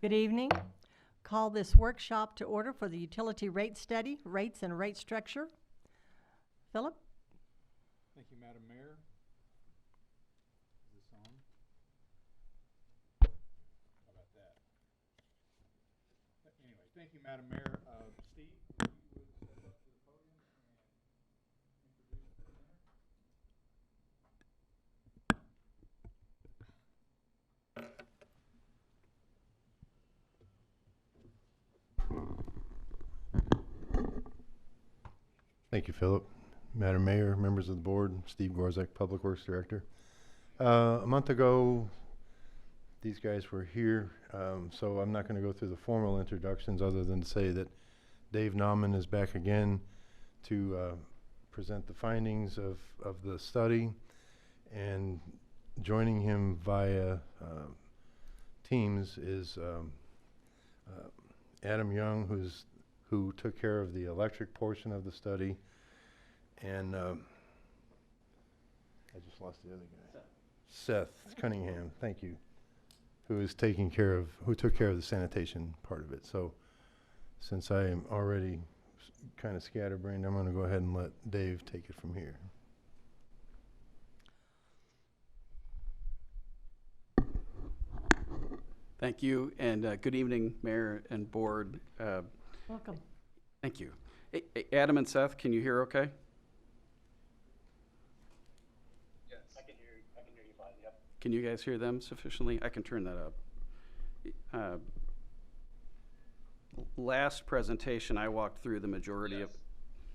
Good evening. Call this workshop to order for the utility rate study, rates and rate structure. Philip? Thank you, Madam Mayor. Is this on? How about that? Anyway, thank you, Madam Mayor. Steve, if you would step up to the podium and introduce the presenter. Thank you, Philip. Madam Mayor, members of the board, Steve Gorzak, Public Works Director. A month ago, these guys were here, so I'm not going to go through the formal introductions other than to say that Dave Nauman is back again to present the findings of the study, and joining him via Teams is Adam Young, who took care of the electric portion of the study, and I just lost the other guy. Seth Cunningham, thank you, who took care of the sanitation part of it. So since I am already kind of scatterbrained, I'm going to go ahead and let Dave take it from here. Thank you, and good evening, Mayor and Board. Welcome. Thank you. Hey, Adam and Seth, can you hear okay? Yes. I can hear you fine, yep. Can you guys hear them sufficiently? I can turn that up. Last presentation, I walked through the majority of...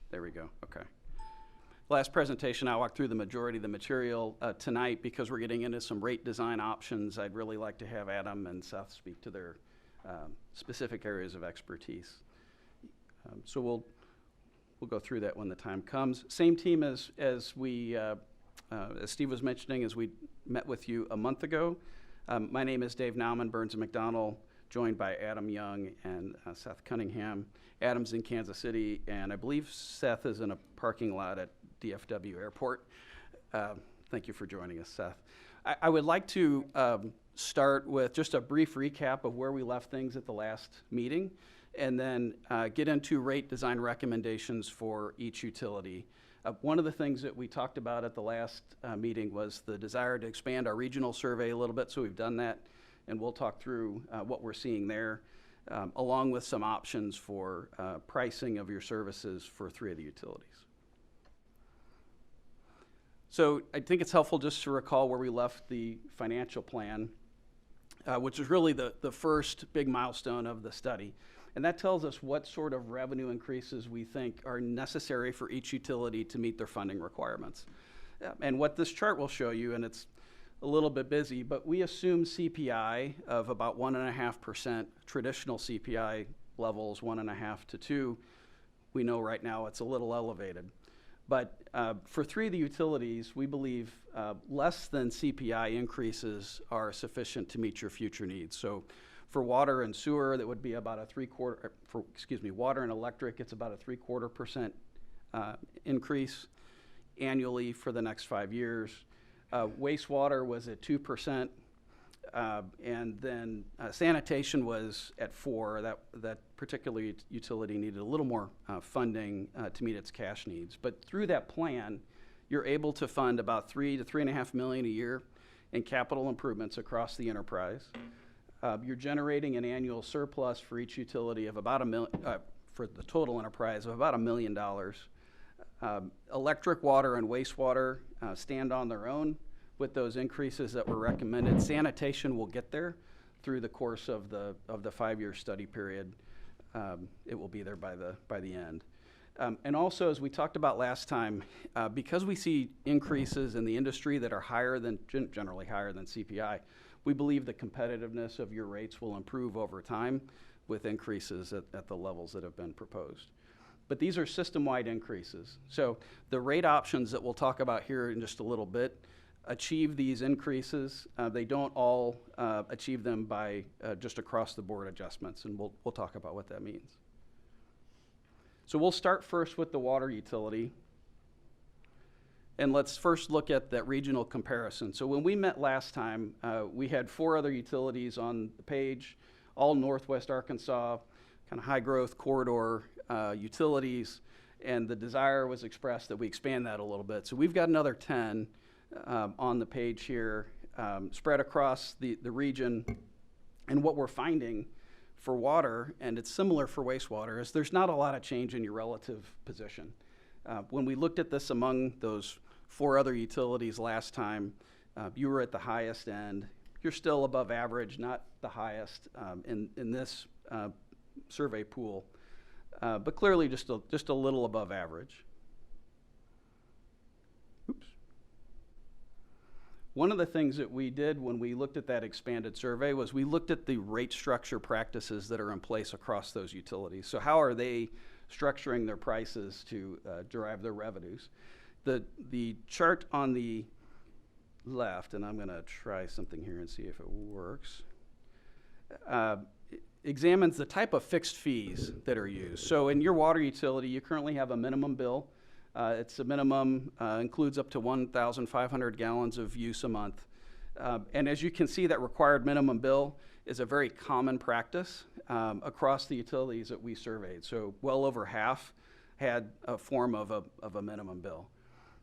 There we go, okay. Last presentation, I walked through the majority of the material. Tonight, because we're getting into some rate design options, I'd really like to have Adam and Seth speak to their specific areas of expertise. So we'll go through that when the time comes. Same team as Steve was mentioning, as we met with you a month ago. My name is Dave Nauman, Burns & McDonnell, joined by Adam Young and Seth Cunningham. Adam's in Kansas City, and I believe Seth is in a parking lot at DFW Airport. Thank you for joining us, Seth. I would like to start with just a brief recap of where we left things at the last meeting, and then get into rate design recommendations for each utility. One of the things that we talked about at the last meeting was the desire to expand our regional survey a little bit, so we've done that, and we'll talk through what we're seeing there, along with some options for pricing of your services for 3 of the utilities. So I think it's helpful just to recall where we left the financial plan, which is really the first big milestone of the study. And that tells us what sort of revenue increases we think are necessary for each utility to meet their funding requirements. And what this chart will show you, and it's a little bit busy, but we assume CPI of about 1.5%, traditional CPI levels 1.5 to 2. We know right now it's a little elevated. But for 3 of the utilities, we believe less than CPI increases are sufficient to meet your future needs. So for water and sewer, that would be about a water and electric, it's about a 0.75% increase annually for the next 5 years. Wastewater was at 2%, and then sanitation was at 4%. That particular utility needed a little more funding to meet its cash needs. But through that plan, you're able to fund about $3 to $3.5 million a year in capital improvements across the enterprise. You're generating an annual surplus for each utility of about for the total enterprise of about $1 million. Electric, water, and wastewater stand on their own with those increases that were recommended. Sanitation will get there through the course of the 5-year study period. It will be there by the end. And also, as we talked about last time, because we see increases in the industry that are generally higher than CPI, we believe the competitiveness of your rates will improve over time with increases at the levels that have been proposed. But these are system-wide increases. So the rate options that we'll talk about here in just a little bit achieve these increases. They don't all achieve them by just across-the-board adjustments, and we'll talk about what that means. So we'll start first with the water utility. And let's first look at that regional comparison. So when we met last time, we had 4 other utilities on the page, all Northwest Arkansas, kind of high growth corridor utilities, and the desire was expressed that we expand that a little bit. So we've got another 10 on the page here, spread across the region. And what we're finding for water, and it's similar for wastewater, is there's not a lot of change in your relative position. When we looked at this among those 4 other utilities last time, you were at the highest end. You're still above average, not the highest in this survey pool, but clearly just a little above average. Oops. One of the things that we did when we looked at that expanded survey was we looked at the rate structure practices that are in place across those utilities. So how are they structuring their prices to derive their revenues? The chart on the left, and I'm going to try something here and see if it works, examines the type of fixed fees that are used. So in your water utility, you currently have a minimum bill. It's a minimum, includes up to 1,500 gallons of use a month. And as you can see, that required minimum bill is a very common practice across the utilities that we surveyed. So well over half had a form of a minimum bill.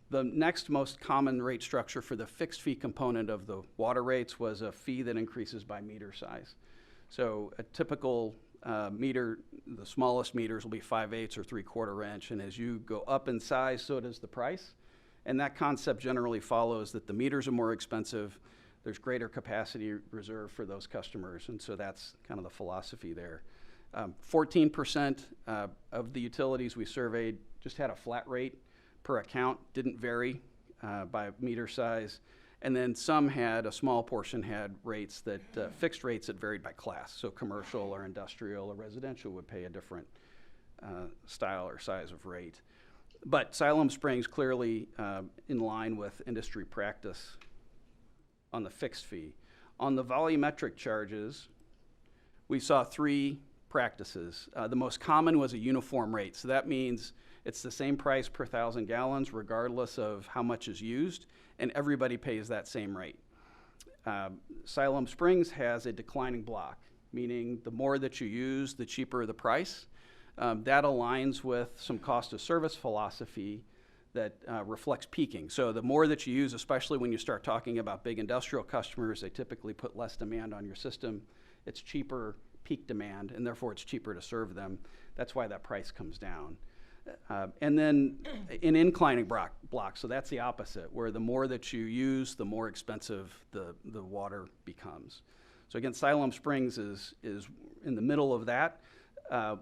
The next most common rate structure for the fixed fee component of the water rates was a fee that increases by meter size. So a typical meter, the smallest meters will be 5/8 or 3/4 inch, and as you go up in size, so does the price. And that concept generally follows that the meters are more expensive, there's greater capacity reserved for those customers, and so that's kind of the philosophy there. 14% of the utilities we surveyed just had a flat rate per account, didn't vary by meter size. And then some had, a small portion had rates that, fixed rates that varied by class. So commercial or industrial or residential would pay a different style or size of rate. But Siloam Springs clearly in line with industry practice on the fixed fee. On the volumetric charges, we saw 3 practices. The most common was a uniform rate. So that means it's the same price per 1,000 gallons regardless of how much is used, and everybody pays that same rate. Siloam Springs has a declining block, meaning the more that you use, the cheaper the price. That aligns with some cost of service philosophy that reflects peaking. So the more that you use, especially when you start talking about big industrial customers, they typically put less demand on your system. It's cheaper peak demand, and therefore it's cheaper to serve them. That's why that price comes down. And then an inclining block, so that's the opposite, where the more that you use, the more expensive the water becomes. So again, Siloam Springs is in the middle of that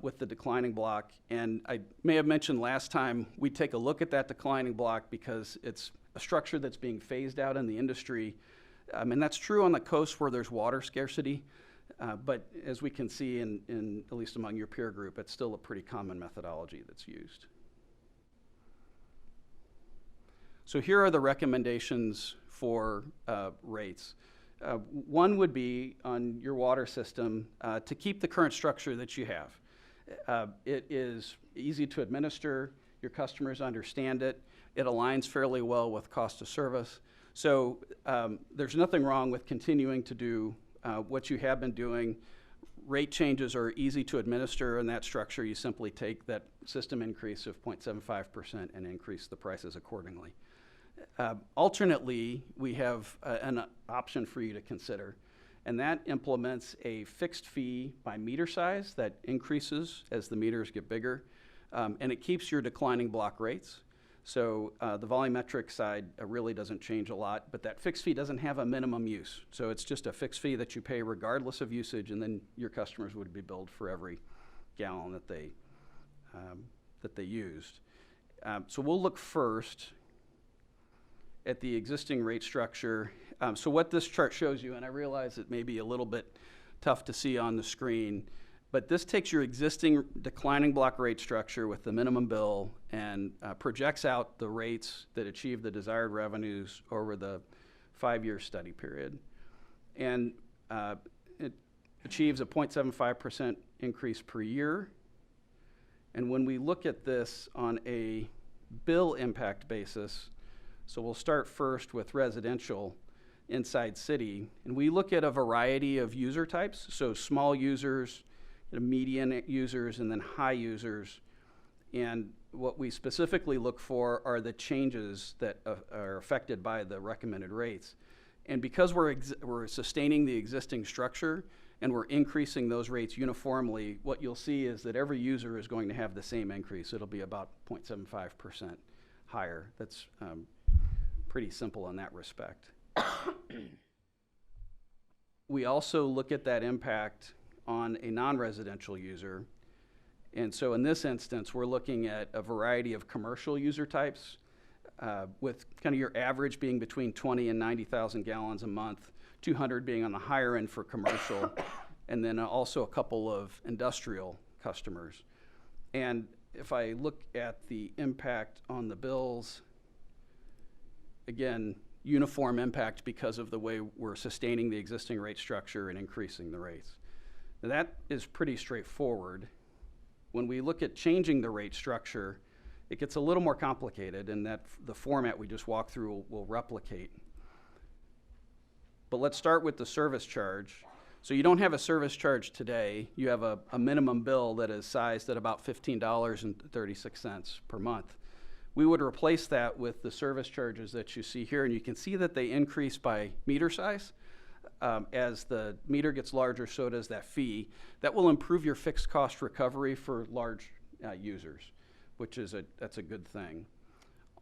with the declining block. And I may have mentioned last time, we take a look at that declining block because it's a structure that's being phased out in the industry. And that's true on the coast where there's water scarcity. But as we can see in at least among your peer group, it's still a pretty common methodology that's used. So here are the recommendations for rates. One would be on your water system to keep the current structure that you have. It is easy to administer, your customers understand it, it aligns fairly well with cost of service. So there's nothing wrong with continuing to do what you have been doing. Rate changes are easy to administer in that structure. You simply take that system increase of 0.75% and increase the prices accordingly. Alternately, we have an option for you to consider, and that implements a fixed fee by meter size that increases as the meters get bigger, and it keeps your declining block rates. So the volumetric side really doesn't change a lot, but that fixed fee doesn't have a minimum use. So it's just a fixed fee that you pay regardless of usage, and then your customers would be billed for every gallon that they used. So we'll look first at the existing rate structure. So what this chart shows you, and I realize it may be a little bit tough to see on the screen, but this takes your existing declining block rate structure with the minimum bill and projects out the rates that achieve the desired revenues over the 5-year study period. And it achieves a 0.75% increase per year. And when we look at this on a bill impact basis, so we'll start first with residential. inside city. And we look at a variety of user types, so small users, median users, and then high users. And what we specifically look for are the changes that are affected by the recommended rates. And because we're sustaining the existing structure and we're increasing those rates uniformly, what you'll see is that every user is going to have the same increase. It'll be about 0.75% higher. That's pretty simple in that respect. We also look at that impact on a non-residential user. And so in this instance, we're looking at a variety of commercial user types, with kind of your average being between 20 and 90,000 gallons a month, 200 being on the higher end for commercial, and then also a couple of industrial customers. And if I look at the impact on the bills, again, uniform impact because of the way we're sustaining the existing rate structure and increasing the rates. Now that is pretty straightforward. When we look at changing the rate structure, it gets a little more complicated, and that the format we just walked through will replicate. But let's start with the service charge. So you don't have a service charge today. You have a minimum bill that is sized at about $15.36 per month. We would replace that with the service charges that you see here, and you can see that they increase by meter size. As the meter gets larger, so does that fee. That will improve your fixed cost recovery for large users, which is that's a good thing.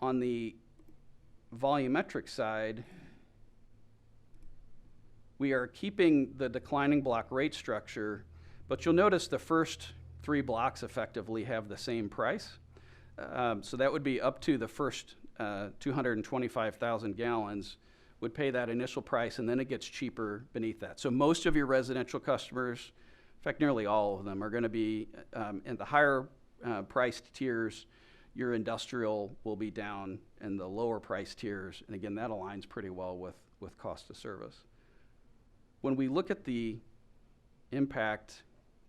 On the volumetric side, we are keeping the declining block rate structure, but you'll notice the first 3 blocks effectively have the same price. So that would be up to the first 225,000 gallons would pay that initial price, and then it gets cheaper beneath that. So most of your residential customers, in fact, nearly all of them, are going to be in the higher priced tiers. Your industrial will be down in the lower priced tiers, and again, that aligns pretty well with cost of service. When we look at the impact,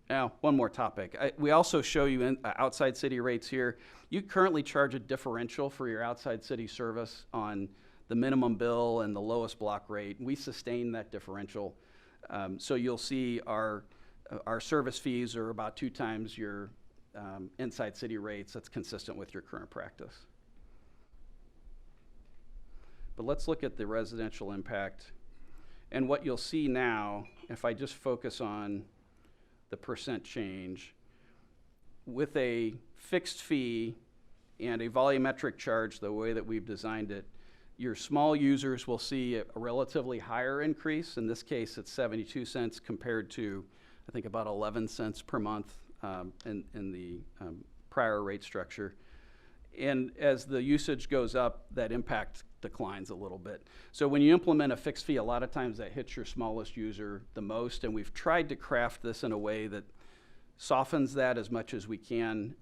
now one more topic. We also show you outside city rates here. You currently charge a differential for your outside city service on the minimum bill and the lowest block rate. We sustain that differential. So you'll see our service fees are about 2 times your inside city rates. That's consistent with your current practice. But let's look at the residential impact. And what you'll see now, if I just focus on the percent change, with a fixed fee and a volumetric charge, the way that we've designed it, your small users will see a relatively higher increase. In this case, it's 72 cents compared to, I think, about 11 cents per month in the prior rate structure. And as the usage goes up, that impact declines a little bit. So when you implement a fixed fee, a lot of times that hits your smallest user the most, and we've tried to craft this in a way that softens that as much as we can,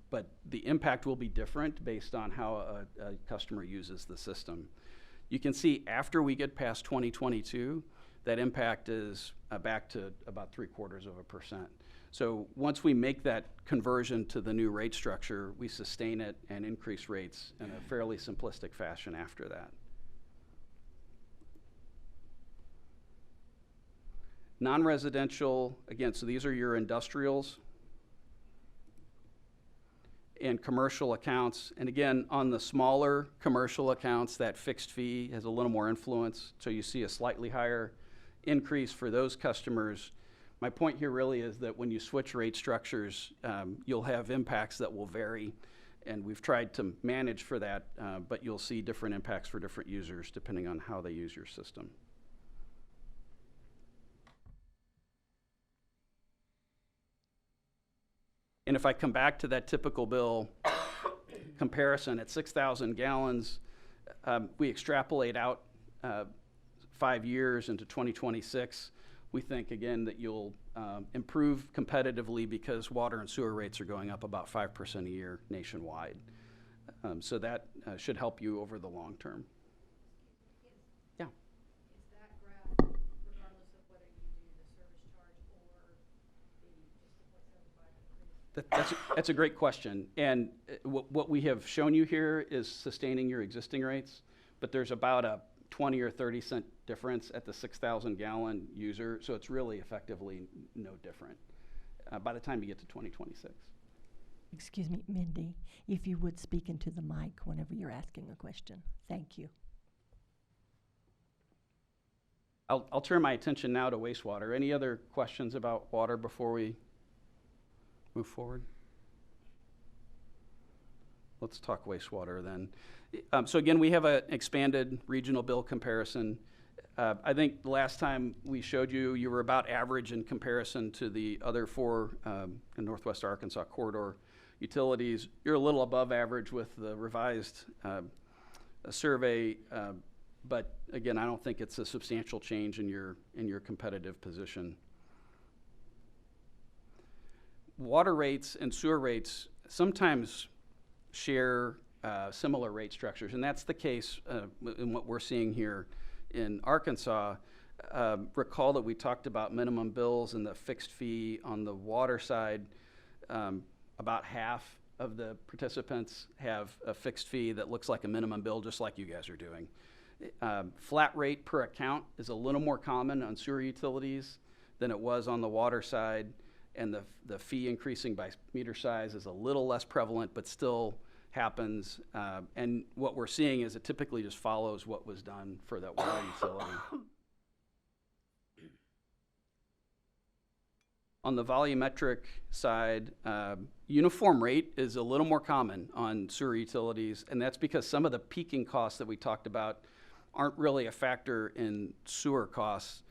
but the impact will be different based on how a customer uses the system. You can see after we get past 2022, that impact is back to about 0.75%. So once we make that conversion to the new rate structure, we sustain it and increase rates in a fairly simplistic fashion after that. Non-residential, again, so these are your industrials and commercial accounts. And again, on the smaller commercial accounts, that fixed fee has a little more influence. So you see a slightly higher increase for those customers. My point here really is that when you switch rate structures, you'll have impacts that will vary, and we've tried to manage for that, but you'll see different impacts for different users depending on how they use your system. And if I come back to that typical bill comparison at 6,000 gallons, we extrapolate out 5 years into 2026. We think, again, that you'll improve competitively because water and sewer rates are going up about 5% a year nationwide. So that should help you over the long term. Yeah. Is that graph regardless of whether you do the service charge or the just the 0.75 increase? That's a great question. And what we have shown you here is sustaining your existing rates, but there's about a 20 or 30 cent difference at the 6,000 gallon user, so it's really effectively no different by the time you get to 2026. Excuse me, Mindy, if you would speak into the mic whenever you're asking a question. Thank you. I'll turn my attention now to wastewater. Any other questions about water before we move forward? Let's talk wastewater then. So again, we have an expanded regional bill comparison. I think the last time we showed you, you were about average in comparison to the other four in Northwest Arkansas corridor utilities. You're a little above average with the revised survey, but again, I don't think it's a substantial change in your competitive position. Water rates and sewer rates sometimes share similar rate structures, and that's the case in what we're seeing here in Arkansas. Recall that we talked about minimum bills and the fixed fee on the water side. About half of the participants have a fixed fee that looks like a minimum bill, just like you guys are doing. Flat rate per account is a little more common on sewer utilities than it was on the water side, and the fee increasing by meter size is a little less prevalent, but still happens. And what we're seeing is it typically just follows what was done for that water utility. On the volumetric side, uniform rate is a little more common on sewer utilities, and that's because some of the peaking costs that we talked about aren't really a factor in sewer costs.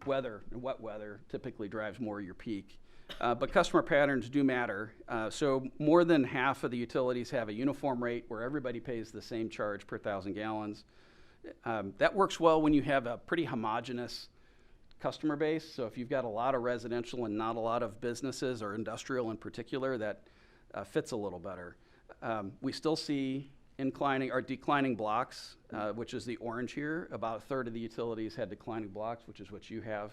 Weather, wet weather, typically drives more of your peak. But customer patterns do matter. So more than half of the utilities have a uniform rate where everybody pays the same charge per 1,000 gallons. That works well when you have a pretty homogeneous customer base. So if you've got a lot of residential and not a lot of businesses or industrial in particular, that fits a little better. We still see declining blocks, which is the orange here. About a third of the utilities had declining blocks, which is what you have.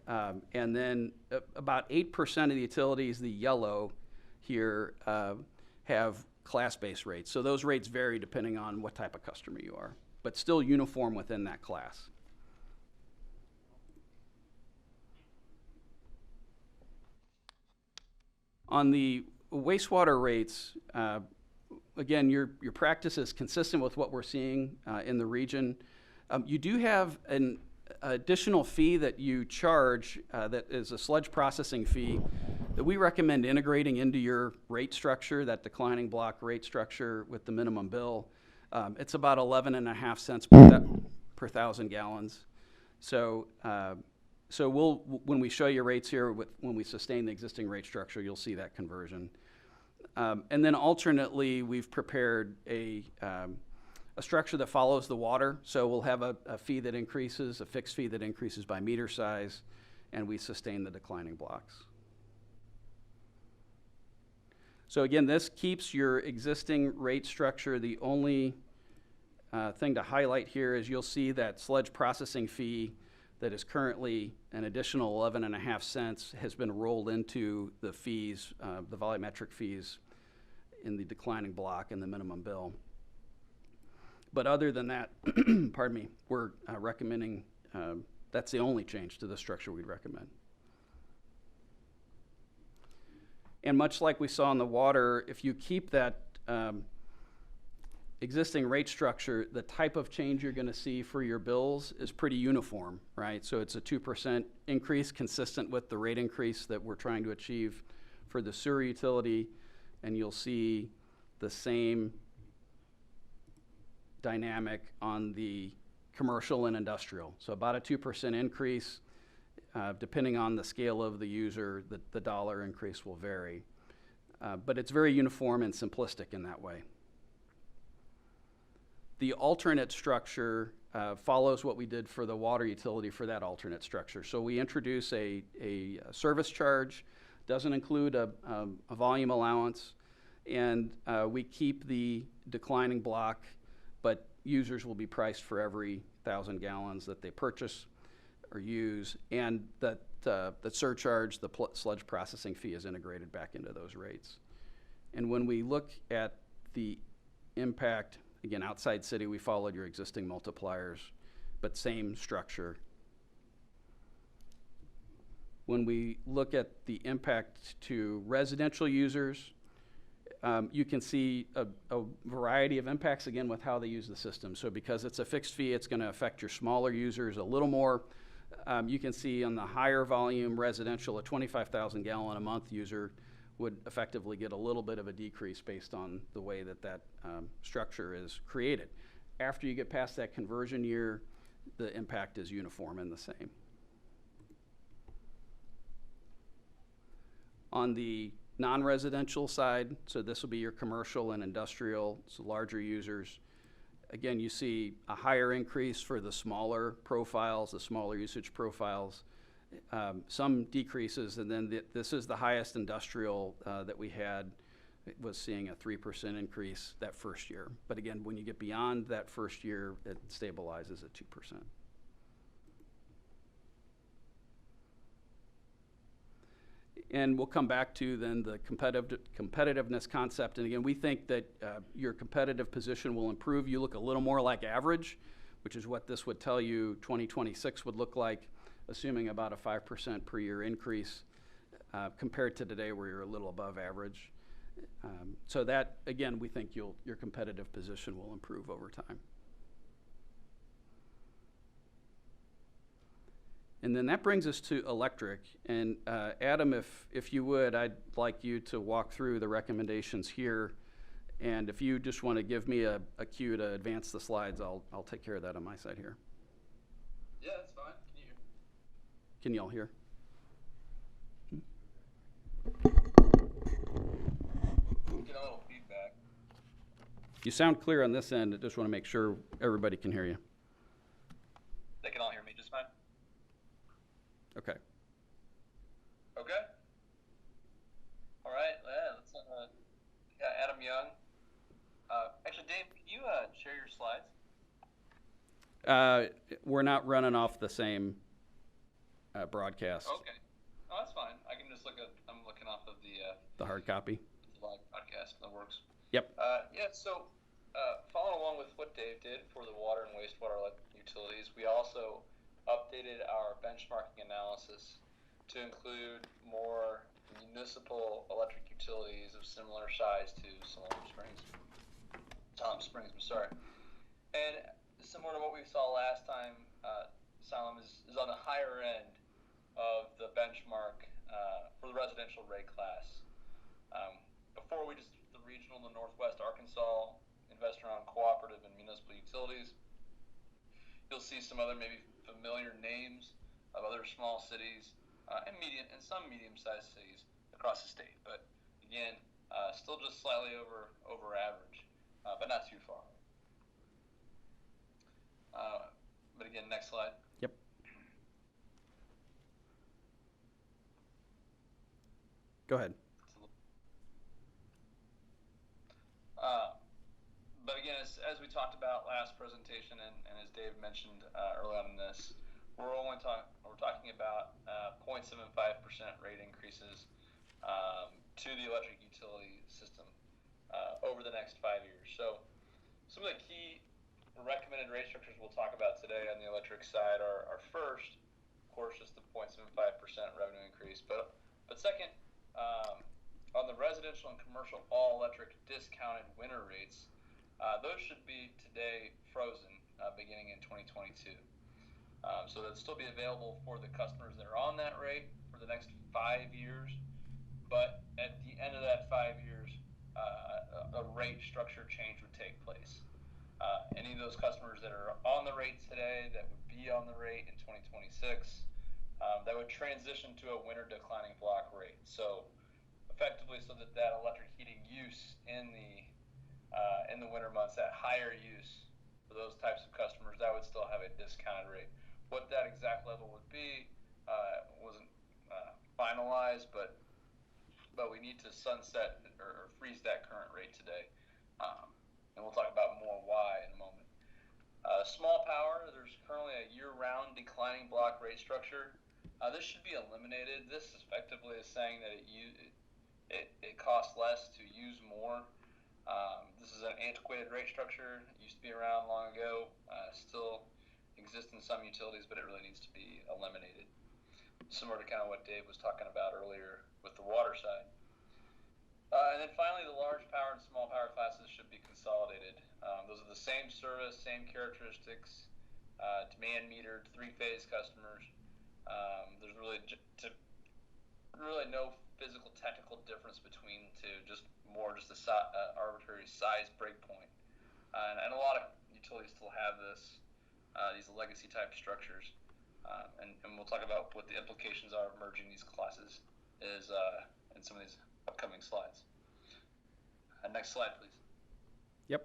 And then about 8% of the utilities, the yellow here, have class-based rates. So those rates vary depending on what type of customer you are, but still uniform within that class. On the wastewater rates, again, your practice is consistent with what we're seeing in the region. You do have an additional fee that you charge that is a sludge processing fee that we recommend integrating into your rate structure, that declining block rate structure with the minimum bill. It's about 11.5 cents per 1,000 gallons. So when we show you rates here, when we sustain the existing rate structure, you'll see that conversion. And then alternately, we've prepared a structure that follows the water. So we'll have a fee that increases, a fixed fee that increases by meter size, and we sustain the declining blocks. So again, this keeps your existing rate structure. The only thing to highlight here is you'll see that sludge processing fee that is currently an additional 11.5 cents has been rolled into the fees, the volumetric fees in the declining block and the minimum bill. But other than that, pardon me, we're recommending, that's the only change to the structure we'd recommend. And much like we saw in the water, if you keep that existing rate structure, the type of change you're going to see for your bills is pretty uniform, right? So it's a 2% increase consistent with the rate increase that we're trying to achieve for the sewer utility, and you'll see the same dynamic on the commercial and industrial. So about a 2% increase. Depending on the scale of the user, the dollar increase will vary. But it's very uniform and simplistic in that way. The alternate structure follows what we did for the water utility for that alternate structure. So we introduce a service charge, doesn't include a volume allowance, and we keep the declining block, but users will be priced for every 1,000 gallons that they purchase or use, and that the surcharge, the sludge processing fee, is integrated back into those rates. And when we look at the impact Again, outside city, we followed your existing multipliers, but same structure. When we look at the impact to residential users, you can see a variety of impacts, again, with how they use the system. So because it's a fixed fee, it's going to affect your smaller users a little more. You can see on the higher volume residential, a 25,000 gallon a month user would effectively get a little bit of a decrease based on the way that structure is created. After you get past that conversion year, the impact is uniform and the same. On the non-residential side, so this will be your commercial and industrial, so larger users. Again, you see a higher increase for the smaller profiles, the smaller usage profiles, some decreases, and then this is the highest industrial that we had. It was seeing a 3% increase that first year. But again, when you get beyond that first year, it stabilizes at 2%. And we'll come back to then the competitiveness concept. And again, we think that your competitive position will improve. You look a little more like average, which is what this would tell you 2026 would look like, assuming about a 5% per year increase compared to today where you're a little above average. So that, again, we think your competitive position will improve over time. And then that brings us to electric. And Adam, if you would, I'd like you to walk through the recommendations here. And if you just want to give me a cue to advance the slides, I'll take care of that on my side here. Yeah, that's fine. Can you hear? Can y'all hear? Get a little feedback. You sound clear on this end. I just want to make sure everybody can hear you. They can all hear me just fine? Okay. Okay. All right, yeah, let's, Adam Young. Actually, Dave, can you share your slides? We're not running off the same broadcast, Okay. Oh, that's fine. I can just I'm looking off of the hard copy. the live podcast. That works. Yep. Yeah, so following along with what Dave did for the water and wastewater utilities, we also updated our benchmarking analysis to include more municipal electric utilities of similar size to Siloam Springs. I'm sorry. And similar to what we saw last time, Siloam is on the higher end of the benchmark for the residential rate class. Before we just the regional in the Northwest Arkansas investor-owned cooperative and municipal utilities. You'll see some other maybe familiar names of other small cities and some medium-sized cities across the state. But again, still just slightly over average, but not too far. But again, next slide. Yep. Go ahead. But again, as we talked about last presentation, and as Dave mentioned early on in this, we're talking about 0.75% rate increases to the electric utility system over the next 5 years. So some of the key recommended rate structures we'll talk about today on the electric side are first, of course, just the 0.75% revenue increase, but second, on the residential and commercial all-electric discounted winter rates, those should be today frozen beginning in 2022. So they'll still be available for the customers that are on that rate for the next 5 years, but at the end of that 5 years, a rate structure change would take place. Any of those customers that are on the rate today that would be on the rate in 2026, that would transition to a winter declining block rate. So effectively, so that electric heating use in the winter months, that higher use for those types of customers, that would still have a discounted rate. What that exact level would be wasn't finalized, but we need to sunset or freeze that current rate today, and we'll talk about more why in a moment. Small power, there's currently a year-round declining block rate structure. This should be eliminated. This effectively is saying that it costs less to use more. This is an antiquated rate structure. It used to be around long ago. Still exists in some utilities, but it really needs to be eliminated. Similar to kind of what Dave was talking about earlier with the water side. And then finally, the large power and small power classes should be consolidated. Those are the same service, same characteristics, demand metered, three-phase customers. There's really no physical technical difference between the two, just arbitrary size breakpoint. And a lot of utilities still have these legacy type structures. And we'll talk about what the implications are of merging these classes in some of these upcoming slides. Next slide, please. Yep.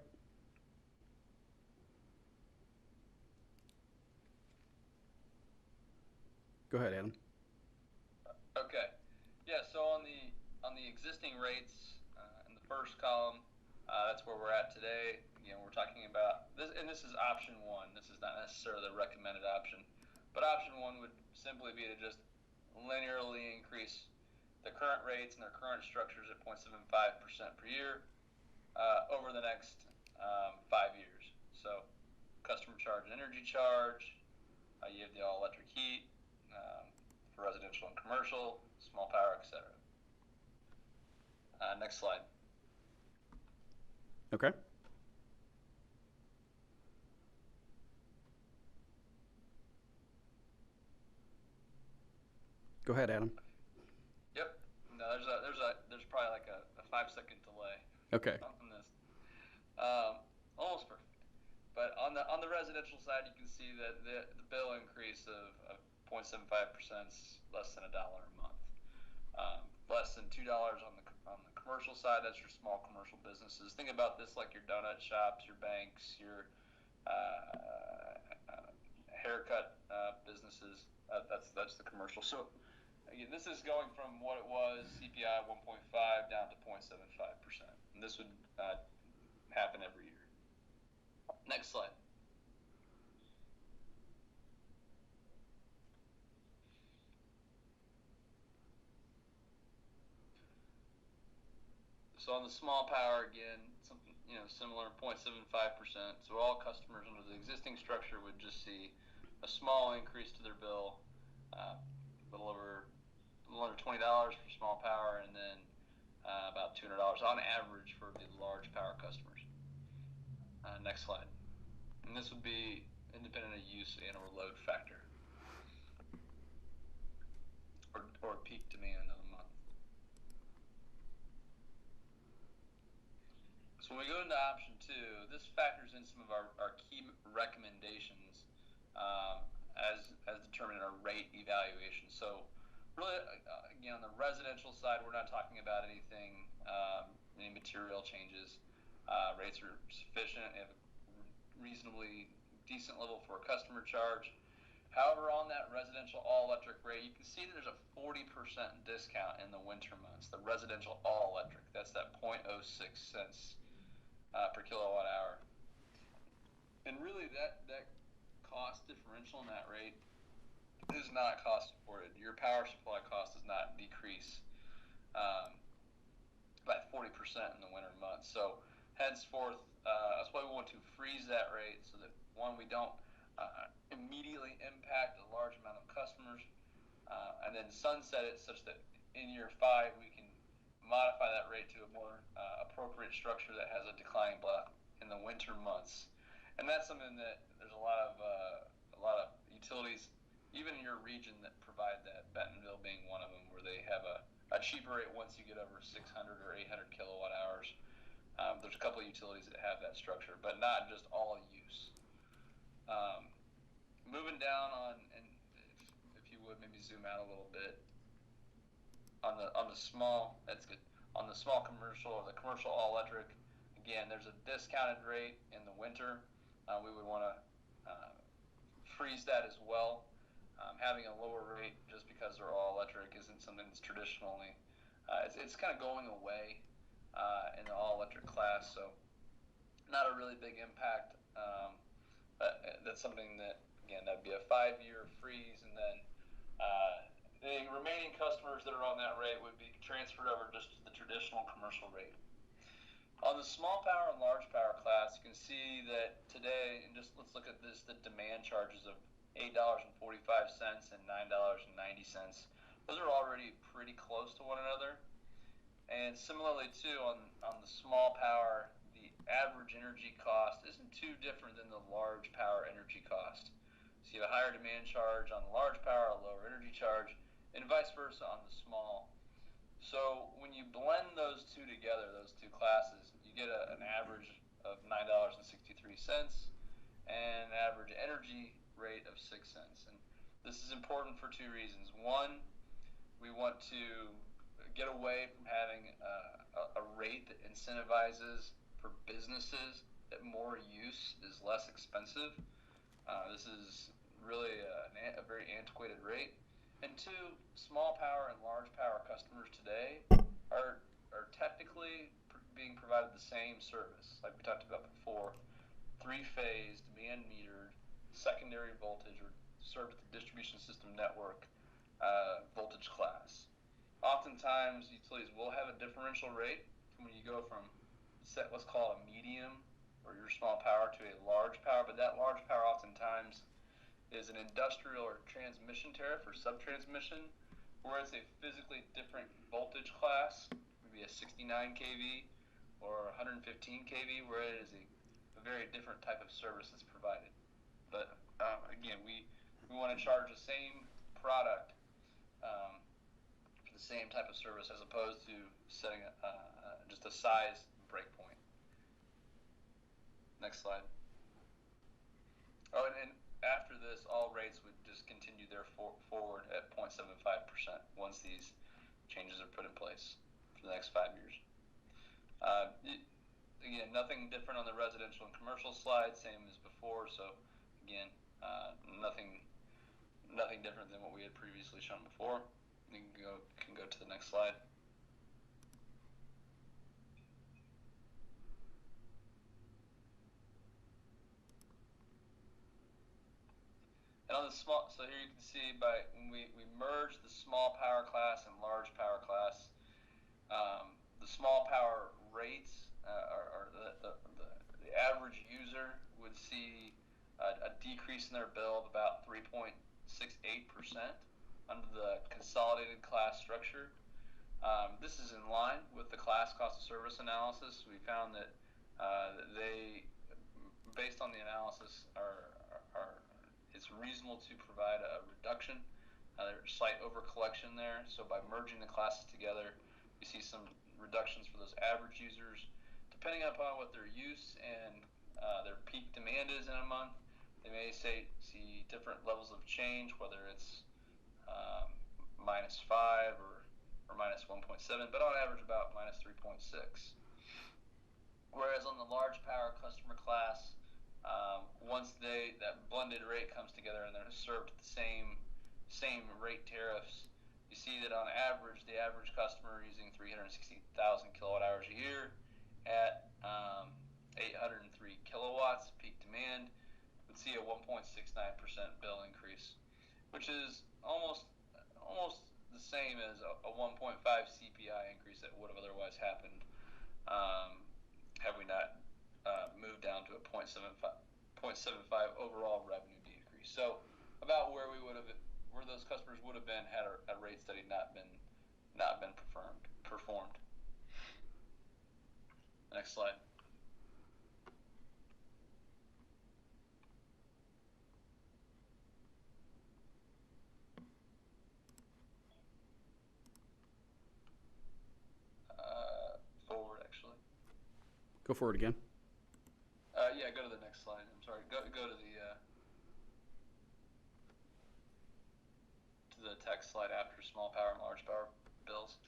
Go ahead, Adam. Okay. Yeah. So on the existing rates in the first column, that's where we're at today. We're talking about this, and this is option one. This is not necessarily the recommended option, but option one would simply be to just linearly increase the current rates and their current structures at 0.75% per year over the next 5 years. So customer charge and energy charge, you have the all-electric heat for residential and commercial, small power, etc. Next slide. Okay. Go ahead, Adam. Yep. No, there's probably like a 5-second delay. Okay. On this. Almost perfect. But on the residential side, you can see that the bill increase of 0.75% is less than $1 a month. Less than $2 on the commercial side. That's your small commercial businesses. Think about this like your donut shops, your banks, your haircut businesses. That's the commercial. So again, this is going from what it was, CPI 1.5 down to 0.75%. And this would happen every year. Next slide. So on the small power, again, something similar, 0.75%. So all customers under the existing structure would just see a small increase to their bill, a little under $20 for small power, and then about $200 on average for the large power customers. Next slide. And this would be independent of use and or load factor, or peak demand of the month. So when we go into option 2, this factors in some of our key recommendations as determined in our rate evaluation. So really, again, on the residential side, we're not talking about any material changes. Rates are sufficient, have a reasonably decent level for a customer charge. However, on that residential all-electric rate, you can see that there's a 40% discount in the winter months. The residential all-electric, that's that 0.06 cents per kilowatt hour. And really, that cost differential in that rate is not cost supported. Your power supply cost does not decrease by 40% in the winter months. So henceforth, that's why we want to freeze that rate so that, one, we don't immediately impact a large amount of customers, and then sunset it such that in year 5 we can modify that rate to a more appropriate structure that has a declining block in the winter months. And that's something that there's a lot of utilities, even in your region, that provide that. Bentonville being one of them, where they have a cheaper rate once you get over 600 or 800 kilowatt hours. There's a couple of utilities that have that structure, but not just all use. Moving down on, and if you would maybe zoom out a little bit on the small, that's good. On the small commercial or the commercial all electric, again, there's a discounted rate in the winter. We would want to freeze that as well. Having a lower rate just because they're all electric isn't something that's traditionally, it's kind of going away in the all electric class, so not a really big impact. But that's something that, again, that'd be a 5-year freeze, and then the remaining customers that are on that rate would be transferred over just to the traditional commercial rate. On the small power and large power class, you can see that today, and just let's look at this, the demand charges of $8.45 and $9.90. Those are already pretty close to one another. And similarly too, on the small power, the average energy cost isn't too different than the large power energy cost. So you have a higher demand charge on the large power, a lower energy charge, and vice versa on the small. So when you blend those two together, those two classes, you get an average of $9.63 and an average energy rate of 6 cents. And this is important for two reasons. One, we want to get away from having a rate that incentivizes for businesses that more use is less expensive. This is really a very antiquated rate. And two, small power and large power customers today are technically being provided the same service, like we talked about before, 3-phase, demand metered, secondary voltage, or served at the distribution system network voltage class. Oftentimes, utilities will have a differential rate when you go from what's called a medium, or your small power, to a large power, but that large power oftentimes is an industrial or transmission tariff or subtransmission, where it's a physically different voltage class, maybe a 69 kV or 115 kV, where it is a very different type of service that's provided. But again, we want to charge the same product for the same type of service, as opposed to setting just a size breakpoint. Next slide. Oh, and after this, all rates would just continue their forward at 0.75% once these changes are put in place for the next 5 years. Again, nothing different on the residential and commercial slide, same as before. So again, nothing different than what we had previously shown before. You can go to the next slide. And on the small, so here you can see when we merge the small power class and large power class, the small power rates, or the average user would see a decrease in their bill of about 3.68% under the consolidated class structure. This is in line with the class cost of service analysis. We found that they, based on the analysis, it's reasonable to provide a reduction. There's slight overcollection there. So by merging the classes together, we see some reductions for those average users. Depending upon what their use and their peak demand is in a month, they may see different levels of change, whether it's -5 or -1.7, but on average about -3.6. Whereas on the large power customer class, once that blended rate comes together and they're served at the same rate tariffs, you see that on average, the average customer using 360,000 kilowatt hours a year at 803 kilowatts peak demand would see a 1.69% bill increase, which is almost the same as a 1.5 CPI increase that would have otherwise happened had we not moved down to a 0.75 overall revenue decrease. So about where those customers would have been had a rate study not been performed. Next slide. Forward, actually. Go forward again. Yeah, go to the next slide. I'm sorry. Go to the text slide after small power and large power bills.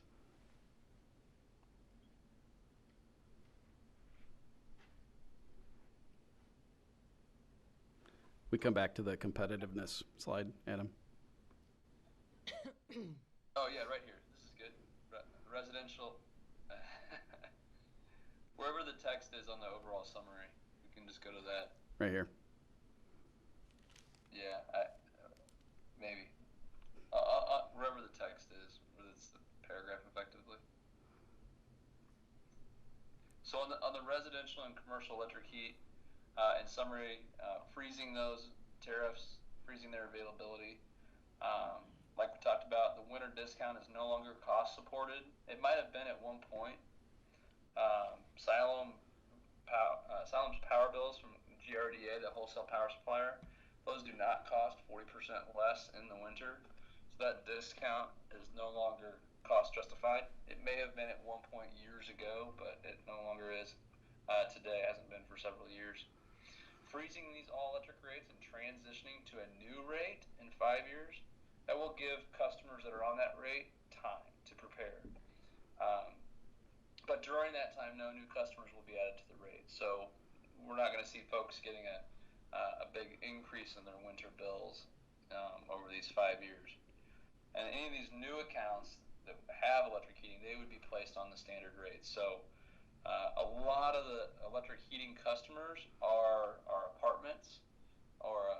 We come back to the competitiveness slide, Adam. Oh yeah, right here. This is good. Residential. Wherever the text is on the overall summary, we can just go to that. Right here. Yeah, maybe. Wherever the text is, whether it's the paragraph effectively. So on the residential and commercial electric heat, in summary, freezing those tariffs, freezing their availability. Like we talked about, the winter discount is no longer cost supported. It might have been at one point. Siloam's power bills from GRDA, the wholesale power supplier, those do not cost 40% less in the winter. So that discount is no longer cost justified. It may have been at one point years ago, but it no longer is today, hasn't been for several years. Freezing these all-electric rates and transitioning to a new rate in 5 years, that will give customers that are on that rate time to prepare. But during that time, no new customers will be added to the rate. So we're not going to see folks getting a big increase in their winter bills over these 5 years. And any of these new accounts that have electric heating, they would be placed on the standard rate. So a lot of the electric heating customers are apartments or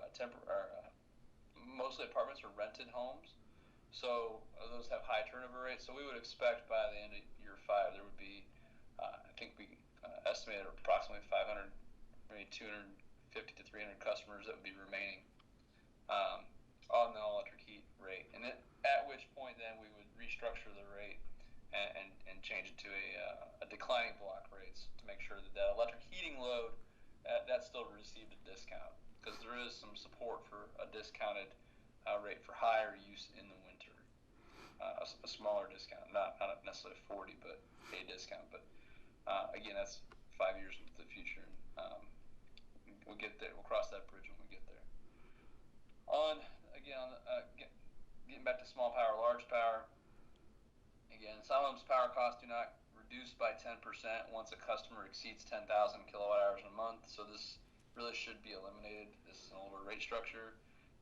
mostly apartments or rented homes. So those have high turnover rates. So we would expect by the end of year 5 there would be, I think we estimated approximately 500, maybe 250 to 300 customers that would be remaining on the all-electric heat rate. And at which point then we would restructure the rate and change it to a declining block rates to make sure that that electric heating load that still received a discount, because there is some support for a discounted rate for higher use in the winter, a smaller discount, not necessarily 40, but a discount. But again, that's 5 years into the future. We'll get there. We'll cross that bridge when we get there. Getting back to small power, large power. Again, Siloam's power costs do not reduce by 10% once a customer exceeds 10,000 kilowatt hours a month. So this really should be eliminated. This is an older rate structure.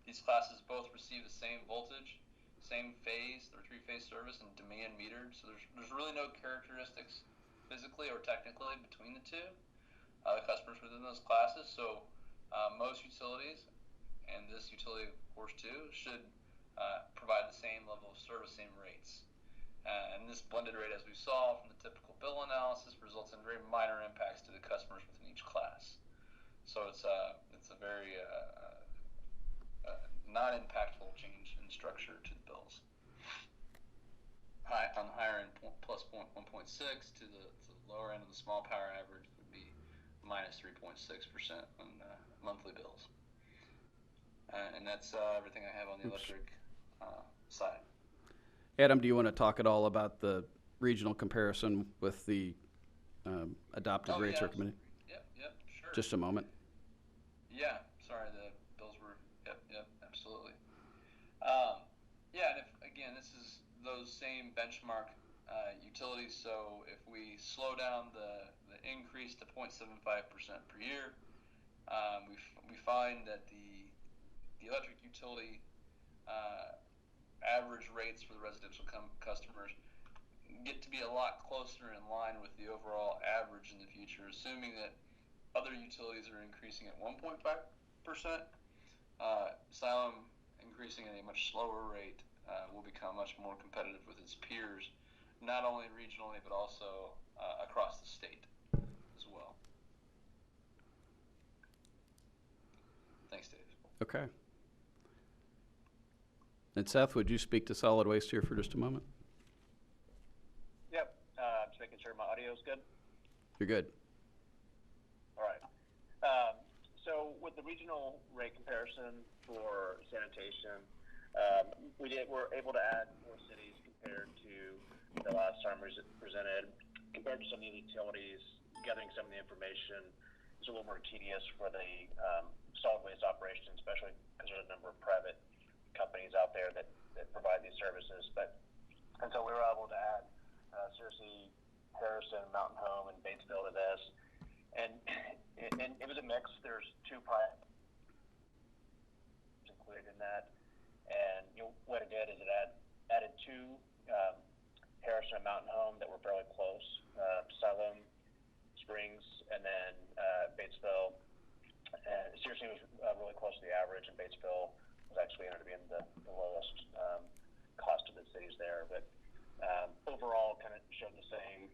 These classes both receive the same voltage, same phase, they're 3-phase service and demand metered. So there's really no characteristics physically or technically between the two, the customers within those classes. So most utilities, and this utility of course too, should provide the same level of service, same rates. And this blended rate, as we saw from the typical bill analysis, results in very minor impacts to the customers within each class. So it's a very non-impactful change in structure to the bills. On the higher end, plus 1.6 to the lower end of the small power average would be minus 3.6% on monthly bills. And that's everything I have on the electric side. Adam, do you want to talk at all about the regional comparison with the adopted rates recommended? Yep, sure. Just a moment. Yeah, sorry, the bills were, yep, absolutely. And again, this is those same benchmark utilities. So if we slow down the increase to 0.75% per year, we find that the electric utility average rates for the residential customers get to be a lot closer in line with the overall average in the future, assuming that other utilities are increasing at 1.5%, Siloam increasing at a much slower rate will become much more competitive with its peers, not only regionally but also across the state as well. Thanks, Dave. Okay. And Seth, would you speak to solid waste here for just a moment? Yep, just making sure my audio is good. You're good. All right. So with the regional rate comparison for sanitation, we're able to add more cities compared to the last time presented. Compared to some of the utilities, gathering some of the information is a little more tedious for the solid waste operation, especially because there's a number of private companies out there that provide these services. And so we were able to add Searcy, Harrison, Mountain Home, and Batesville to this. And it was a mix. There's 2 private included in that. And what it did is it added 2 Harrison and Mountain Home that were fairly close. Siloam Springs and then Batesville. And Searcy was really close to the average, and Batesville was actually ended up being the lowest cost of the cities there. But overall, kind of showed the same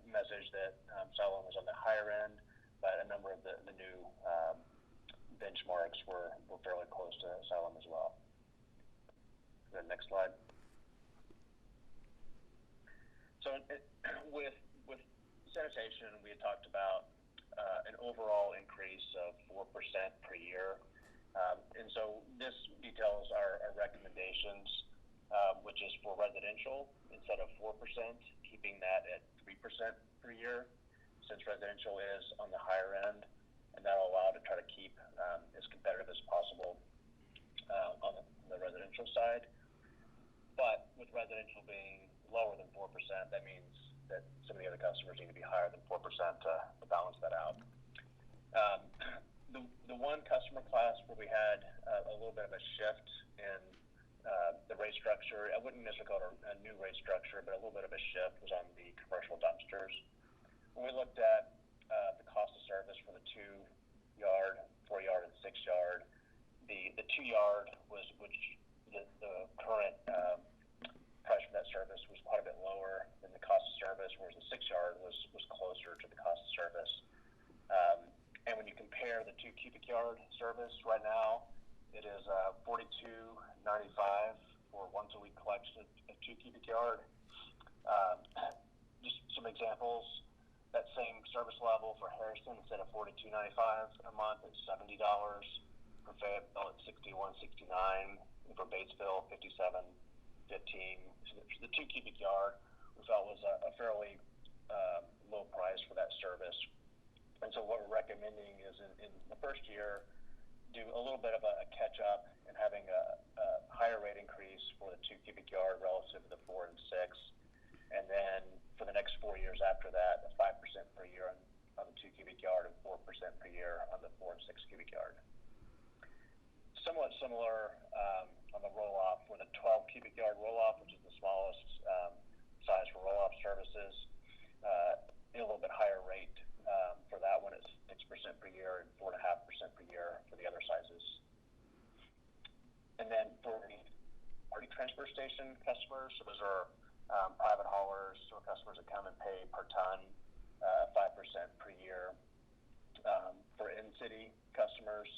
message that Siloam was on the higher end, but a number of the new benchmarks were fairly close to Siloam as well. The next slide. So with sanitation, we had talked about an overall increase of 4% per year. And so this details our recommendations, which is for residential instead of 4%, keeping that at 3% per year, since residential is on the higher end, and that'll allow to try to keep as competitive as possible on the residential side. But with residential being lower than 4%, that means that some of the other customers need to be higher than 4% to balance that out. The one customer class where we had a little bit of a shift in the rate structure, I wouldn't necessarily call it a new rate structure, but a little bit of a shift was on the commercial dumpsters. When we looked at the cost of service for the 2-yard, 4-yard, and 6-yard, the 2-yard was the current price for that service was quite a bit lower than the cost of service, whereas the 6-yard was closer to the cost of service. And when you compare the 2 cubic yard service right now, it is $42.95 for once a week collection of 2 cubic yard. Just some examples. That same service level for Harrison, instead of $42.95 a month, it's $70. For Fayetteville, it's $61.69. And for Batesville, $57.15. So the 2 cubic yard we felt was a fairly low price for that service. And so what we're recommending is in the first year, do a little bit of a catch up and having a higher rate increase for the 2 cubic yard relative to the 4 and 6. And then for the next 4 years after that, a 5% per year on the 2 cubic yard and 4% per year on the 4 and 6 cubic yard. Somewhat similar on the roll-off with a 12 cubic yard roll-off, which is the smallest size for roll-off services. A little bit higher rate for that one is 6% per year and 4.5% per year for the other sizes. And then for the party transfer station customers, so those are private haulers, so customers that come and pay per ton, 5% per year. For in-city customers,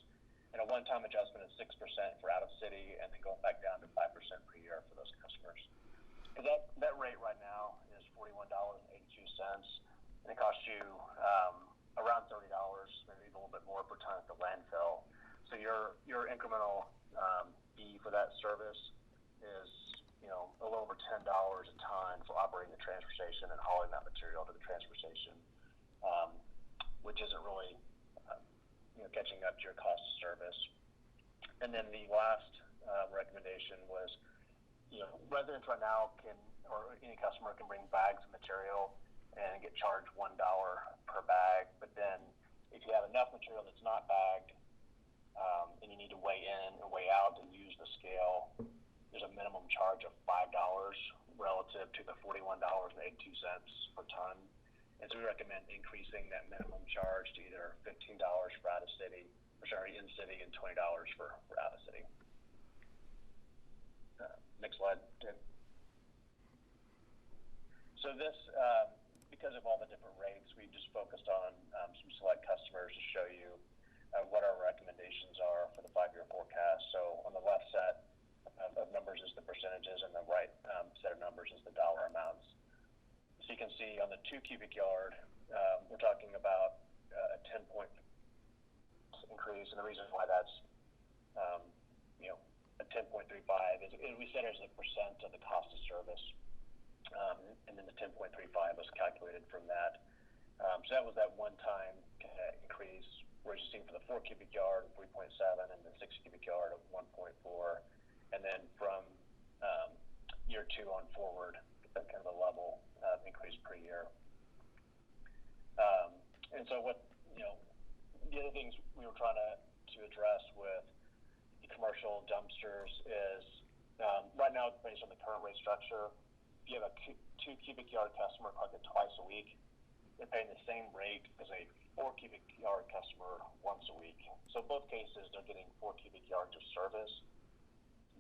and a one-time adjustment of 6% for out-of-city, and then going back down to 5% per year for those customers. Because that rate right now is $41.82, and it costs you around $30, maybe even a little bit more per ton at the landfill. So your incremental fee for that service is a little over $10 a ton for operating the transfer station and hauling that material to the transfer station, which isn't really catching up to your cost of service. And then the last recommendation was, residents right now or any customer can bring bags of material and get charged $1 per bag. But then if you have enough material that's not bagged and you need to weigh in and weigh out and use the scale, there's a minimum charge of $5 relative to the $41.82 per ton. And so we recommend increasing that minimum charge to either $15 for in-city and $20 for out-of-city. Next slide, Dave. So this, because of all the different rates, we just focused on some select customers to show you what our recommendations are for the 5-year forecast. So on the left set of numbers is the percentages, and the right set of numbers is the dollar amounts. So you can see on the 2 cubic yard, we're talking about a 10-point increase, and the reason why that's a 10.35 is we set it as a percent of the cost of service, and then the 10.35 was calculated from that. So that was that one-time increase, whereas you see for the 4 cubic yard 3.7 and the 6 cubic yard of 1.4, and then from year 2 on forward, kind of a level increase per year. And so what, the other things we were trying to address with the commercial dumpsters is, right now, based on the current rate structure, if you have a 2 cubic yard customer collected twice a week, they're paying the same rate as a 4 cubic yard customer once a week. So in both cases, they're getting 4 cubic yards of service.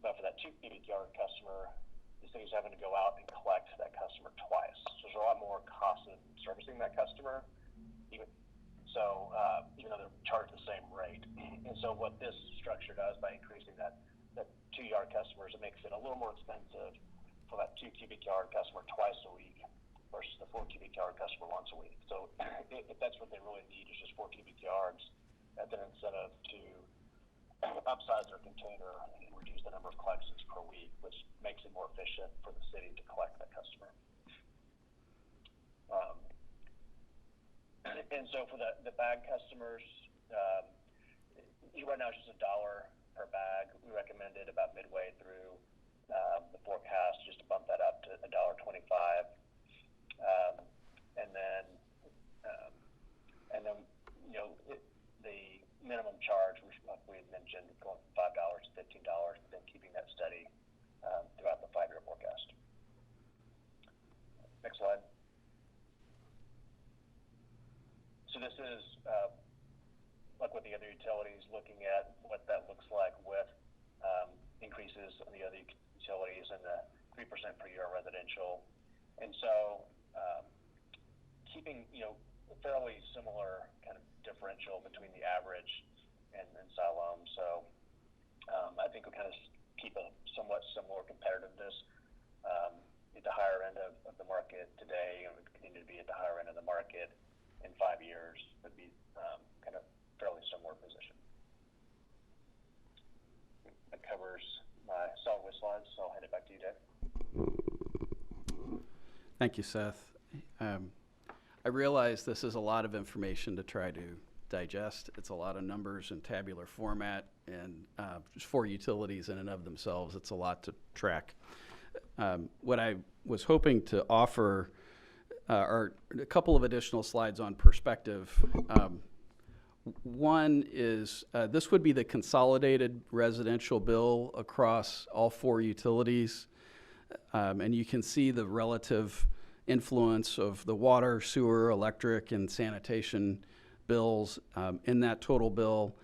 But for that 2 cubic yard customer, the city's having to go out and collect that customer twice. So there's a lot more cost in servicing that customer. So even though they're charged the same rate, and so what this structure does by increasing that 2-yard customers, it makes it a little more expensive for that 2 cubic yard customer twice a week versus the 4 cubic yard customer once a week. So if that's what they really need is just 4 cubic yards, that's an incentive to upsize their container and reduce the number of collections per week, which makes it more efficient for the city to collect that customer. And so for the bag customers, right now it's just $1 per bag. We recommended about midway through the forecast just to bump that up to $1.25, and then the minimum charge, which like we had mentioned, going from $5 to $15, but then keeping that steady throughout the 5-year forecast. Next slide. So this is like with the other utilities, looking at what that looks like with increases on the other utilities and the 3% per year residential. And so keeping, fairly similar kind of differential between the average and Siloam. So I think we kind of keep a somewhat similar competitiveness at the higher end of the market today, and we continue to be at the higher end of the market in 5 years, would be kind of fairly similar position. That covers my solid waste slides, so I'll hand it back to you, Dave. Thank you, Seth. I realize this is a lot of information to try to digest. It's a lot of numbers in tabular format, and just 4 utilities in and of themselves, it's a lot to track. What I was hoping to offer are a couple of additional slides on perspective. One is this would be the consolidated residential bill across all 4 utilities, and you can see the relative influence of the water, sewer, electric, and sanitation bills in that total bill.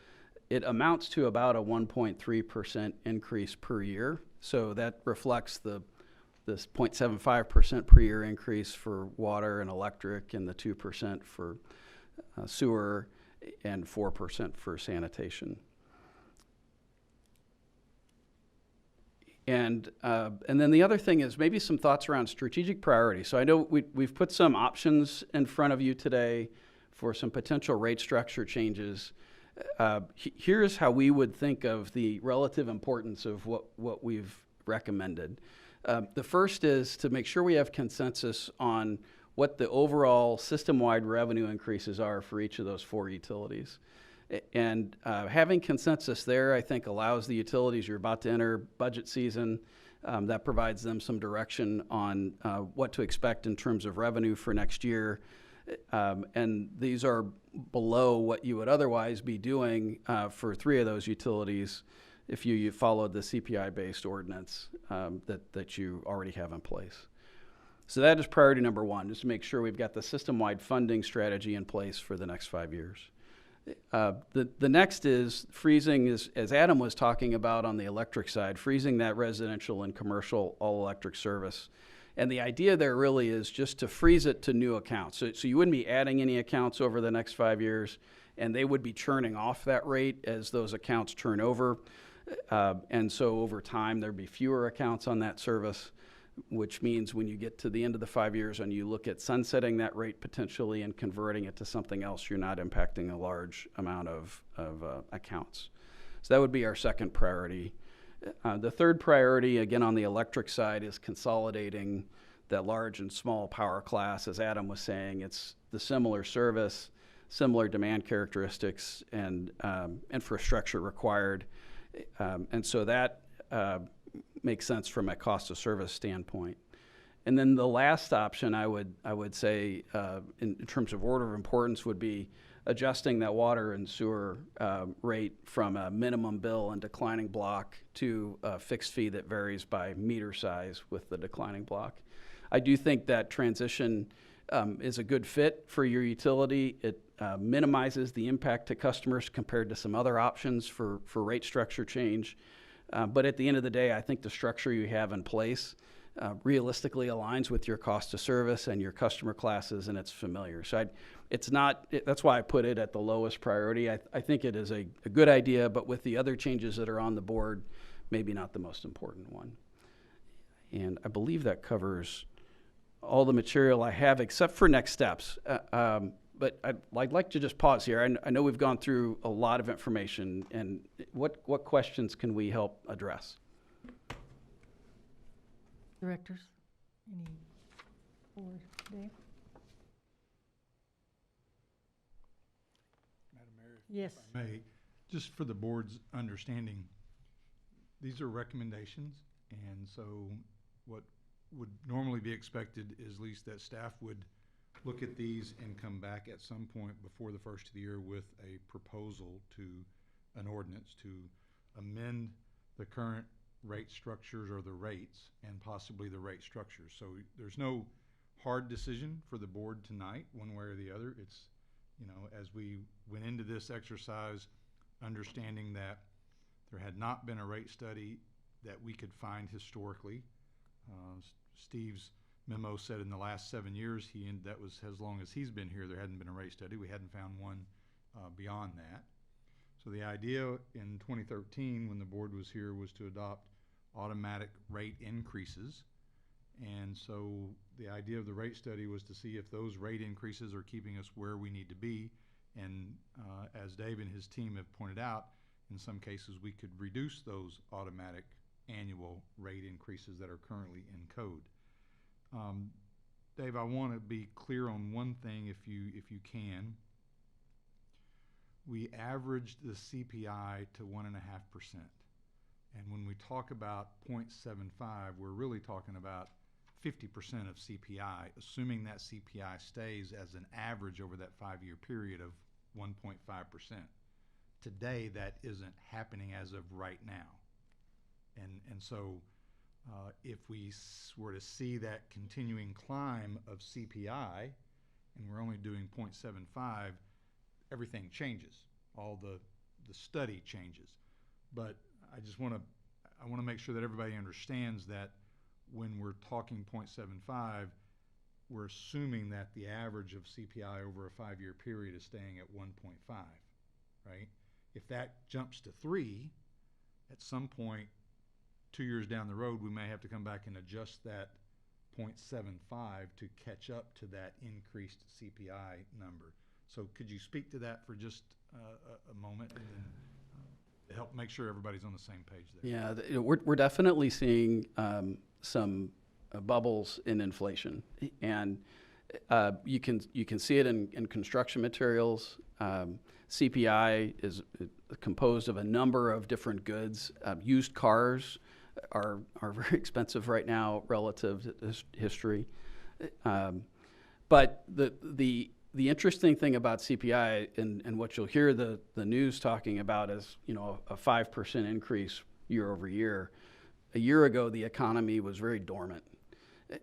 It amounts to about a 1.3% increase per year. So that reflects this 0.75% per year increase for water and electric, and the 2% for sewer, and 4% for sanitation. And then the other thing is maybe some thoughts around strategic priority. So I know we've put some options in front of you today for some potential rate structure changes. Here's how we would think of the relative importance of what we've recommended. The first is to make sure we have consensus on what the overall system-wide revenue increases are for each of those 4 utilities. And having consensus there, I think, allows the utilities, you're about to enter budget season, that provides them some direction on what to expect in terms of revenue for next year. And these are below what you would otherwise be doing for 3 of those utilities if you followed the CPI-based ordinance that you already have in place. So that is priority number 1, just to make sure we've got the system-wide funding strategy in place for the next 5 years. The next is freezing, as Adam was talking about on the electric side, freezing that residential and commercial all-electric service. And the idea there really is just to freeze it to new accounts. So you wouldn't be adding any accounts over the next 5 years, and they would be churning off that rate as those accounts turn over. And so over time, there'd be fewer accounts on that service, which means when you get to the end of the 5 years and you look at sunsetting that rate potentially and converting it to something else, you're not impacting a large amount of accounts. So that would be our second priority. The third priority, again on the electric side, is consolidating that large and small power class. As Adam was saying, it's the similar service, similar demand characteristics, and infrastructure required. And so that makes sense from a cost of service standpoint. And then the last option I would say in terms of order of importance would be adjusting that water and sewer rate from a minimum bill and declining block to a fixed fee that varies by meter size with the declining block. I do think that transition is a good fit for your utility. It minimizes the impact to customers compared to some other options for rate structure change. But at the end of the day, I think the structure you have in place realistically aligns with your cost of service and your customer classes, and it's familiar. So that's why I put it at the lowest priority. I think it is a good idea, but with the other changes that are on the board, maybe not the most important one. And I believe that covers all the material I have except for next steps. But I'd like to just pause here. I know we've gone through a lot of information, and what questions can we help address? Directors, any for Dave? Madam Mayor, Yes. if I may, just for the board's understanding, these are recommendations, and so what would normally be expected is at least that staff would look at these and come back at some point before the first of the year with a proposal to an ordinance to amend the current rate structures or the rates and possibly the rate structures. So there's no hard decision for the board tonight, one way or the other. It's, you know, as we went into this exercise, understanding that there had not been a rate study that we could find historically. Steve's memo said in the last 7 years, that was as long as he's been here, there hadn't been a rate study. We hadn't found one beyond that. So the idea in 2013, when the board was here, was to adopt automatic rate increases. And so the idea of the rate study was to see if those rate increases are keeping us where we need to be. And as Dave and his team have pointed out, in some cases we could reduce those automatic annual rate increases that are currently in code. Dave, I want to be clear on one thing, if you can. We averaged the CPI to 1.5%. And when we talk about 0.75, we're really talking about 50% of CPI, assuming that CPI stays as an average over that 5-year period of 1.5%. Today, that isn't happening as of right now. And so if we were to see that continuing climb of CPI, and we're only doing 0.75, everything changes. All the study changes. But I want to make sure that everybody understands that when we're talking 0.75, we're assuming that the average of CPI over a 5-year period is staying at 1.5, right? If that jumps to 3, at some point, 2 years down the road, we may have to come back and adjust that 0.75 to catch up to that increased CPI number. So could you speak to that for just a moment, and then to help make sure everybody's on the same page there? Yeah, we're definitely seeing some bubbles in inflation, and you can see it in construction materials. CPI is composed of a number of different goods. Used cars are very expensive right now relative to history. But the interesting thing about CPI and what you'll hear the news talking about is, you know, a 5% increase year over year. A year ago, the economy was very dormant.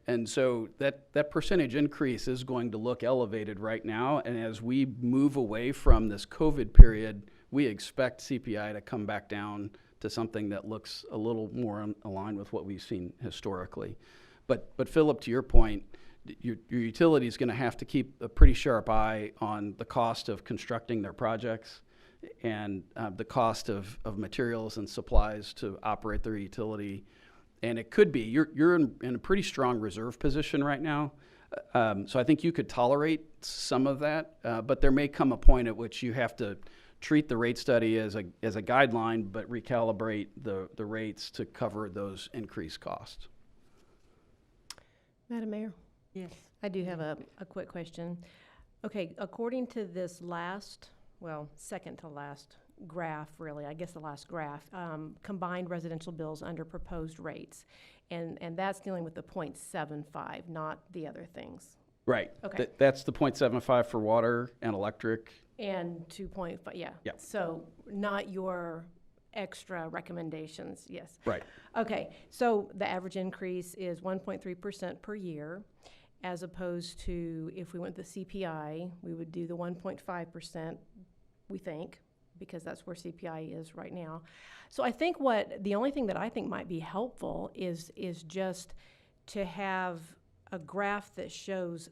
And so that percentage increase is going to look elevated right now. And as we move away from this COVID period, we expect CPI to come back down to something that looks a little more aligned with what we've seen historically. But Philip, to your point, your utility is going to have to keep a pretty sharp eye on the cost of constructing their projects and the cost of materials and supplies to operate their utility. And it could be, you're in a pretty strong reserve position right now. So I think you could tolerate some of that, but there may come a point at which you have to treat the rate study as a guideline, but recalibrate the rates to cover those increased costs. Madam Mayor, Yes. I do have a quick question. Okay, according to this second to last graph, really, I guess the last graph, combined residential bills under proposed rates. And that's dealing with the 0.75, not the other things. Right. Okay. That's the 0.75 for water and electric. And 2.5, yeah. Yeah. So not your extra recommendations, yes. Right. Okay, so the average increase is 1.3% per year, as opposed to if we went the CPI, we would do the 1.5%, we think, because that's where CPI is right now. So I think the only thing that I think might be helpful is just to have a graph that shows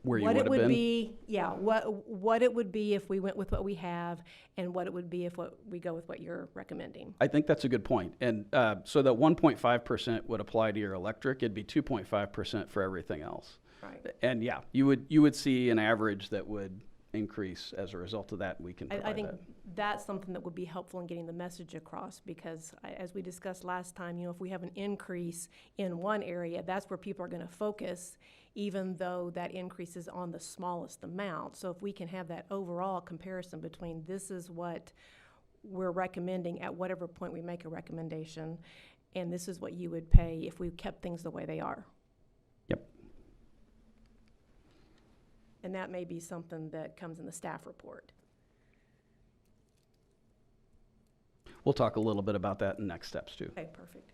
Where you what would it have would been. be, yeah, what it would be if we went with what we have, and what it would be if we go with what you're recommending. I think that's a good point. And so that 1.5% would apply to your electric. It'd be 2.5% for everything else. Right. And yeah, you would see an average that would increase as a result of that. We can provide I think that. that's something that would be helpful in getting the message across, because as we discussed last time, if we have an increase in one area, that's where people are gonna focus, even though that increase is on the smallest amount. So if we can have that overall comparison between this is what we're recommending at whatever point we make a recommendation, and this is what you would pay if we kept things the way they are. Yep. And that may be something that comes in the staff report. We'll talk a little bit about that in next steps too. Okay, perfect.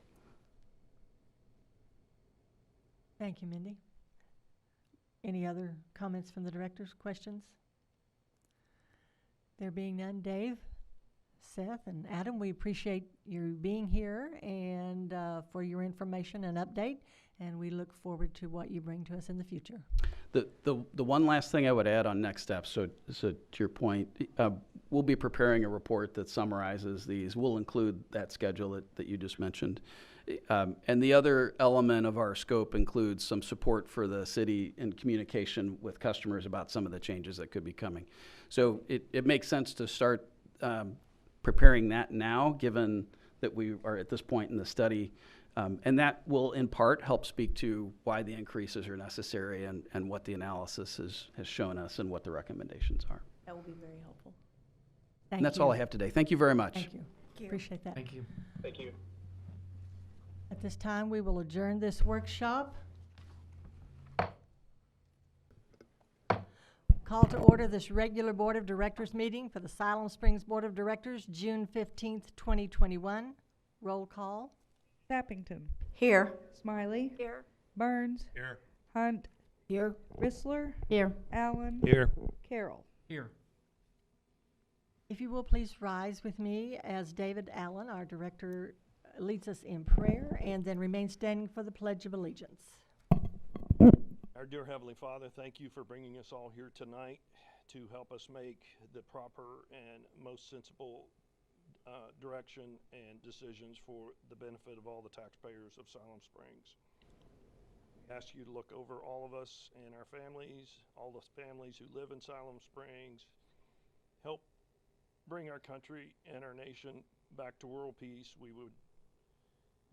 Thank you, Mindy. Any other comments from the directors, questions? There being none, Dave, Seth, and Adam, we appreciate you being here and for your information and update, and we look forward to what you bring to us in the future. The one last thing I would add on next steps, so to your point, we'll be preparing a report that summarizes these. We'll include that schedule that you just mentioned. And the other element of our scope includes some support for the city in communication with customers about some of the changes that could be coming. So it makes sense to start preparing that now, given that we are at this point in the study. And that will in part help speak to why the increases are necessary and what the analysis has shown us and what the recommendations are. That will be very helpful. Thank And that's you. all I have today. Thank you very much. Thank you. Appreciate that. Thank you. Thank you. At this time, we will adjourn this workshop. Call to order this regular Board of Directors meeting for the Siloam Springs Board of Directors, June 15th, 2021. Roll call. Sappington. Here. Smiley. Here. Burns. Here. Hunt. Here. Rissler. Here. Allen. Here. Carroll. Here. If you will please rise with me as David Allen, our director, leads us in prayer, and then remain standing for the Pledge of Allegiance. Our dear Heavenly Father, thank you for bringing us all here tonight to help us make the proper and most sensible direction and decisions for the benefit of all the taxpayers of Siloam Springs. We ask you to look over all of us and our families, all the families who live in Siloam Springs. Help bring our country and our nation back to world peace. We would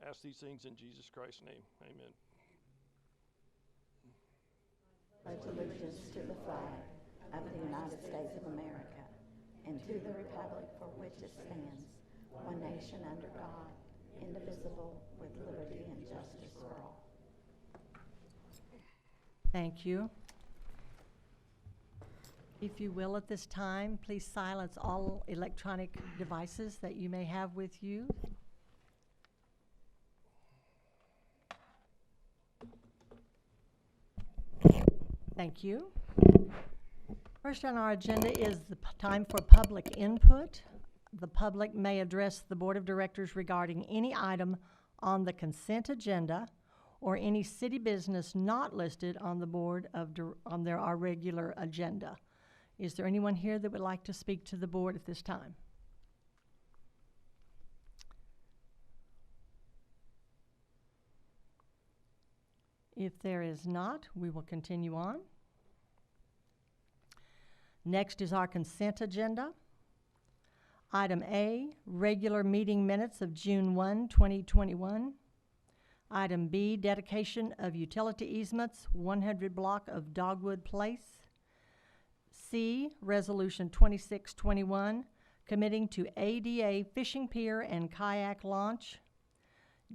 ask these things in Jesus Christ's name. Amen. Pledge allegiance to the flag of the United States of America and to the republic for which it stands, one nation under God, indivisible, with liberty and justice for all. Thank you. If you will, at this time, please silence all electronic devices that you may have with you. Thank you. First on our agenda is the time for public input. The public may address the Board of Directors regarding any item on the consent agenda or any city business not listed on the our regular agenda. Is there anyone here that would like to speak to the board at this time? If there is not, we will continue on. Next is our consent agenda. Item A, regular meeting minutes of June 1, 2021. Item B, dedication of utility easements, 100 block of Dogwood Place. C, Resolution 2621, committing to ADA fishing pier and kayak launch.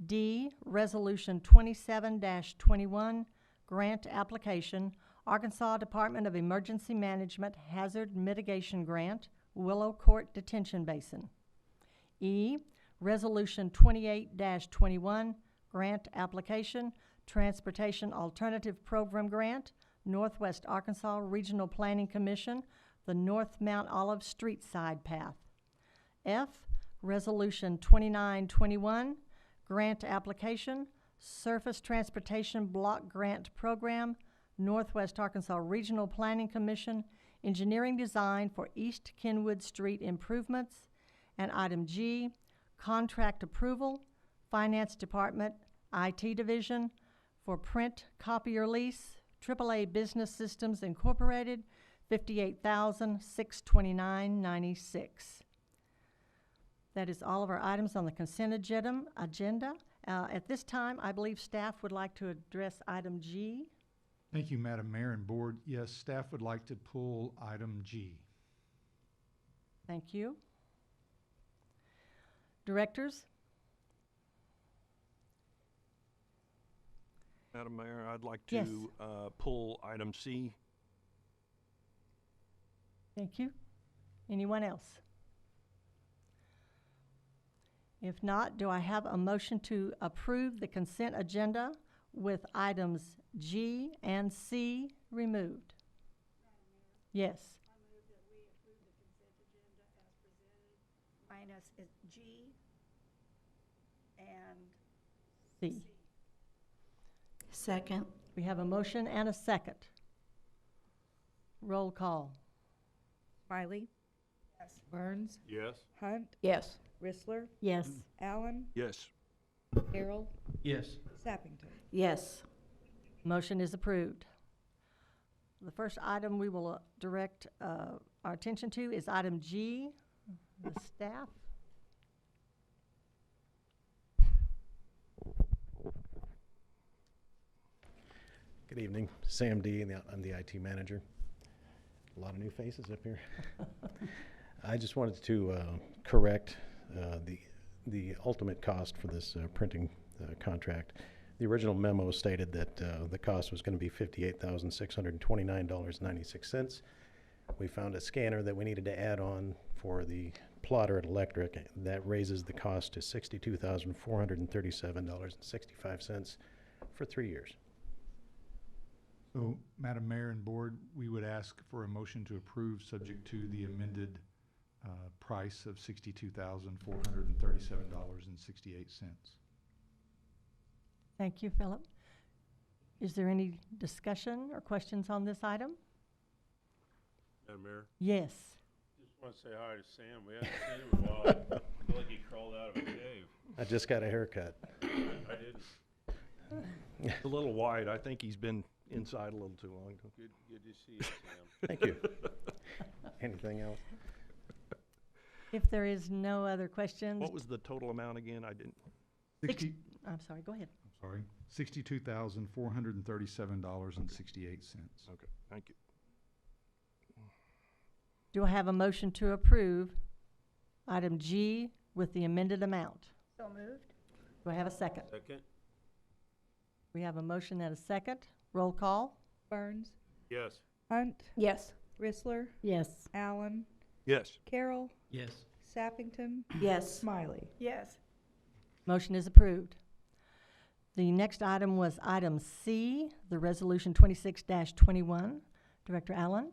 D, Resolution 27-21, grant application, Arkansas Department of Emergency Management Hazard Mitigation Grant, Willow Court Detention Basin. E, Resolution 28-21, grant application, Transportation Alternative Program Grant, Northwest Arkansas Regional Planning Commission, the North Mount Olive Street Side Path. F, Resolution 2921, grant application, Surface Transportation Block Grant Program, Northwest Arkansas Regional Planning Commission, engineering design for East Kenwood Street improvements. And item G, contract approval, Finance Department, IT Division, for print copier lease, AAA Business Systems Incorporated, $58,629.96. That is all of our items on the consent agenda. At this time, I believe staff would like to address item G. Thank you, Madam Mayor and Board. Yes, staff would like to pull item G. Thank you. Directors? Madam Mayor, I'd like Yes. to pull item C. Thank you. Anyone else? If not, do I have a motion to approve the consent agenda with items G and C removed? Yes. Minus is G and C. Second. We have a motion and a second. Roll call. Smiley. yes. Burns. Yes. Hunt. Yes. Rissler. Yes. Allen. Yes. Carroll. Yes. Sappington. Yes. Motion is approved. The first item we will direct our attention to is item G, the staff. Good evening, Sam D, and I'm the IT manager. A lot of new faces up here. I just wanted to correct the ultimate cost for this printing contract. The original memo stated that the cost was going to be $58,629.96. We found a scanner that we needed to add on for the plotter at electric. That raises the cost to $62,437.65 for 3 years. So, Madam Mayor and Board, we would ask for a motion to approve subject to the amended price of $62,437.68. Thank you, Philip. Is there any discussion or questions on this item? Madam Mayor, Yes. just want to say hi to Sam. We haven't seen him in a while. I feel like he crawled out of a cave. I just got a haircut. I didn't. It's a little wide. I think he's been inside a little too long. Good to see you, Sam. Thank you. Anything else? If there is no other questions. What was the total amount again? I didn't. I'm sorry, go ahead. Sorry, $62,437.68. Okay, thank you. Do I have a motion to approve item G with the amended amount? So moved? Do I have a second? Second? We have a motion and a second. Roll call. Burns. Yes. Hunt. Yes. Rissler. Yes. Allen. Yes. Carroll. Yes. Sappington. Yes. Smiley. Yes. Motion is approved. The next item was item C, the resolution 26-21. Director Allen?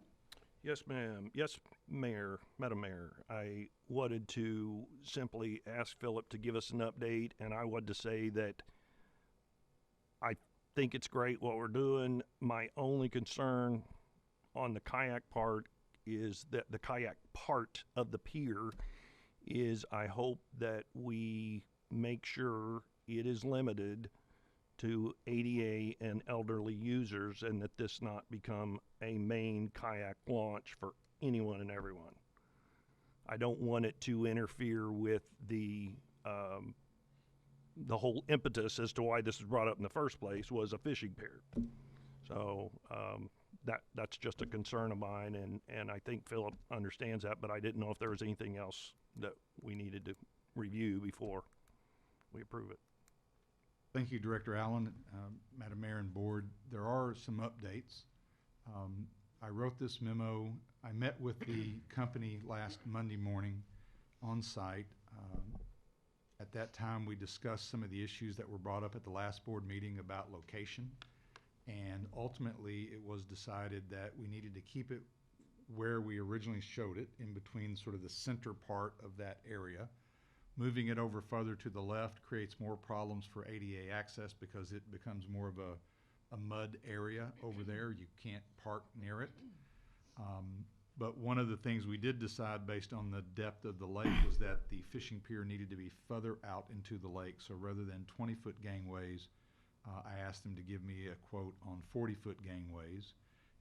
Yes, ma'am. Yes, Mayor, Madam Mayor. I wanted to simply ask Philip to give us an update, and I wanted to say that I think it's great what we're doing. My only concern on the kayak part is that the kayak part of the pier is I hope that we make sure it is limited to ADA and elderly users and that this not become a main kayak launch for anyone and everyone. I don't want it to interfere with the whole impetus as to why this was brought up in the first place was a fishing pier. So that's just a concern of mine, and I think Philip understands that, but I didn't know if there was anything else that we needed to review before we approve it. Thank you, Director Allen, Madam Mayor and Board. There are some updates. I wrote this memo. I met with the company last Monday morning on site. At that time, we discussed some of the issues that were brought up at the last board meeting about location. And ultimately, it was decided that we needed to keep it where we originally showed it, in between sort of the center part of that area, Moving it over further to the left creates more problems for ADA access because it becomes more of a mud area over there. You can't park near it. But one of the things we did decide based on the depth of the lake was that the fishing pier needed to be further out into the lake. So rather than 20-foot gangways, I asked them to give me a quote on 40-foot gangways.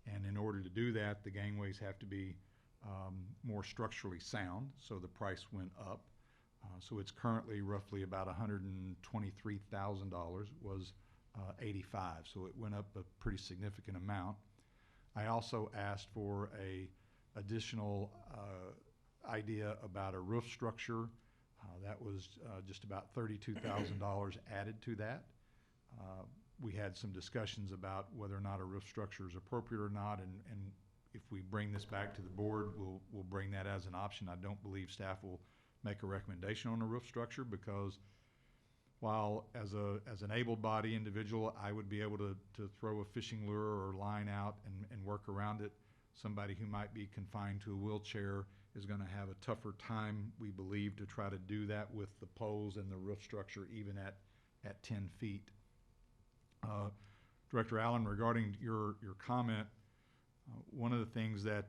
And in order to do that, the gangways have to be more structurally sound, so the price went up. So it's currently roughly about $123,000, was 85, so it went up a pretty significant amount. I also asked for a additional idea about a roof structure. That was just about $32,000 added to that. We had some discussions about whether or not a roof structure is appropriate or not, and if we bring this back to the board, we'll bring that as an option. I don't believe staff will make a recommendation on a roof structure because while as an able-bodied individual, I would be able to throw a fishing lure or line out and work around it, somebody who might be confined to a wheelchair is going to have a tougher time, we believe, to try to do that with the poles and the roof structure even at 10 feet. Director Allen, regarding your comment, one of the things that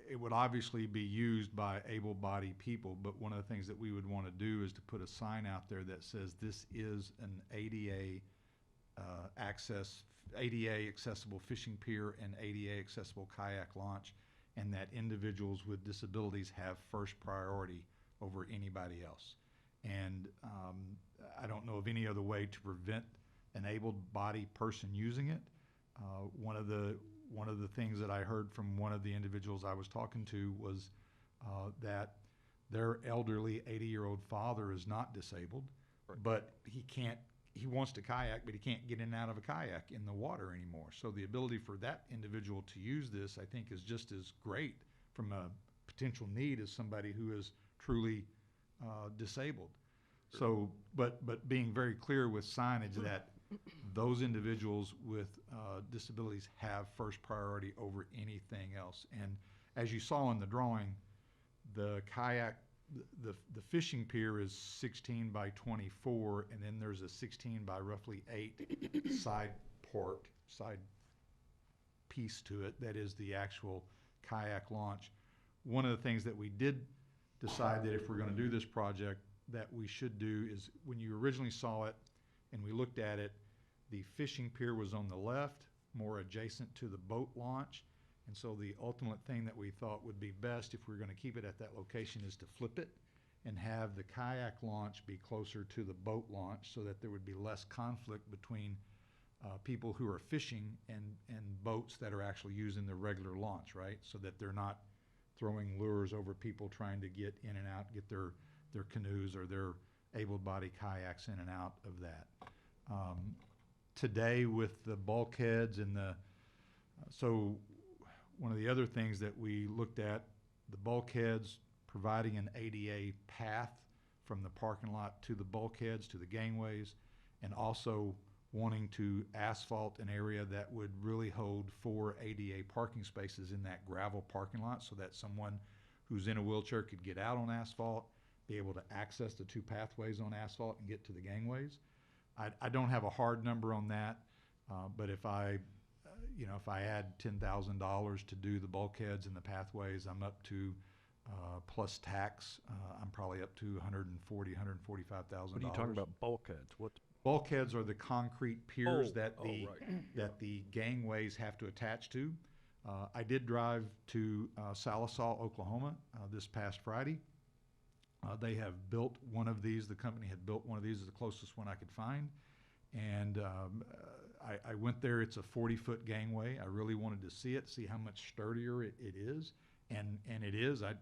it would obviously be used by able-bodied people, but one of the things that we would want to do is to put a sign out there that says this is an ADA ADA accessible fishing pier and ADA accessible kayak launch, and that individuals with disabilities have first priority over anybody else. And I don't know of any other way to prevent an able-bodied person using it. One of the things that I heard from one of the individuals I was talking to was that their elderly 80-year-old father is not disabled, but he wants to kayak, but he can't get in and out of a kayak in the water anymore. So the ability for that individual to use this, I think, is just as great from a potential need as somebody who is truly disabled. So, but being very clear with signage that those individuals with disabilities have first priority over anything else. And as you saw in the drawing, the kayak, the fishing pier is 16 by 24, and then there's a 16 by roughly 8 side piece to it that is the actual kayak launch. One of the things that we did decide that if we're going to do this project that we should do is, when you originally saw it and we looked at it, the fishing pier was on the left, more adjacent to the boat launch. And so the ultimate thing that we thought would be best if we're going to keep it at that location is to flip it and have the kayak launch be closer to the boat launch so that there would be less conflict between people who are fishing and boats that are actually using the regular launch, right? So that they're not throwing lures over people trying to get in and out, get their canoes or their able-bodied kayaks in and out of that. Today with the bulkheads and so one of the other things that we looked at, the bulkheads, providing an ADA path from the parking lot to the bulkheads, to the gangways, and also wanting to asphalt an area that would really hold 4 ADA parking spaces in that gravel parking lot so that someone who's in a wheelchair could get out on asphalt, be able to access the 2 pathways on asphalt and get to the gangways. I don't have a hard number on that, but if I add $10,000 to do the bulkheads and the pathways, I'm up to, plus tax, I'm probably up to $140,000, $145,000. What are you talking about, bulkheads? Bulkheads are the concrete piers that right. the gangways have to attach to. I did drive to Siloam, Oklahoma this past Friday. They have built one of these. The company had built one of these, the closest one I could find. And I went there. It's a 40-foot gangway. I really wanted to see it, see how much sturdier it is. And it is. I'm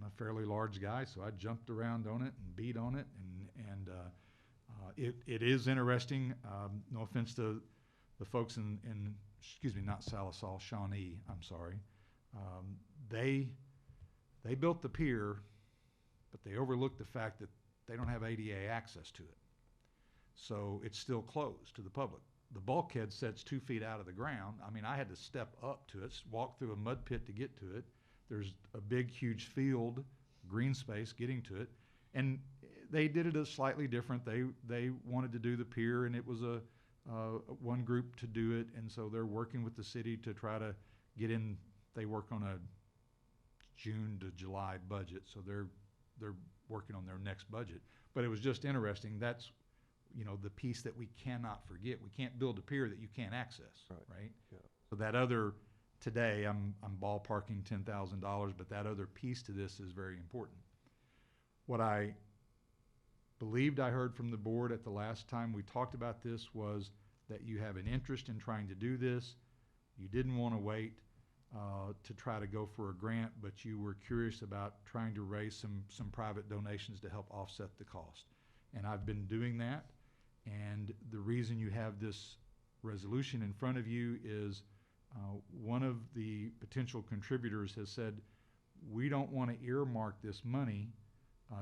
a fairly large guy, so I jumped around on it and beat on it. And it is interesting. No offense to the folks in not Salisaw, Shawnee, I'm sorry. They built the pier, but they overlooked the fact that they don't have ADA access to it. So it's still closed to the public. The bulkhead sits 2 feet out of the ground. I mean, I had to step up to it, walk through a mud pit to get to it. There's a big, huge field, green space getting to it. And They did it a slightly different. They wanted to do the pier, and it was one group to do it, and so they're working with the city to try to get in. They work on a June to July budget, so they're working on their next budget. But it was just interesting. That's, you know, the piece that we cannot forget. We can't build a pier that you can't access, right? Yeah. So that other, today, I'm ballparking $10,000, but that other piece to this is very important. What I believed I heard from the board at the last time we talked about this was that you have an interest in trying to do this. You didn't want to wait to try to go for a grant, but you were curious about trying to raise some private donations to help offset the cost. And I've been doing that. And the reason you have this resolution in front of you is one of the potential contributors has said, we don't want to earmark this money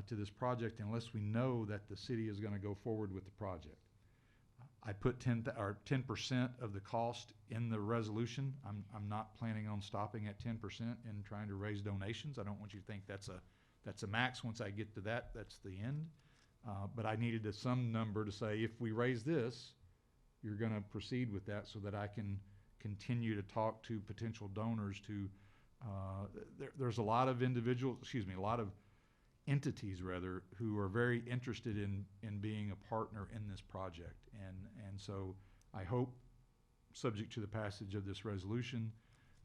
to this project unless we know that the city is going to go forward with the project. I put 10% of the cost in the resolution. I'm not planning on stopping at 10% and trying to raise donations. I don't want you to think that's a max. Once I get to that, that's the end. But I needed some number to say, if we raise this, you're going to proceed with that, so that I can continue to talk to potential donors to, there's a lot of a lot of entities rather, who are very interested in being a partner in this project. And so I hope, subject to the passage of this resolution,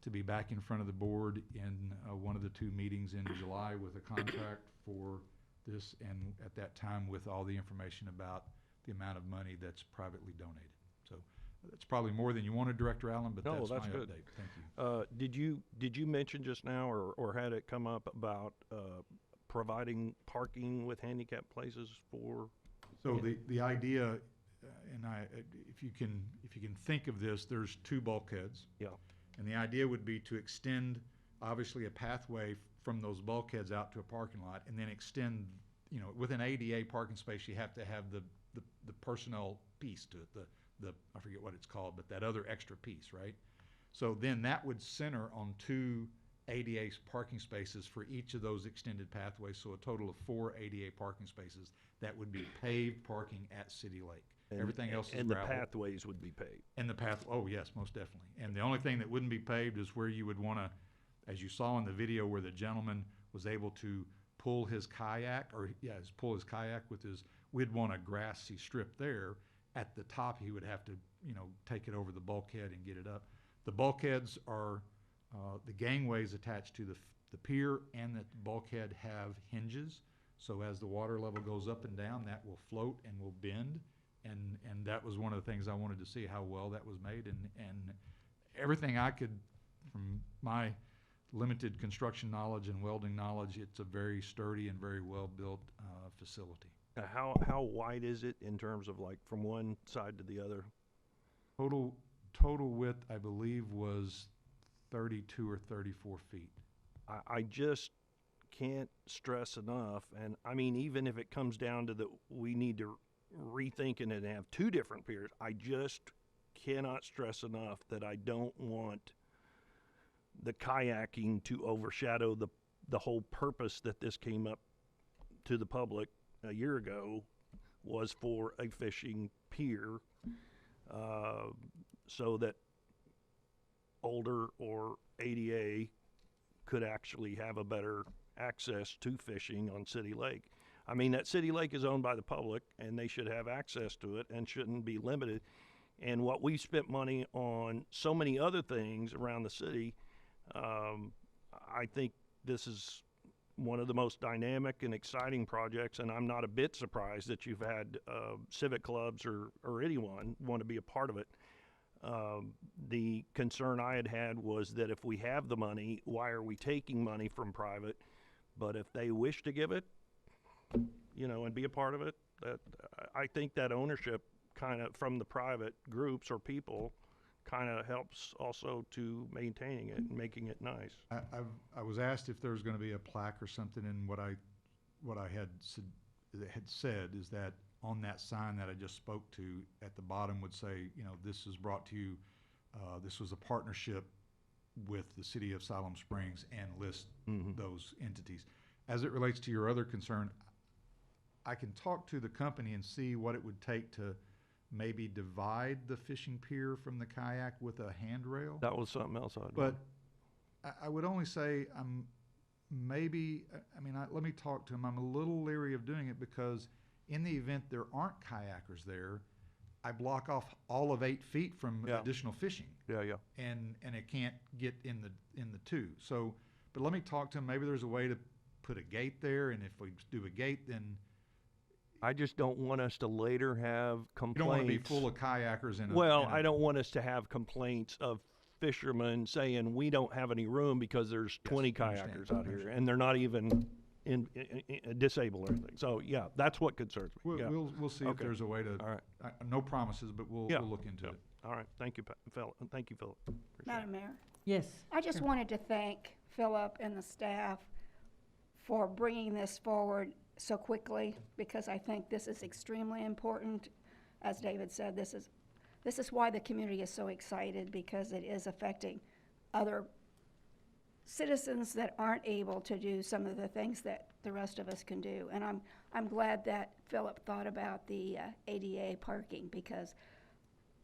to be back in front of the board in one of the 2 meetings in July with a contract for this, and at that time with all the information about the amount of money that's privately donated. So that's probably more than you wanted, Director Allen, but No, that's that's my good. update. Thank you. Did you mention just now, or had it come up about providing parking with handicap places for? So the idea, and if you can think of this, there's 2 bulkheads. Yeah. And the idea would be to extend, obviously, a pathway from those bulkheads out to a parking lot, and then extend, you know, with an ADA parking space, you have to have the personnel piece to it, the I forget what it's called, but that other extra piece, right? So then that would center on 2 ADA parking spaces for each of those extended pathways, so a total of 4 ADA parking spaces that would be paved parking at City Lake. Everything else is and the gravel. pathways would be paved. And the path, oh yes, most definitely. And the only thing that wouldn't be paved is where you would want to, as you saw in the video where the gentleman was able to pull his kayak, pull his kayak with his, we'd want a grassy strip there. At the top, he would have to, you know, take it over the bulkhead and get it up. The bulkheads are, the gangways attached to the pier and the bulkhead have hinges. So as the water level goes up and down, that will float and will bend. And that was one of the things I wanted to see, how well that was made. And everything I could, from my limited construction knowledge and welding knowledge, it's a very sturdy and very well-built facility. How wide is it in terms of, like, from one side to the other? Total width, I believe, was 32 or 34 feet. I just can't stress enough, and I mean, even if it comes down to we need to rethink it and have 2 different piers, I just cannot stress enough that I don't want the kayaking to overshadow the whole purpose that this came up to the public a year ago, was for a fishing pier, so that older or ADA could actually have a better access to fishing on City Lake. I mean, that City Lake is owned by the public, and they should have access to it and shouldn't be limited. And what we spent money on so many other things around the city, I think this is one of the most dynamic and exciting projects, and I'm not a bit surprised that you've had civic clubs or anyone want to be a part of it. The concern I had was that if we have the money, why are we taking money from private? But if they wish to give it, you know, and be a part of it, that I think that ownership kind of from the private groups or people kind of helps also to maintaining it and making it nice. I was asked if there was going to be a plaque or something, and what I had said is that on that sign that I just spoke to, at the bottom would say, you know, this is brought to you, this was a partnership with the city of Siloam Springs, and list those entities. As it relates to your other concern, I can talk to the company and see what it would take to maybe divide the fishing pier from the kayak with a handrail. That was something else I'd. But I would only say let me talk to him. I'm a little leery of doing it because in the event there aren't kayakers there, I block off all of 8 feet from Yeah. additional fishing. Yeah, yeah. And it can't get in the two. So, but let me talk to him. Maybe there's a way to put a gate there, and if we do a gate, then I just don't want us to later have you complaints. don't want to be full of kayakers in a. Well, in a- I don't want us to have complaints of fishermen saying we don't have any room because there's 20 understand, kayakers out here and they're not even in disabled or anything. So yeah, that's what concerns me. We'll, Yeah. we'll see if Okay. there's a way to. All right. No promises, but we'll look into Yeah. it. All right. Thank you, Philip. Thank you, Philip. Appreciate it. Madam Mayor, Yes. I just wanted to thank Philip and the staff for bringing this forward so quickly, because I think this is extremely important. As David said, this is why the community is so excited, because it is affecting other citizens that aren't able to do some of the things that the rest of us can do. And I'm glad that Philip thought about the ADA parking, because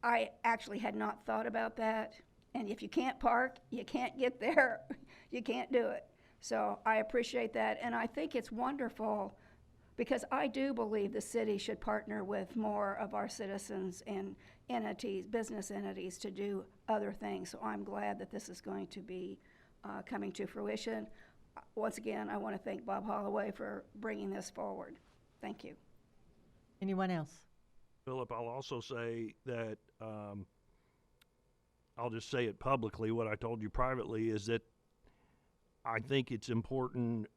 I actually had not thought about that. And if you can't park, you can't get there, you can't do it. So I appreciate that, and I think it's wonderful, because I do believe the city should partner with more of our citizens and entities, business entities, to do other things. So I'm glad that this is going to be coming to fruition. Once again, I want to thank Bob Holloway for bringing this forward. Thank you. Anyone else? Philip, I'll also say that I'll just say it publicly. What I told you privately is that I think it's important.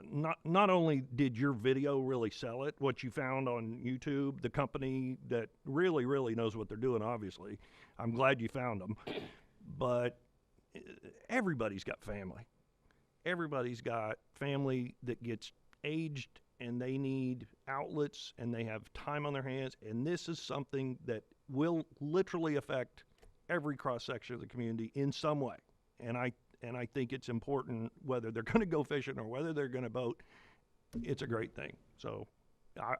Not only did your video really sell it, what you found on YouTube, the company that really knows what they're doing, obviously. I'm glad you found them. But everybody's got family. Everybody's got family that gets aged and they need outlets and they have time on their hands. And this is something that will literally affect every cross-section of the community in some way. And I think it's important, whether they're going to go fishing or whether they're going to boat, it's a great thing. So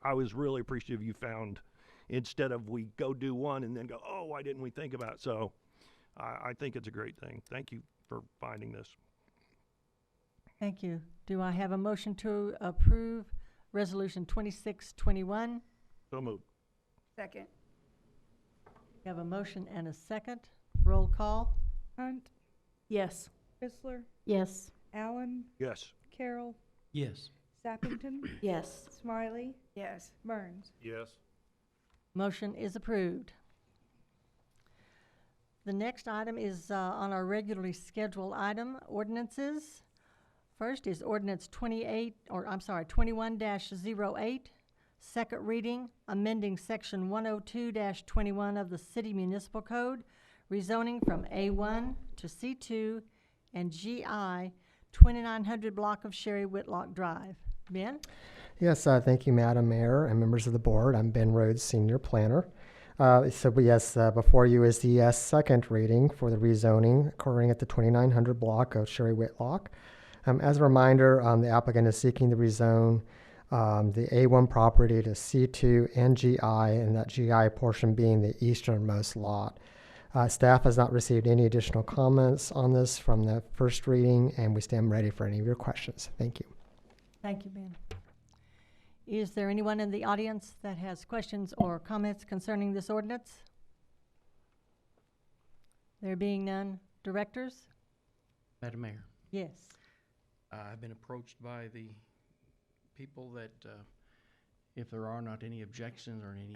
I was really appreciative you found, instead of we go do one and then go, oh, why didn't we think about it? So I think it's a great thing. Thank you for finding this. Thank you. Do I have a motion to approve Resolution 2621? So moved. Second. We have a motion and a second. Roll call. Hunt, Yes. Chrysler, Yes. Allen, Yes. Carroll, Yes. Sappington, Yes. Smiley, Yes. Burns. Yes. Motion is approved. The next item is on our regularly scheduled item, ordinances. First is Ordinance 21-08, second reading, amending Section 102-21 of the City Municipal Code, rezoning from A1 to C2 and GI 2900 block of Sherry Whitlock Drive. Ben? Yes, thank you, Madam Mayor and members of the board. I'm Ben Rhodes, Senior Planner. Before you is the second reading for the rezoning occurring at the 2900 block of Sherry Whitlock. As a reminder, the applicant is seeking to rezone the A1 property to C2 and GI, and that GI portion being the easternmost lot. Staff has not received any additional comments on this from the first reading, and we stand ready for any of your questions. Thank you. Thank you, Ben. Is there anyone in the audience that has questions or comments concerning this ordinance? There being none, directors? Madam Mayor, Yes. I've been approached by the people that if there are not any objections or any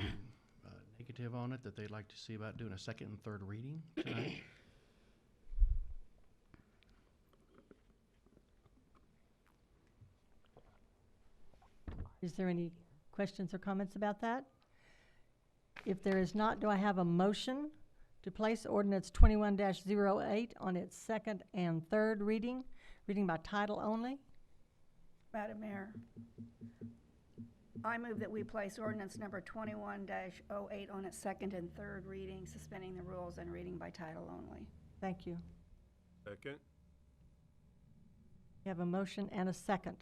negative on it, that they'd like to see about doing a second and third reading tonight. Is there any questions or comments about that? If there is not, do I have a motion to place ordinance 21-08 on its second and third reading by title only? Madam Mayor, I move that we place ordinance number 21-08 on its second and third reading, suspending the rules and reading by title only. Thank you. Second. We have a motion and a second.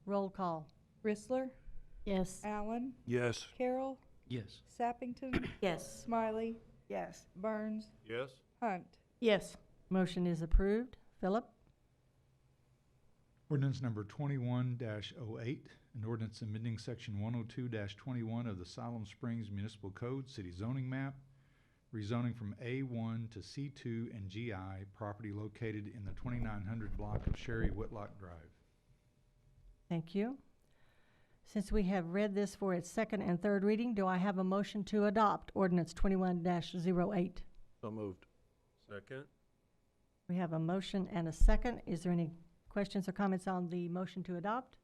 Roll call. Chrysler, Yes. Allen, Yes. Carroll, Yes. Sappington, Yes. Smiley, Yes. Burns, Yes. Hunt. Yes. Motion is approved. Philip? Ordinance number 21-08, an ordinance amending section 102-21 of the Siloam Springs Municipal Code, City Zoning Map, rezoning from A1 to C2 and GI, property located in the 2900 block of Sherry Whitlock Drive. Thank you. Since we have read this for its second and third reading, do I have a motion to adopt ordinance 21-08? So moved. Second. We have a motion and a second. Is there any questions or comments on the motion to adopt?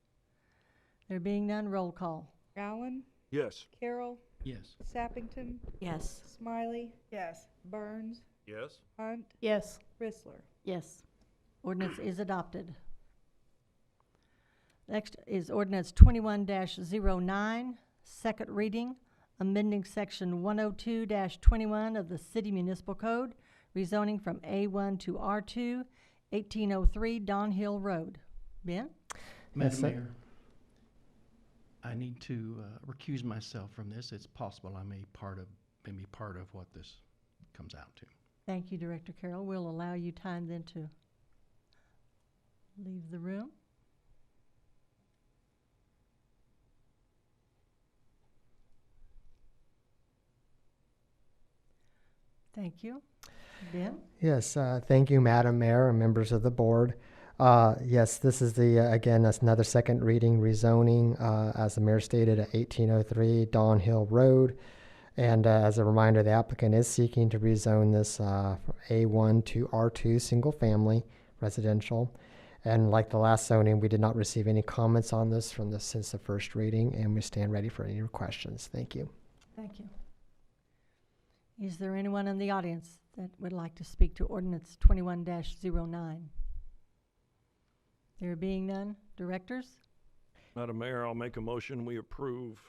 There being none, roll call. Allen, Yes. Carroll, Yes. Sappington, Yes. Smiley, Yes. Burns, Yes. Hunt, Yes. Rissler. Yes. Ordinance is adopted. Next is ordinance 21-09, second reading, amending section 102-21 of the City Municipal Code, rezoning from A1 to R2, 1803 Don Hill Road. Ben? Madam sir. Mayor, I need to recuse myself from this. It's possible I may be part of what this comes out to. Thank you, Director Carroll. We'll allow you time then to leave the room. Thank you. Ben? Yes, thank you, Madam Mayor and members of the board. Yes, this is again, that's another second reading rezoning, as the mayor stated, at 1803 Don Hill Road. And as a reminder, the applicant is seeking to rezone this from A1 to R2 single family residential. And like the last zoning, we did not receive any comments on this since the first reading, and we stand ready for any questions. Thank you. Thank you. Is there anyone in the audience that would like to speak to ordinance 21-09? There being none, directors? Madam Mayor, I'll make a motion. We approve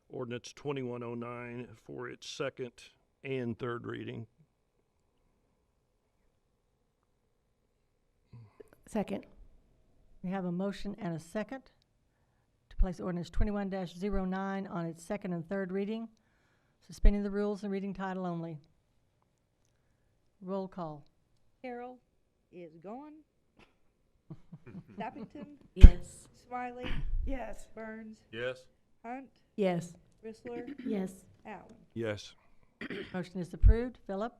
ordinance 2109 for its second and third reading. Second. We have a motion and a second to place ordinance 21-09 on its second and third reading, suspending the rules and reading title only. Roll call. Carroll is gone. Sappington, Yes. Smiley, Yes. Burns, Yes. Hunt, Yes. Rissler, Yes. Allen. Yes. Motion is approved. Philip?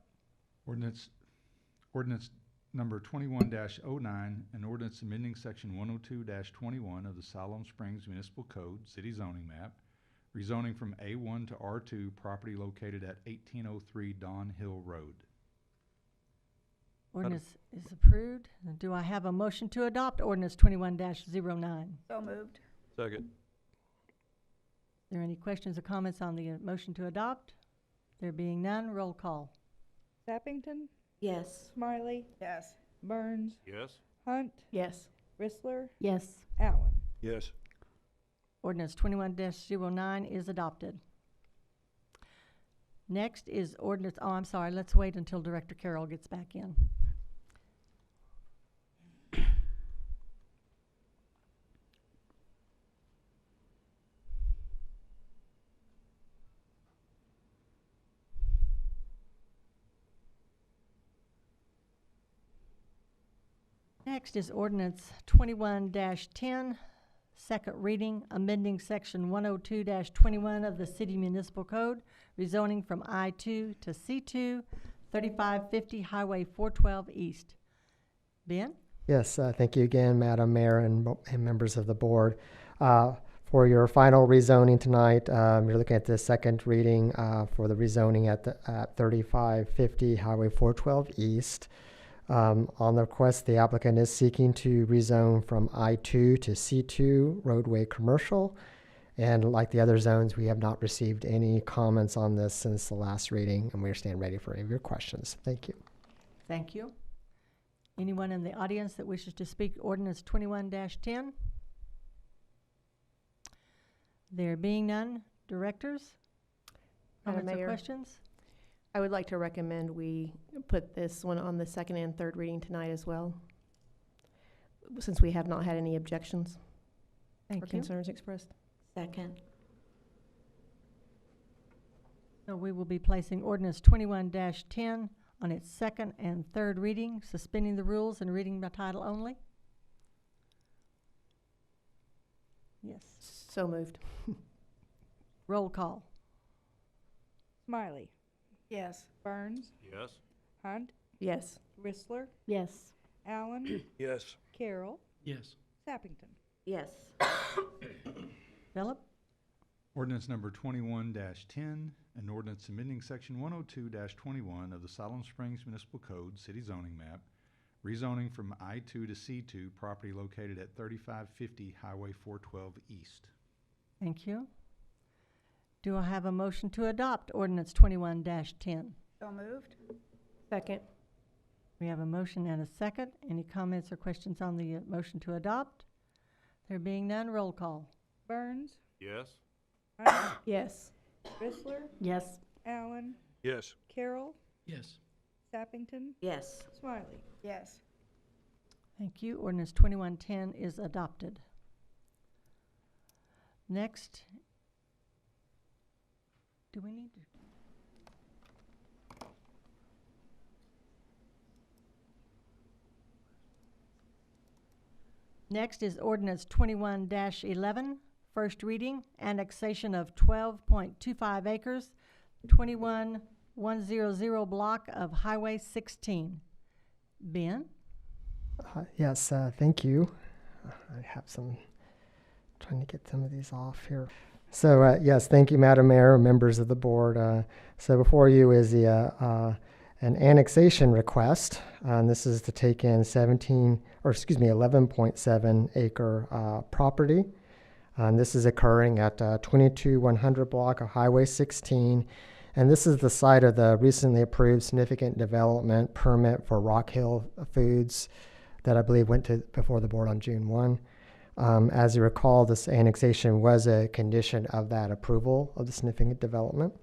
Ordinance number 21-09, an ordinance amending section 102-21 of the Siloam Springs Municipal Code, City Zoning Map, rezoning from A1 to R2, property located at 1803 Don Hill Road. Ordinance is approved. Do I have a motion to adopt ordinance 21-09? So moved. Second. Are there any questions or comments on the motion to adopt? There being none, roll call. Sappington, Yes. Smiley, Yes. Burns, Yes. Hunt, Yes. Rissler, Yes. Allen. Yes. Ordinance 21-09 is adopted. Next is ordinance, I'm sorry, let's wait until Director Carroll gets back in. Next is ordinance 21-10, second reading, amending section 102-21 of the City Municipal Code, rezoning from I-2 to C-2, 3550 Highway 412 East. Ben? Yes, thank you again, Madam Mayor and members of the board. For your final rezoning tonight, you're looking at the second reading for the rezoning at 3550 Highway 412 East. On the request, the applicant is seeking to rezone from I-2 to C-2 roadway commercial. And like the other zones, we have not received any comments on this since the last reading, and we stand ready for any of your questions. Thank you. Thank you. Anyone in the audience that wishes to speak ordinance 21-10? There being none, directors? Madam Comments or Mayor. questions? I would like to recommend we put this one on the second and third reading tonight as well, since we have not had any objections Thank or you. concerns expressed. Second. So we will be placing ordinance 21-10 on its second and third reading, suspending the rules and reading by title only. Yes. So moved. Roll call. Smiley, Yes. Burns, Yes. Hunt, Yes. Whistler, Yes. Allen, Yes. Carroll, Yes. Sappington. Yes. Philip? Ordinance number 21-10, an ordinance amending section 102-21 of the Siloam Springs Municipal Code, City Zoning Map, rezoning from I-2 to C-2, property located at 3550 Highway 412 East. Thank you. Do I have a motion to adopt ordinance 21-10? So moved. Second. We have a motion and a second. Any comments or questions on the motion to adopt? There being none, roll call. Burns, Yes. Hunt, Yes. Whistler, Yes. Allen, Yes. Carroll, Yes. Sappington, Yes. Smiley. Yes. Thank you. Ordinance 21-10 is adopted. Next, do we need to? Next is ordinance 21-11, first reading, annexation of 12.25 acres, 21100 block of Highway 16. Ben? Yes, thank you. I have trying to get some of these off here. So, yes, thank you, Madam Mayor, members of the board. So before you is an annexation request. And this is to take in 11.7 acre property. And this is occurring at 22100 block of Highway 16. And this is the site of the recently approved significant development permit for Rock Hill Foods that I believe went to before the board on June 1. As you recall, this annexation was a condition of that approval of the significant development.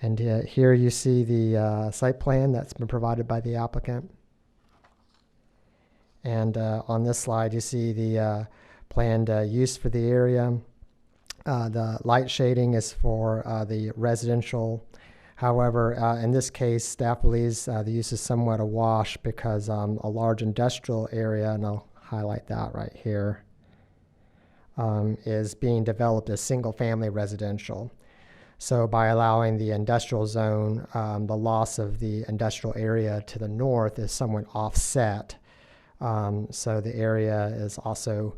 And here you see the site plan that's been provided by the applicant. And on this slide, you see the planned use for the area. The light shading is for the residential. However, in this case, staff believes the use is somewhat awash because a large industrial area, and I'll highlight that right here, is being developed as single-family residential. So by allowing the industrial zone, the loss of the industrial area to the north is somewhat offset. So the area is also,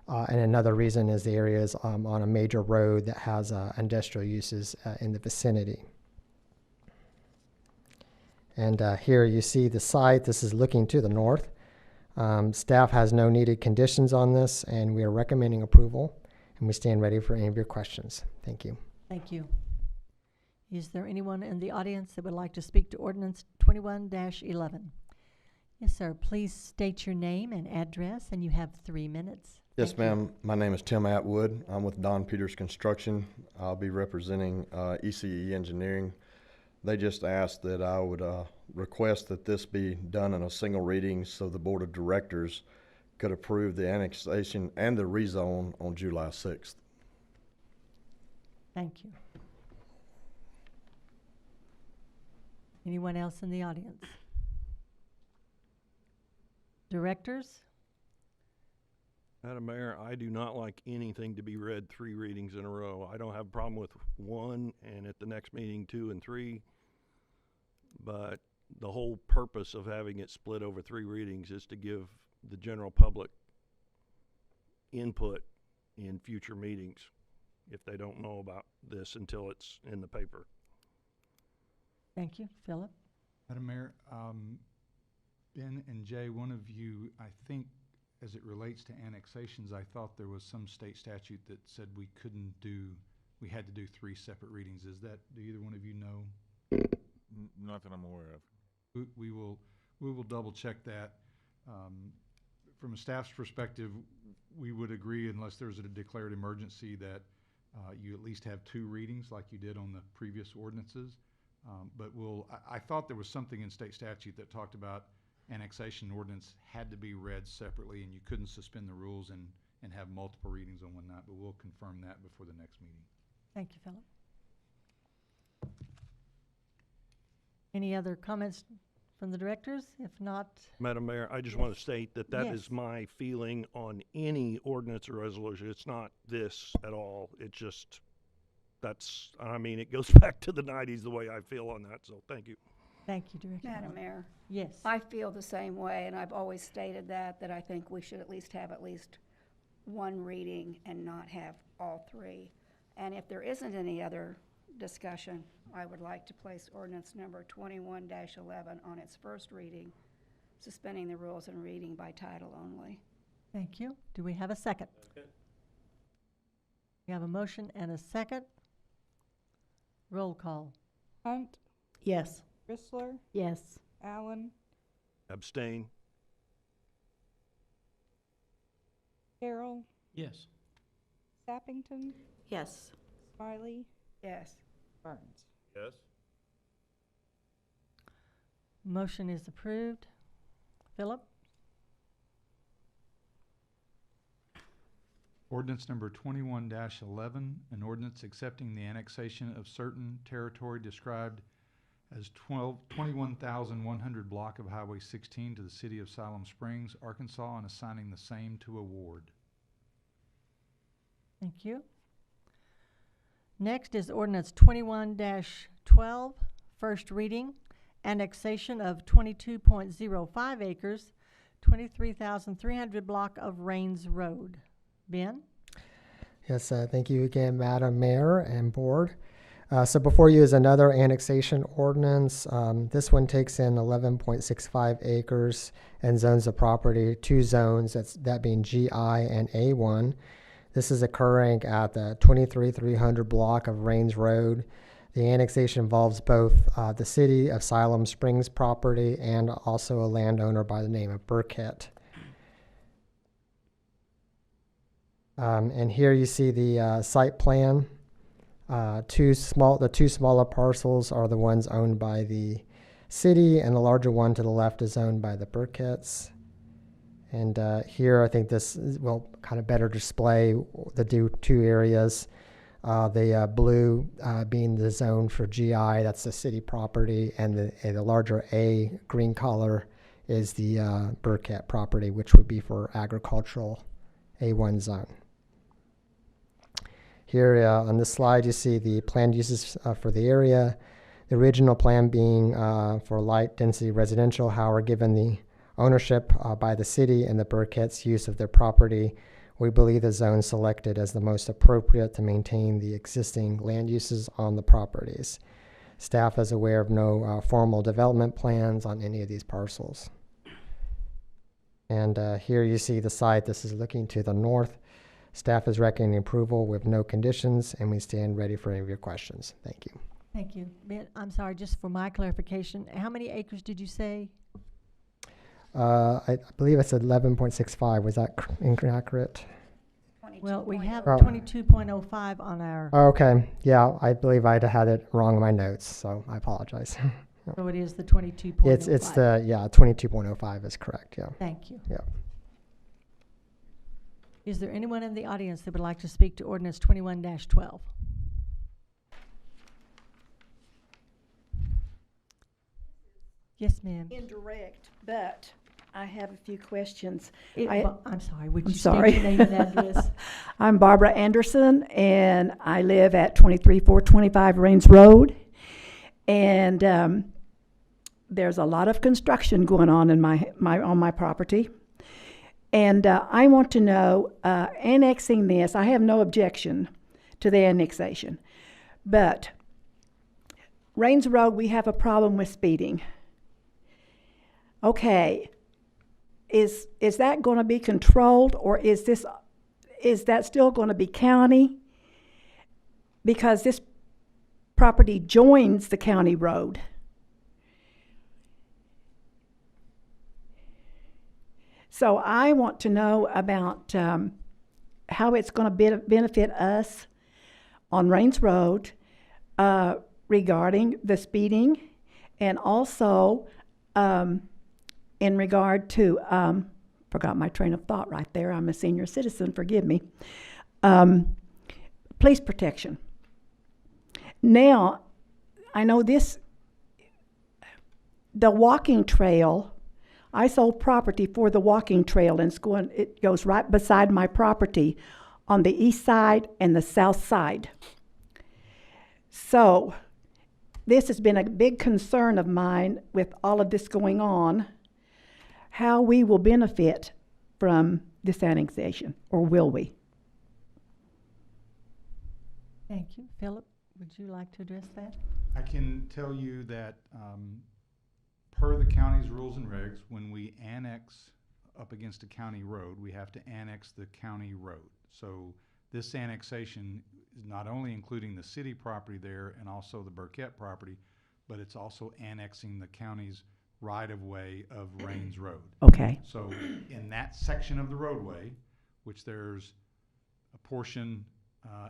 and another reason is the area is on a major road that has industrial uses in the vicinity. And here you see the site. This is looking to the north. Staff has no needed conditions on this, and we are recommending approval. And we stand ready for any of your questions. Thank you. Thank you. Is there anyone in the audience that would like to speak to ordinance 21-11? Yes, sir. Please state your name and address, and you have 3 minutes. Yes, ma'am. My name is Tim Atwood. I'm with Don Peters Construction. I'll be representing ECE Engineering. They just asked that I would request that this be done in a single reading so the Board of Directors could approve the annexation and the rezone on July 6th. Thank you. Anyone else in the audience? Directors? Madam Mayor, I do not like anything to be read 3 readings in a row. I don't have a problem with 1 and at the next meeting 2 and 3. But the whole purpose of having it split over 3 readings is to give the general public input in future meetings if they don't know about this until it's in the paper. Thank you. Philip? Madam Mayor, Ben and Jay, one of you, I think, as it relates to annexations, I thought there was some state statute that said we had to do 3 separate readings. Is that, do either one of you know? Not that I'm aware of. We will double check that. From a staff's perspective, we would agree unless there's a declared emergency that you at least have 2 readings like you did on the previous ordinances. But I thought there was something in state statute that talked about annexation ordinance had to be read separately and you couldn't suspend the rules and and have multiple readings on one night, but we'll confirm that before the next meeting. Thank you, Philip. Any other comments from the directors? If not, Madam Mayor, I just Yes. want to state that that Yes. is my feeling on any ordinance or resolution. It's not this at all. It's just, it goes back to the 90s the way I feel on that, so thank you. thank you, Director. Madam Hunt. Mayor, Yes. I feel the same way, and I've always stated that I think we should at least have one reading and not have all three. And if there isn't any other discussion, I would like to place ordinance number 21-11 on its first reading, suspending the rules and reading by title only. Thank you. Do we have a second? We have a motion and a second. Roll call. Hunt, Yes. Chrysler, Yes. Allen, Abstain. Carroll, Yes. Sappington, Yes. Smiley, Yes. Burns. Yes. Motion is approved. Philip? Ordinance number 21-11, an ordinance accepting the annexation of certain territory described as 21,100 block of Highway 16 to the city of Siloam Springs, Arkansas, and assigning the same to a ward. Thank you. Next is ordinance 21-12, first reading, annexation of 22.05 acres, 23,300 block of Rains Road. Ben? Yes, thank you again, Madam Mayor and Board. So before you is another annexation ordinance. This one takes in 11.65 acres and zones the property, two zones, that being GI and A1. This is occurring at the 23,300 block of Rains Road. The annexation involves both the city of Siloam Springs property and also a landowner by the name of Burkett. And here you see the site plan. The two smaller parcels are the ones owned by the city, and the larger one to the left is owned by the Burketts. And here I think this will kind of better display the two areas. The blue being the zone for GI, that's the city property, and the larger A green color is the Burkett property, which would be for agricultural A1 zone. Here on this slide, you see the planned uses for the area. The original plan being for light density residential. However, given the ownership by the city and the Burkett's use of their property, we believe the zone selected as the most appropriate to maintain the existing land uses on the properties. Staff is aware of no formal development plans on any of these parcels. And here you see the site. This is looking to the north. Staff is recommending approval with no conditions, and we stand ready for any of your questions. Thank you. Thank you. Ben, I'm sorry, just for my clarification, how many acres did you say? I believe it's 11.65. Was that inaccurate? Well, we have Oh. 22.05 on our, Okay. Yeah, I believe I'd had it wrong in my notes, so I apologize. so it is the 22.05. It's 22.05 is correct. Yeah. Thank you. Yeah. Is there anyone in the audience that would like to speak to ordinance 21-12? Yes, ma'am. Indirect, but I have a few questions. I'm sorry, would I'm you sorry. state your name and address? I'm Barbara Anderson, and I live at 23425 Rains Road. And there's a lot of construction going on in on my property. And I want to know, annexing this, I have no objection to the annexation. But Rains Road, we have a problem with speeding. Okay, is that going to be controlled, or is that still going to be county? Because this property joins the county road. So I want to know about how it's going to benefit us on Rains Road regarding the speeding, and also in regard to Forgot my train of thought right there. I'm a senior citizen, forgive me. Police protection. Now, I know this, the walking trail, I sold property for the walking trail, and it goes right beside my property on the east side and the south side. So, this has been a big concern of mine with all of this going on, how we will benefit from this annexation, or will we? Thank you. Philip, would you like to address that? I can tell you that per the county's rules and regs, when we annex up against a county road, we have to annex the county road. So this annexation is not only including the city property there and also the Burkett property, but it's also annexing the county's right-of-way of Rains Road. Okay. So in that section of the roadway, which there's a portion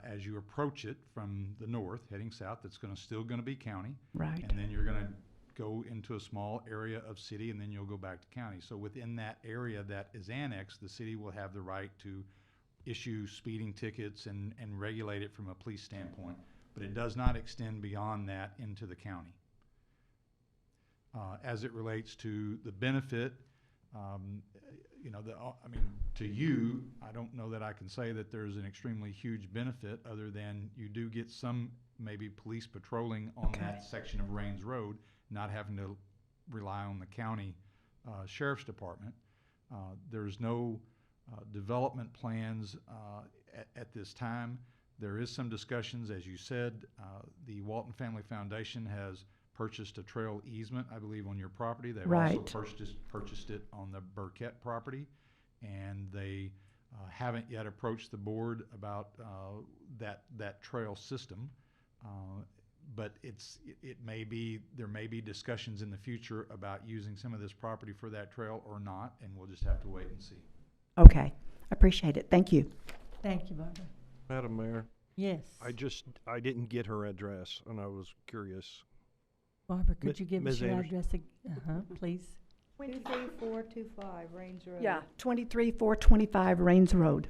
as you approach it from the north, heading south, that's still gonna be county. Right. And then you're gonna go into a small area of city, and then you'll go back to county. So within that area that is annexed, the city will have the right to issue speeding tickets and regulate it from a police standpoint. But it does not extend beyond that into the county. As it relates to the benefit, to you, I don't know that I can say that there's an extremely huge benefit, other than you do get some maybe police patrolling on that section of Rains Road, not having to rely on the county sheriff's department. There's no development plans at this time. There is some discussions, as you said. The Walton Family Foundation has purchased a trail easement, I believe, on your property. They've also purchased it on the Burkett property, and they haven't yet approached the board about that trail system. But there may be discussions in the future about using some of this property for that trail or not, and we'll just have to wait and see. Okay, appreciate it. Thank you. Thank you, Barbara. Madam Mayor, Yes. I didn't get her address, and I was curious. Barbara, could you give us Ms. your Anderson. address, please? 23425 Rains Road. Yeah, 23425 Rains Road.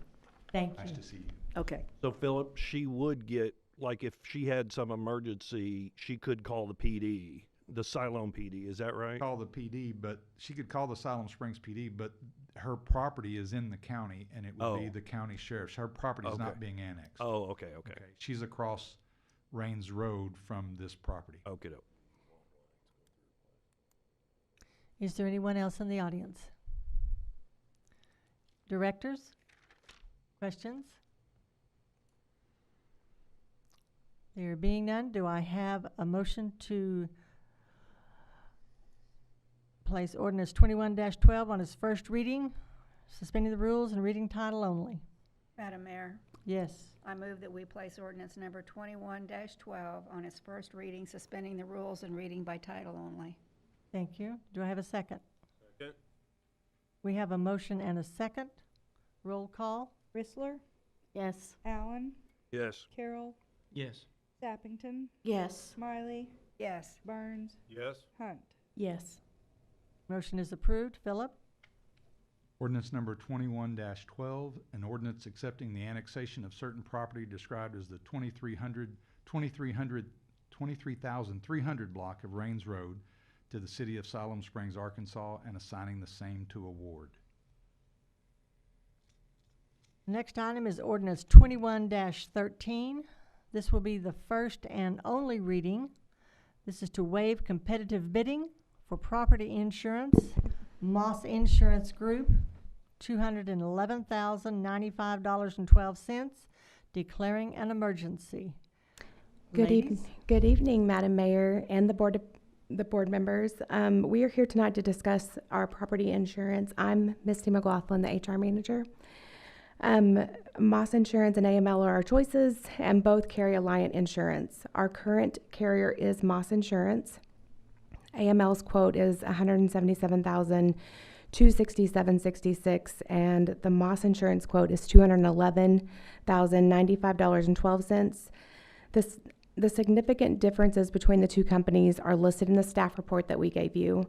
Thank Nice you. to see you. Okay. So Philip, she would get, like, if she had some emergency, she could call the PD, the Siloam PD, is that right? Call the PD, but she could call the Siloam Springs PD, but her property is in the county, and it would be the county sheriff's. Her property is not being annexed. Oh, okay. She's across Rains Road from this property. Okay. Is there anyone else in the audience? Directors? Questions? There being none, do I have a motion to place ordinance 21-12 on its first reading, suspending the rules and reading title only? Madam Mayor, Yes. I move that we place ordinance number 21-12 on its first reading, suspending the rules and reading by title only. Thank you. Do I have a second? Second. We have a motion and a second. Roll call? Rissler, Yes. Allen, Yes. Carroll, Yes. Sappington, Yes. Smiley, Yes. Burns, Yes. Hunt. Yes. Motion is approved. Philip? Ordinance number 21-12, an ordinance accepting the annexation of certain property described as the 23,300 block of Rains Road to the city of Siloam Springs, Arkansas, and assigning the same to a ward. Next item is ordinance 21-13. This will be the first and only reading. This is to waive competitive bidding for property insurance. Moss Insurance Group, $211,095.12, declaring an emergency. Ladies? Good evening, Madam Mayor and the board members. We are here tonight to discuss our property insurance. I'm Misty McLaughlin, the HR manager. Moss Insurance and AML are our choices, and both carry Alliant Insurance. Our current carrier is Moss Insurance. AML's quote is $177,267.66, and the Moss Insurance quote is $211,095.12. The significant differences between the two companies are listed in the staff report that we gave you.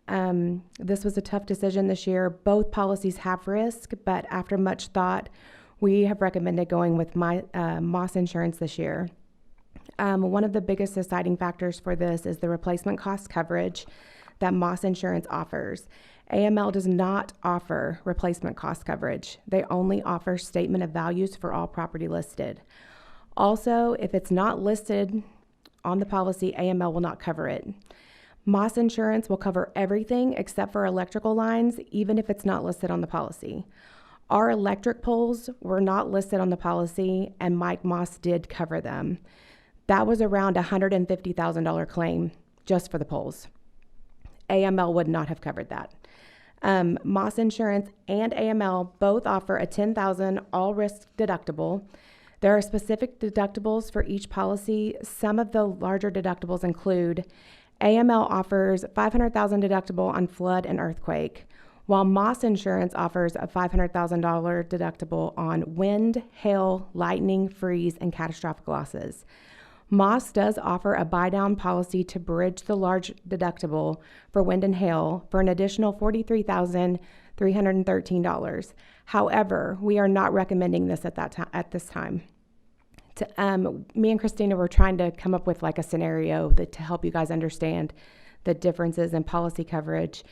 This was a tough decision this year. Both policies have risk, but after much thought, we have recommended going with Moss Insurance this year. One of the biggest deciding factors for this is the replacement cost coverage that Moss Insurance offers. AML does not offer replacement cost coverage. They only offer statement of values for all property listed. Also, if it's not listed on the policy, AML will not cover it. Moss Insurance will cover everything except for electrical lines, even if it's not listed on the policy. Our electric poles were not listed on the policy, and Mike Moss did cover them. That was around a $150,000 claim just for the poles. AML would not have covered that. Moss Insurance and AML both offer a $10,000 all-risk deductible. There are specific deductibles for each policy. Some of the larger deductibles include AML offers $500,000 deductible on flood and earthquake, while Moss Insurance offers a $500,000 deductible on wind, hail, lightning, freeze, and catastrophic losses. Moss does offer a buy-down policy to bridge the large deductible for wind and hail for an additional $43,313. However, we are not recommending this at this time. Me and Christina were trying to come up with like a scenario to help you guys understand the differences in policy coverage.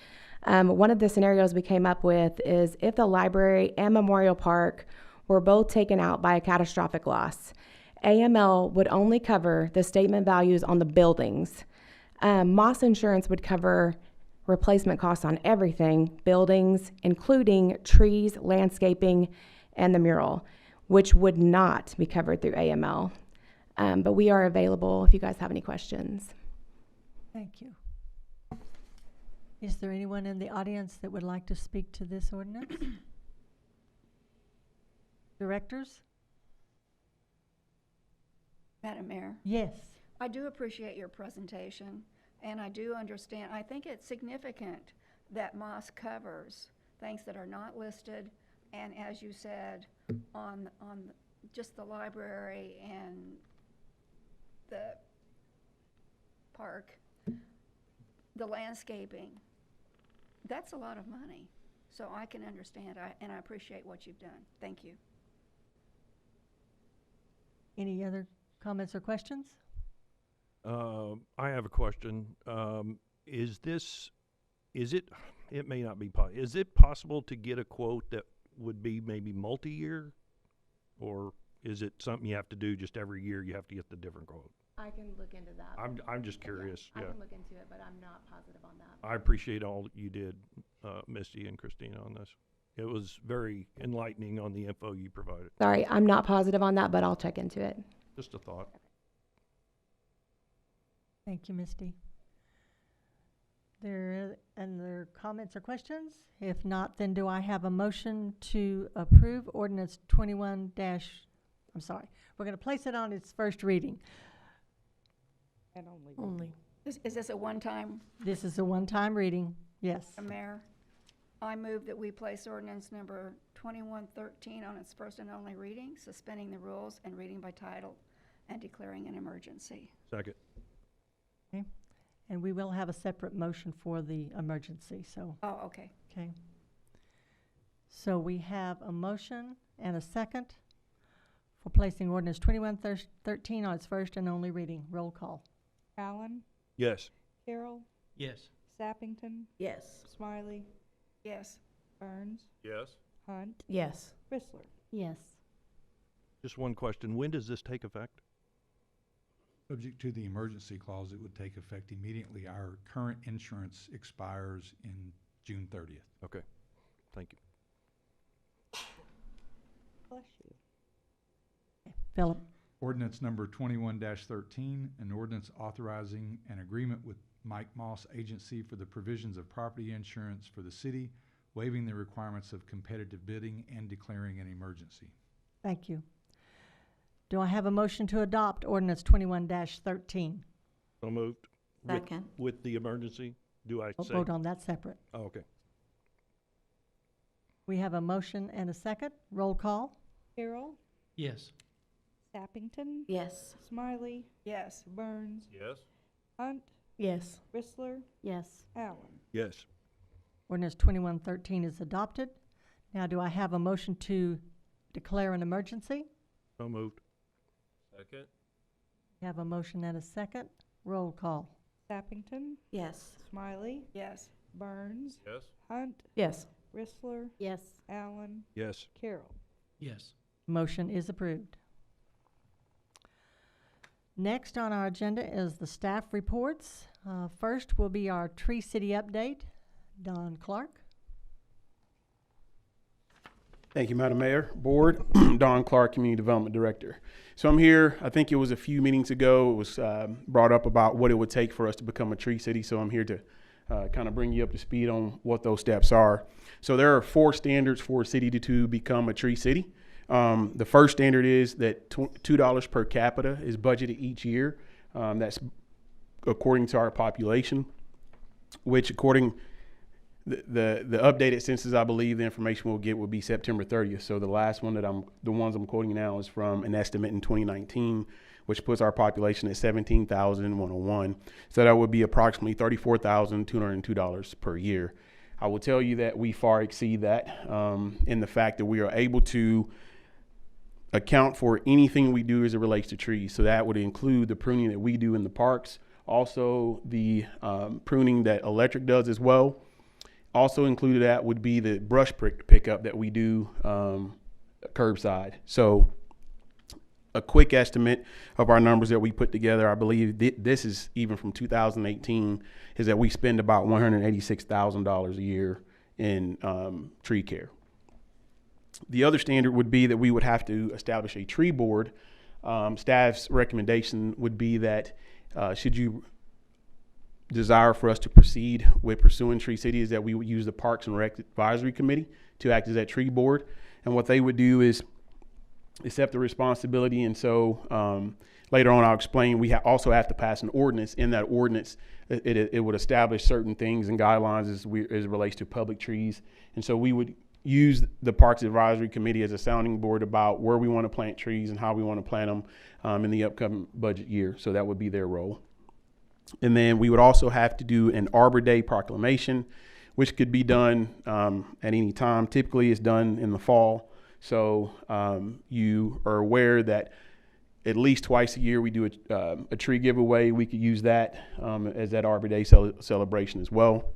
One of the scenarios we came up with is if the library and Memorial Park were both taken out by a catastrophic loss, AML would only cover the statement values on the buildings. Moss Insurance would cover replacement costs on everything, buildings, including trees, landscaping, and the mural, which would not be covered through AML. But we are available if you guys have any questions. Thank you. Is there anyone in the audience that would like to speak to this ordinance? Directors? Madam Mayor? Yes. I do appreciate your presentation, and I do understand. I think it's significant that Moss covers things that are not listed, and as you said, on just the library and the park, the landscaping. That's a lot of money, so I can understand, and I appreciate what you've done. Thank you. Any other comments or questions? I have a question. Is it possible to get a quote that would be maybe multi-year? Or is it something you have to do just every year, you have to get the different quote? I can look into that. I'm just curious, I yeah. can look into it, but I'm not positive on that. I appreciate all that you did, Misty and Christina, on this. It was very enlightening on the info you provided. Sorry, I'm not positive on that, but I'll check into it. Just a thought. Thank you, Misty. There comments or questions? If not, then do I have a motion to approve ordinance 21 I'm sorry, we're going to place it on its first reading. And Only. Is this a one-time, This is a one-time reading, yes. Mayor? I move that we place ordinance number 2113 on its first and only reading, suspending the rules and reading by title and declaring an emergency. Second. Okay. And we will have a separate motion for the emergency, so. Oh, okay. Okay. So we have a motion and a second for placing ordinance 2113 on its first and only reading. Roll call. Allen, Yes. Carroll, Yes. Sappington, Yes. Smiley, Yes. Burns, Yes. Hunt, Yes. Chrysler. Yes. Just one question. When does this take effect? Subject to the emergency clause, it would take effect immediately. Our current insurance expires in June 30th. Okay. Thank you. Bless you. Philip. Ordinance number 21-13, an ordinance authorizing an agreement with Mike Moss Agency for the provisions of property insurance for the city, waiving the requirements of competitive bidding and declaring an emergency. Thank you. Do I have a motion to adopt ordinance 21-13? So moved. Second. With the emergency? Do I We'll say? vote on that separate. Oh, okay. We have a motion and a second. Roll call. Carroll, Yes. Sappington, Yes. Smiley, Yes. Burns, Yes. Hunt, Yes. Whistler, Yes. Allen. Yes. Ordinance 2113 is adopted. Now, do I have a motion to declare an emergency? So moved. Second? Have a motion and a second. Roll call. Sappington, Yes. Smiley, Yes. Burns, Yes. Hunt, Yes. Whistler, Yes. Allen, Yes. Carroll. Yes. Motion is approved. Next on our agenda is the staff reports. First will be our Tree City update. Don Clark. Thank you, Madam Mayor, Board. Don Clark, Community Development Director. So I'm here, I think it was a few meetings ago, it was brought up about what it would take for us to become a tree city. So I'm here to kind of bring you up to speed on what those steps are. So there are 4 standards for a city to become a tree city. The first standard is that $2 per capita is budgeted each year. That's according to our population, which according the updated census, I believe the information we'll get will be September 30th. So the last one the ones I'm quoting now is from an estimate in 2019, which puts our population at 17,101. So that would be approximately $34,202 per year. I will tell you that we far exceed that in the fact that we are able to account for anything we do as it relates to trees. So that would include the pruning that we do in the parks, also the pruning that electric does as well. Also included that would be the brush pickup that we do curbside. So a quick estimate of our numbers that we put together, I believe this is even from 2018, is that we spend about $186,000 a year in tree care. The other standard would be that we would have to establish a tree board. Staff's recommendation would be that should you desire for us to proceed with pursuing Tree City, is that we would use the Parks and Rec Advisory Committee to act as that tree board. And what they would do is accept the responsibility. And so later on, I'll explain, we also have to pass an ordinance. In that ordinance, it would establish certain things and guidelines as it relates to public trees. And so we would use the Parks Advisory Committee as a sounding board about where we want to plant trees and how we want to plant them in the upcoming budget year. So that would be their role. And then we would also have to do an Arbor Day Proclamation, which could be done at any time. Typically, it's done in the fall. So you are aware that at least twice a year we do a tree giveaway. We could use that as that Arbor Day celebration as well.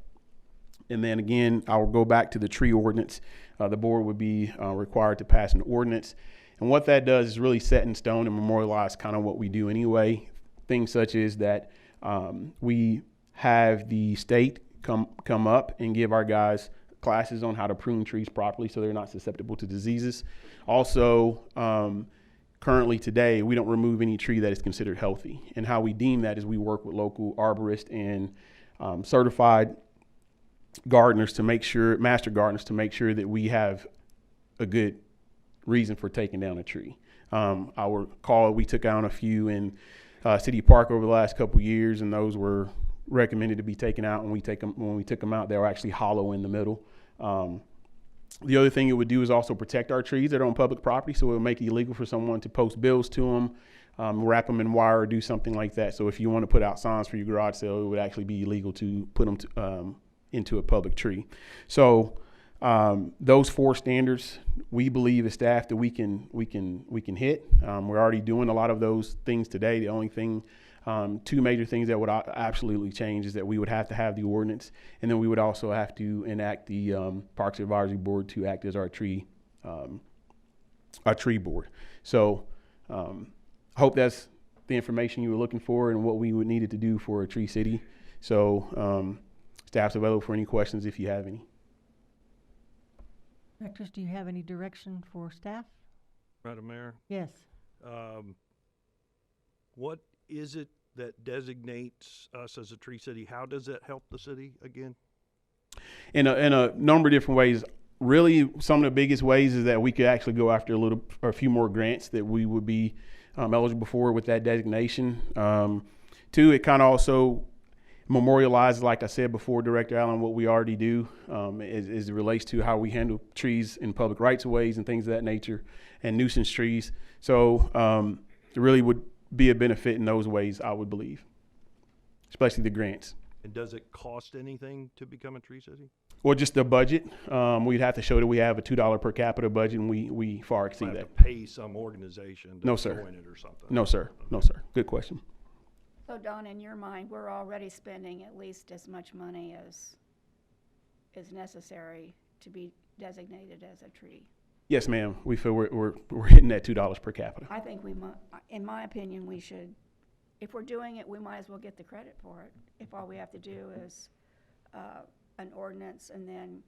And then again, I'll go back to the tree ordinance. The board would be required to pass an ordinance. And what that does is really set in stone and memorialize kind of what we do anyway. Things such as that we have the state come up and give our guys classes on how to prune trees properly so they're not susceptible to diseases. Also, currently today, we don't remove any tree that is considered healthy. And how we deem that is we work with local arborists and certified gardeners to make sure, master gardeners to make sure that we have a good reason for taking down a tree. I will recall we took down a few in City Park over the last couple of years, and those were recommended to be taken out. When we took them out, they were actually hollow in the middle. The other thing it would do is also protect our trees that are on public property, so it would make it illegal for someone to post bills to them, wrap them in wire, or do something like that. So if you want to put out signs for your garage sale, it would actually be illegal to put them into a public tree. So those 4 standards, we believe as staff that we can hit. We're already doing a lot of those things today. The only thing, 2 major things that would absolutely change is that we would have to have the ordinance, and then we would also have to enact the Parks Advisory Board to act as our tree board. So I hope that's the information you were looking for and what we would needed to do for a tree city. So staff's available for any questions if you have any. Directors, do you have any direction for staff? Madam Mayor? Yes. What is it that designates us as a tree city? How does that help the city again? In a number of different ways. Really, some of the biggest ways is that we could actually go after a few more grants that we would be eligible for with that designation. 2, it kind of also memorializes, like I said before, Director Allen, what we already do as it relates to how we handle trees in public rights of ways and things of that nature, and nuisance trees. So it really would be a benefit in those ways, I would believe. especially the grants. And does it cost anything to become a tree city? Or just the budget. We'd have to show that we have a $2 per capita budget, and we far exceed Have that. to pay some organization to No, sir. join it or something? No, sir. No, sir. Good question. So Don, in your mind, we're already spending at least as much money as is necessary to be designated as a tree. Yes, ma'am. We feel we're hitting that $2 per capita. I think we mu, in my opinion, we should, if we're doing it, we might as well get the credit for it. If all we have to do is, an ordinance, and then,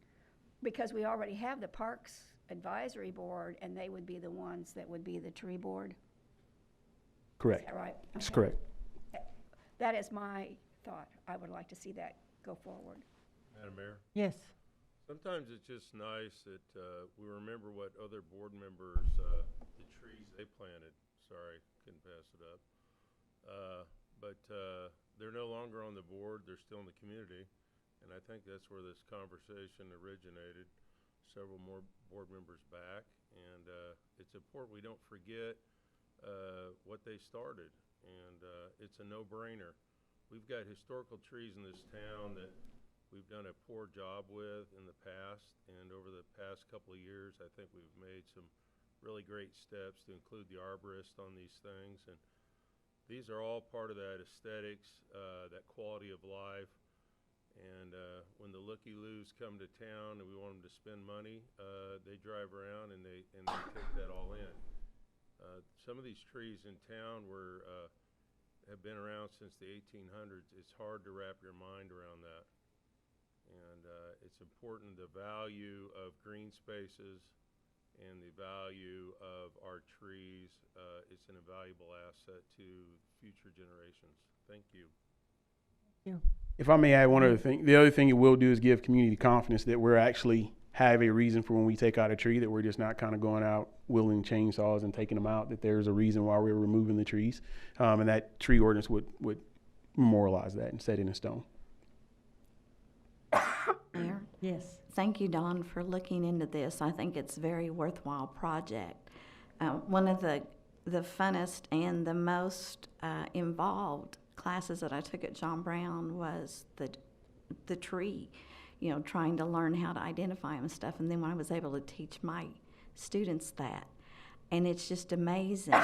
because we already have the Parks Advisory Board, and they would be the ones that would be the tree board. Correct. Is that right? That's Okay. correct. That is my thought. I would like to see that go forward. Madam Mayor? Yes. Sometimes it's just nice that we remember what other board members, the trees they planted. Sorry, couldn't pass it up. But they're no longer on the board. They're still in the community. And I think that's where this conversation originated, several more board members back. And it's important we don't forget what they started. And it's a no-brainer. We've got historical trees in this town that we've done a poor job with in the past, and over the past couple of years, I think we've made some really great steps to include the arborist on these things, and these are all part of that aesthetics, that quality of life, and when the looky-loos come to town and we want them to spend money, they drive around and they take that all in. Some of these trees in town have been around since the 1800s. It's hard to wrap your mind around that. And it's important, the value of green spaces and the value of our trees. It's an invaluable asset to future generations. Thank you. If I may add one other thing, the other thing it will do is give community confidence that we're actually have a reason for when we take out a tree, that we're just not kind of going out wielding chainsaws and taking them out, that there's a reason why we're removing the trees. And that tree ordinance would memorialize that and set it in stone. Mayor? Yes. Thank you, Don, for looking into this. I think it's a very worthwhile project. One of the funnest and the most involved classes that I took at John Brown was the tree, trying to learn how to identify them and stuff. And then when I was able to teach my students that, and it's just amazing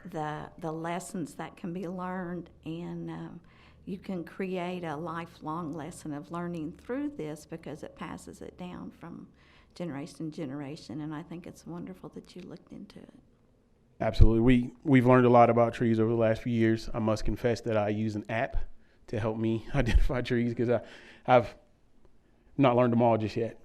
the lessons that can be learned, and you can create a lifelong lesson of learning through this because it passes it down from generation to generation. And I think it's wonderful that you looked into it. Absolutely. We've learned a lot about trees over the last few years. I must confess that I use an app to help me identify trees because I've not learned them all just yet.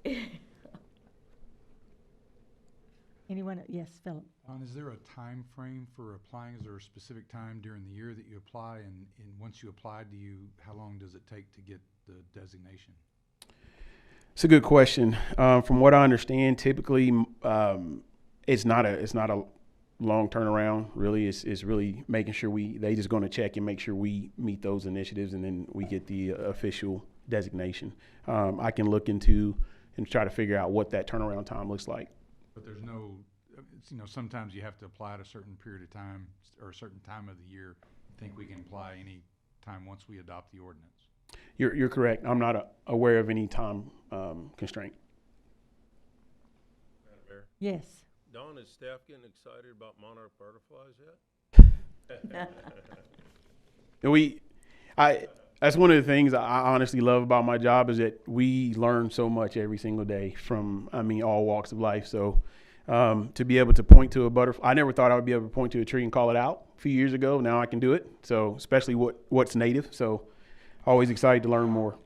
Anyone? Yes, Philip. Is there a time frame for applying? Is there a specific time during the year that you apply? And once you apply, how long does it take to get the designation? It's a good question. From what I understand, typically it's not a long turnaround. Really, it's really making sure they just going to check and make sure we meet those initiatives, and then we get the official designation. I can look into and try to figure out what that turnaround time looks like. But there's no, sometimes you have to apply at a certain period of time or a certain time of the year. I think we can apply any time once we adopt the ordinance. You're correct. I'm not aware of any time constraint. Madam Mayor? Yes. Don, is staff getting excited about monarch butterflies yet? That's one of the things I honestly love about my job is that we learn so much every single day from, all walks of life. So to be able to point to a butterfly, I never thought I would be able to point to a tree and call it out a few years ago. Now I can do it. So especially what's native. So always excited to learn more.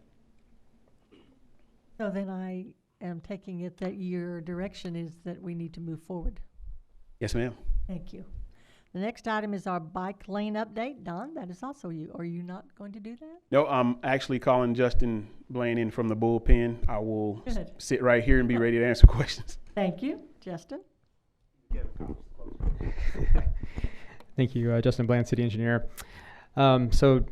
So then I am taking it that your direction is that we need to move forward. Yes, ma'am. Thank you. The next item is our bike lane update. Don, that is also you. Are you not going to do that? No, I'm actually calling Justin Blaine in from the bullpen. I will sit right here and be ready to answer questions. Thank you. Justin? Thank you, Justin Bland, City Engineer. So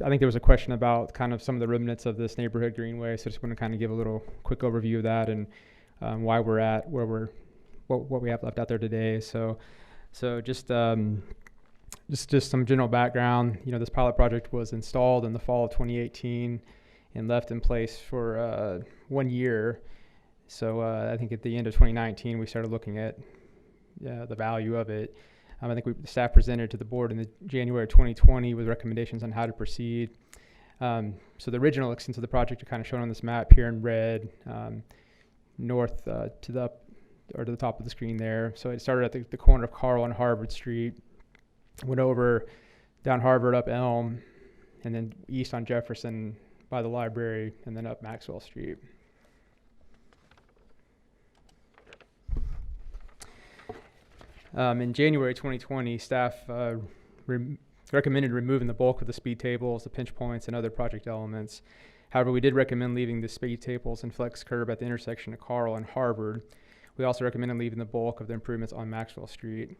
I think there was a question about kind of some of the remnants of this neighborhood greenway. So just want to kind of give a little quick overview of that and why we're at what we have left out there today. So just Just some general background. This pilot project was installed in the fall of 2018 and left in place for 1 year. So I think at the end of 2019, we started looking at the value of it. I think the staff presented to the board in January of 2020 with recommendations on how to proceed. So the original extent of the project are kind of shown on this map here in red, north to the top of the screen there. So it started at the corner of Carl and Harvard Street, went over down Harvard up Elm, and then east on Jefferson by the library, and then up Maxwell Street. In January 2020, staff recommended removing the bulk of the speed tables, the pinch points, and other project elements. However, we did recommend leaving the speed tables and flex curb at the intersection of Carl and Harvard. We also recommended leaving the bulk of the improvements on Maxwell Street.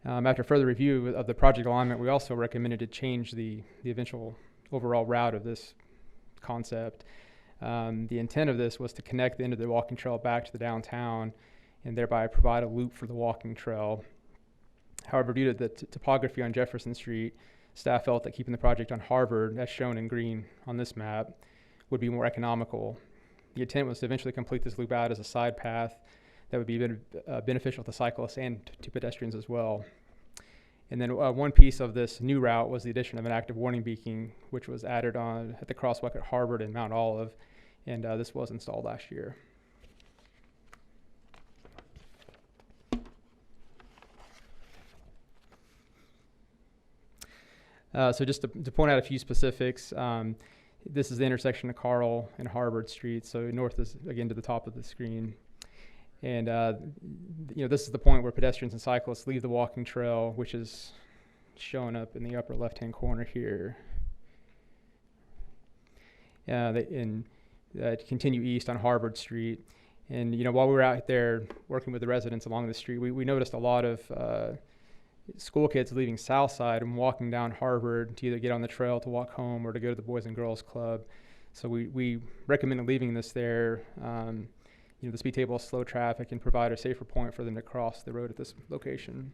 After further review of the project alignment, we also recommended to change the eventual overall route of this concept. The intent of this was to connect the end of the walking trail back to the downtown and thereby provide a loop for the walking trail. However, due to the topography on Jefferson Street, staff felt that keeping the project on Harvard, as shown in green on this map, would be more economical. The intent was to eventually complete this loop out as a side path that would be beneficial to cyclists and to pedestrians as well. And then one piece of this new route was the addition of an active warning beacon, which was added on at the crosswalk at Harvard and Mount Olive, and this was installed last year. So just to point out a few specifics, this is the intersection of Carl and Harvard Street. So north is, again, to the top of the screen. And, this is the point where pedestrians and cyclists leave the walking trail, which is shown up in the upper left-hand corner here. And continue east on Harvard Street. And, while we were out there working with the residents along the street, we noticed a lot of school kids leaving Southside and walking down Harvard to either get on the trail to walk home or to go to the Boys and Girls Club. So we recommended leaving this there. The speed table will slow traffic and provide a safer point for them to cross the road at this location.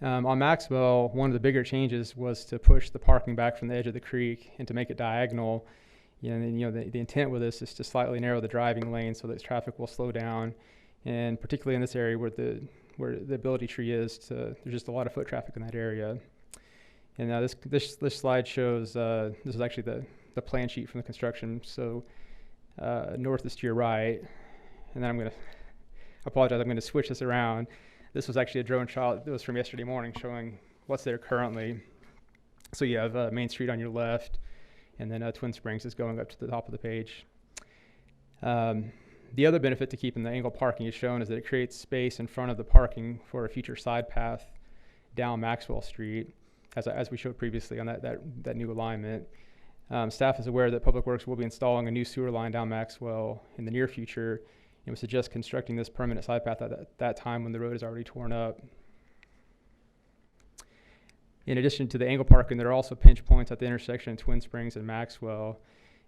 On Maxwell, one of the bigger changes was to push the parking back from the edge of the creek and to make it diagonal. The intent with this is to slightly narrow the driving lane so that traffic will slow down, and particularly in this area where the ability tree is, there's just a lot of foot traffic in that area. And this slide shows this is actually the plan sheet from the construction. So north is to your right, and then I'm going to switch this around. This was actually a drone shot that was from yesterday morning showing what's there currently. So you have Main Street on your left, and then Twin Springs is going up to the top of the page. The other benefit to keeping the angle parking is shown is that it creates space in front of the parking for a future side path down Maxwell Street, as we showed previously on that new alignment. Staff is aware that Public Works will be installing a new sewer line down Maxwell in the near future, and would suggest constructing this permanent side path at that time when the road is already torn up. In addition to the angle parking, there are also pinch points at the intersection of Twin Springs and Maxwell.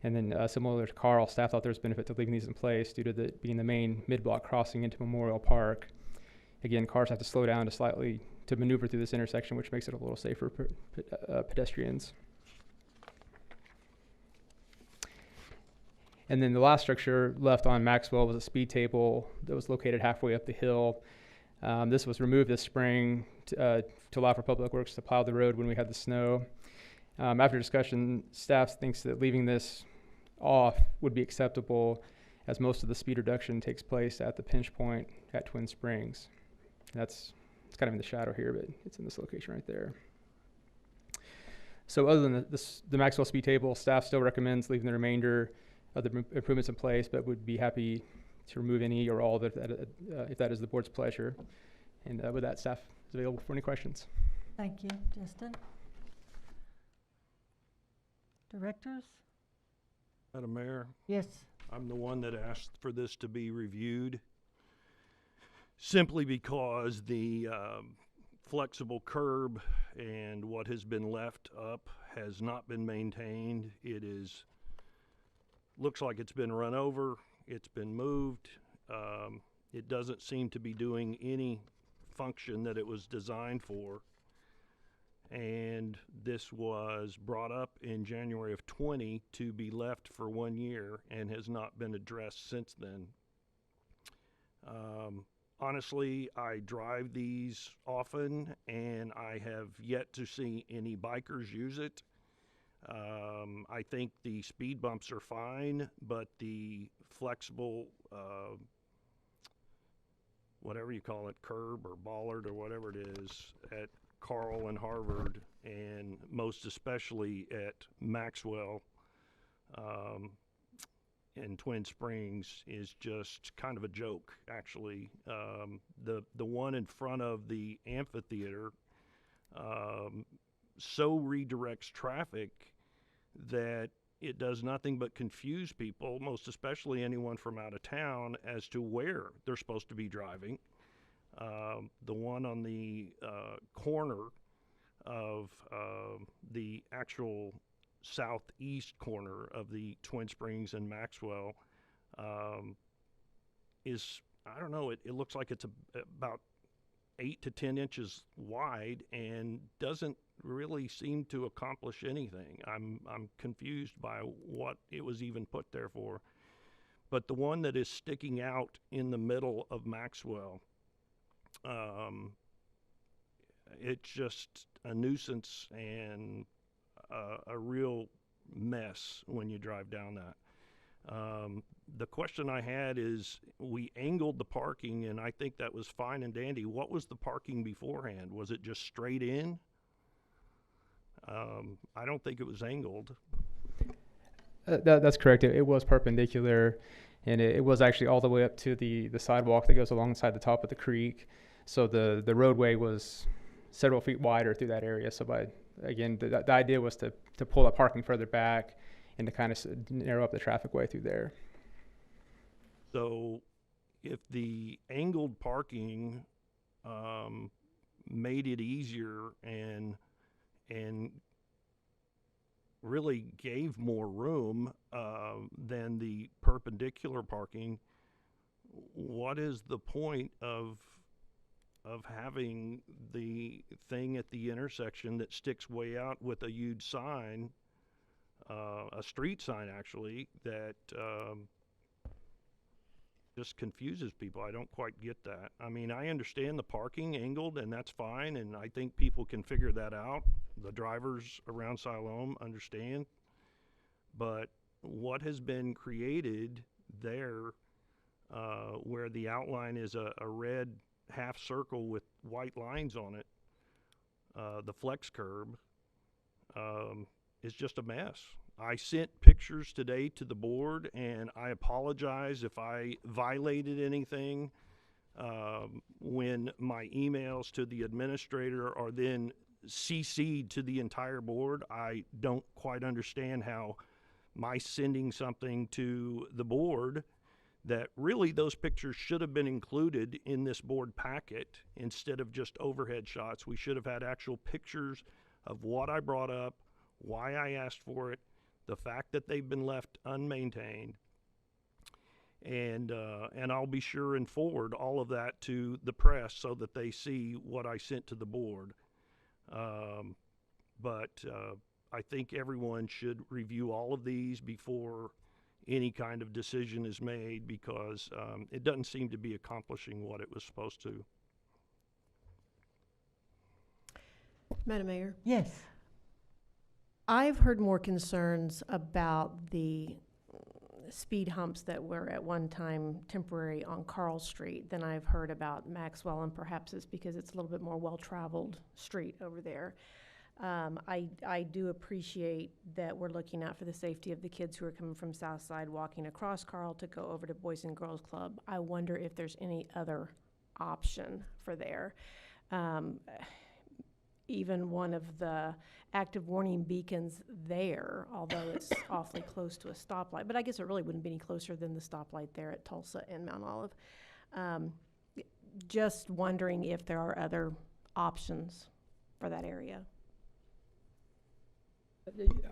And then similar to Carl, staff thought there was benefit to leaving these in place due to being the main mid-block crossing into Memorial Park. Again, cars have to slow down to maneuver through this intersection, which makes it a little safer for pedestrians. And then the last structure left on Maxwell was a speed table that was located halfway up the hill. This was removed this spring to allow for Public Works to plow the road when we had the snow. After discussion, staff thinks that leaving this off would be acceptable, as most of the speed reduction takes place at the pinch point at Twin Springs. It's kind of in the shadow here, but it's in this location right there. So other than the Maxwell speed table, staff still recommends leaving the remainder of the improvements in place, but would be happy to remove any or all of it if that is the board's pleasure. And with that, staff is available for any questions. Thank you, Justin. Directors? Madam Mayor? Yes. I'm the one that asked for this to be reviewed simply because the flexible curb and what has been left up has not been maintained. Looks like it's been run over, it's been moved. It doesn't seem to be doing any function that it was designed for. And this was brought up in January of 20 to be left for 1 year and has not been addressed since then. Honestly, I drive these often and I have yet to see any bikers use it. I think the speed bumps are fine, but the flexible, whatever you call it, curb or bollard or whatever it is at Carl and Harvard, and most especially at Maxwell in Twin Springs, is just kind of a joke, actually. The one in front of the amphitheater so redirects traffic that it does nothing but confuse people, most especially anyone from out of town, as to where they're supposed to be driving. The one on the corner of the actual southeast corner of the Twin Springs and Maxwell is, I don't know, it looks like it's about 8 to 10 inches wide and doesn't really seem to accomplish anything. I'm confused by what it was even put there for. But the one that is sticking out in the middle of Maxwell, it's just a nuisance and a real mess when you drive down that. The question I had is, we angled the parking, and I think that was fine and dandy. What was the parking beforehand? Was it just straight in? I don't think it was angled. That's correct. It was perpendicular, and it was actually all the way up to the sidewalk that goes alongside the top of the creek. So the roadway was several feet wider through that area. So the idea was to pull that parking further back and to kind of narrow up the traffic way through there. So if the angled parking made it easier and really gave more room than the perpendicular parking, what is the point of having the thing at the intersection that sticks way out with a huge sign, a street sign actually, that just confuses people? I don't quite get that. I mean, I understand the parking angled, and that's fine, and I think people can figure that out. The drivers around Siloam understand. But what has been created there, where the outline is a red half circle with white lines on it, the flex curb, is just a mess. I sent pictures today to the board, and I apologize if I violated anything when my emails to the administrator are then CC'd to the entire board. I don't quite understand how my sending something to the board that really those pictures should have been included in this board packet instead of just overhead shots. We should have had actual pictures of what I brought up, why I asked for it, the fact that they've been left unmaintained, and I'll be sure and forward all of that to the press so that they see what I sent to the board. But I think everyone should review all of these before any kind of decision is made, because it doesn't seem to be accomplishing what it was supposed to. Madam Mayor? Yes. I've heard more concerns about the speed humps that were at one time temporary on Carl Street than I've heard about Maxwell, and perhaps it's because it's a little bit more well-traveled street over there. I do appreciate that we're looking out for the safety of the kids who are coming from Southside walking across Carl to go over to Boys and Girls Club. I wonder if there's any other option for there. Even one of the active warning beacons there, although it's awfully close to a stoplight, but I guess it really wouldn't be any closer than the stoplight there at Tulsa and Mount Olive. Just wondering if there are other options for that area.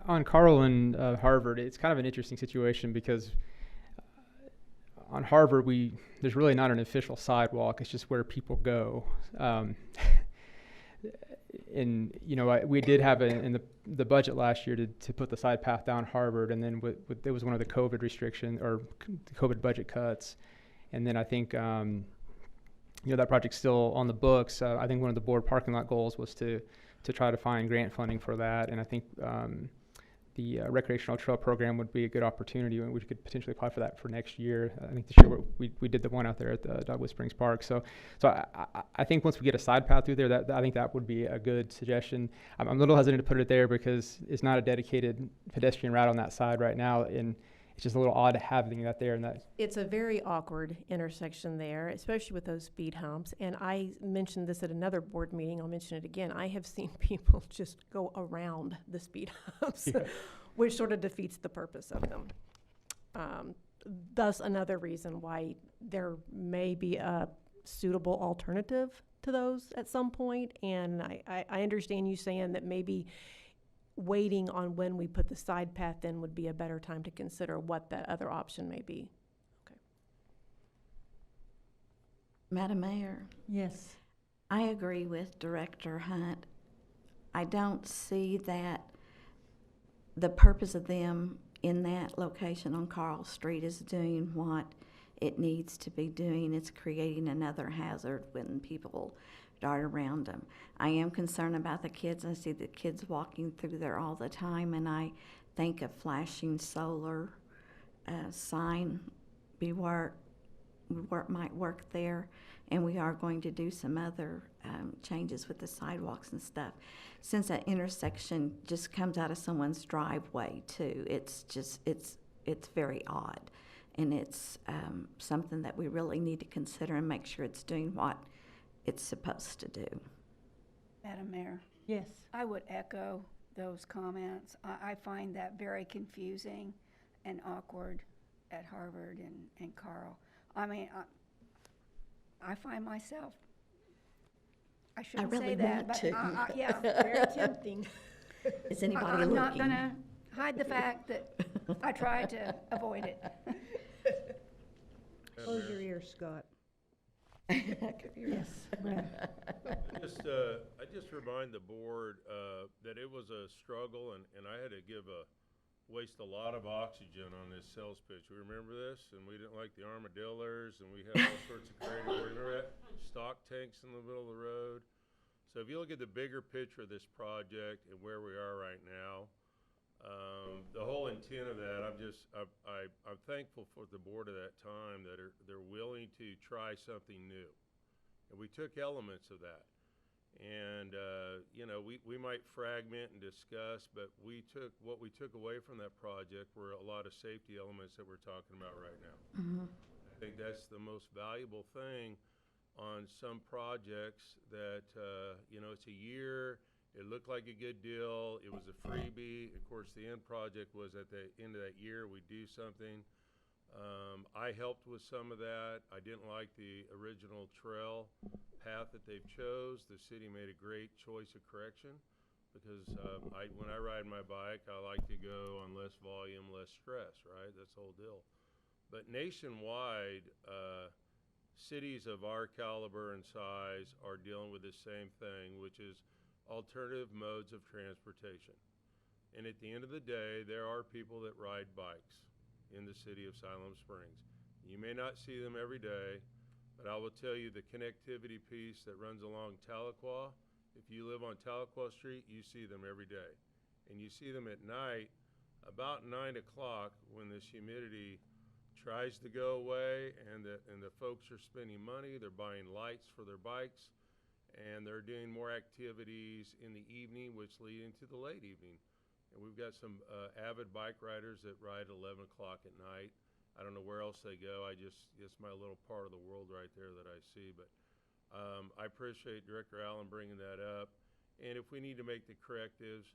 On Carl and Harvard, it's kind of an interesting situation because on Harvard, there's really not an official sidewalk. It's just where people go. And we did have in the budget last year to put the side path down Harvard, and then it was one of the COVID restriction or COVID budget cuts, and then I think that project's still on the books. I think one of the board parking lot goals was to try to find grant funding for that, and I think the recreational trail program would be a good opportunity, and we could potentially apply for that for next year. I think this year we did the one out there at the Dogwood Springs Park. So I think once we get a side path through there, I think that would be a good suggestion. I'm a little hesitant to put it there because it's not a dedicated pedestrian route on that side right now, and it's just a little odd having that there. And that It's a very awkward intersection there, especially with those speed humps. And I mentioned this at another board meeting. I'll mention it again. I have seen people just go around the speed humps, which sort of defeats the purpose of them. Thus, another reason why there may be a suitable alternative to those at some point. And I understand you saying that maybe waiting on when we put the side path in would be a better time to consider what that other option may be. Okay. Madam Mayor, Yes. I agree with Director Hunt. I don't see that the purpose of them in that location on Carl Street is doing what it needs to be doing. It's creating another hazard when people dart around them. I am concerned about the kids. I see the kids walking through there all the time, and I think a flashing solar sign might work there. And we are going to do some other changes with the sidewalks and stuff. Since that intersection just comes out of someone's driveway too, it's very odd. And it's something that we really need to consider and make sure it's doing what it's supposed to do. Madam Mayor, Yes. I would echo those comments. I find that very confusing and awkward at Harvard and Carl. I mean, I find myself, I shouldn't really say that, want but to. yeah. Very tempting. Is anybody I'm looking? not gonna hide the fact that I try to avoid it. Close your ears, Scott. Yes. Brad. I just remind the board that it was a struggle, and I had to waste a lot of oxygen on this sales pitch. We remember this, and we didn't like the armadillos, and we had all sorts of crazy. Remember that? Stock tanks in the middle of the road. So if you look at the bigger picture of this project and where we are right now, the whole intent of that, I'm thankful for the board at that time that they're willing to try something new, and we took elements of that, and we might fragment and discuss, but what we took away from that project were a lot of safety elements that we're talking about right now. Mm-hmm. I think that's the most valuable thing on some projects that it's a year. It looked like a good deal. It was a freebie. Of course, the end project was at the end of that year, we do something. I helped with some of that. I didn't like the original trail path that they've chose. The city made a great choice of correction because when I ride my bike, I like to go on less volume, less stress, right? That's the whole deal. But nationwide, cities of our caliber and size are dealing with the same thing, which is alternative modes of transportation. And at the end of the day, there are people that ride bikes in the city of Siloam Springs. You may not see them every day, but I will tell you the connectivity piece that runs along Tahlequah, if you live on Tahlequah Street, you see them every day. And you see them at night about 9 o'clock when this humidity tries to go away and the folks are spending money, they're buying lights for their bikes, and they're doing more activities in the evening, which lead into the late evening. And we've got some avid bike riders that ride 11 o'clock at night. I don't know where else they go. It's my little part of the world right there that I see. But I appreciate Director Allen bringing that up. And if we need to make the correctives,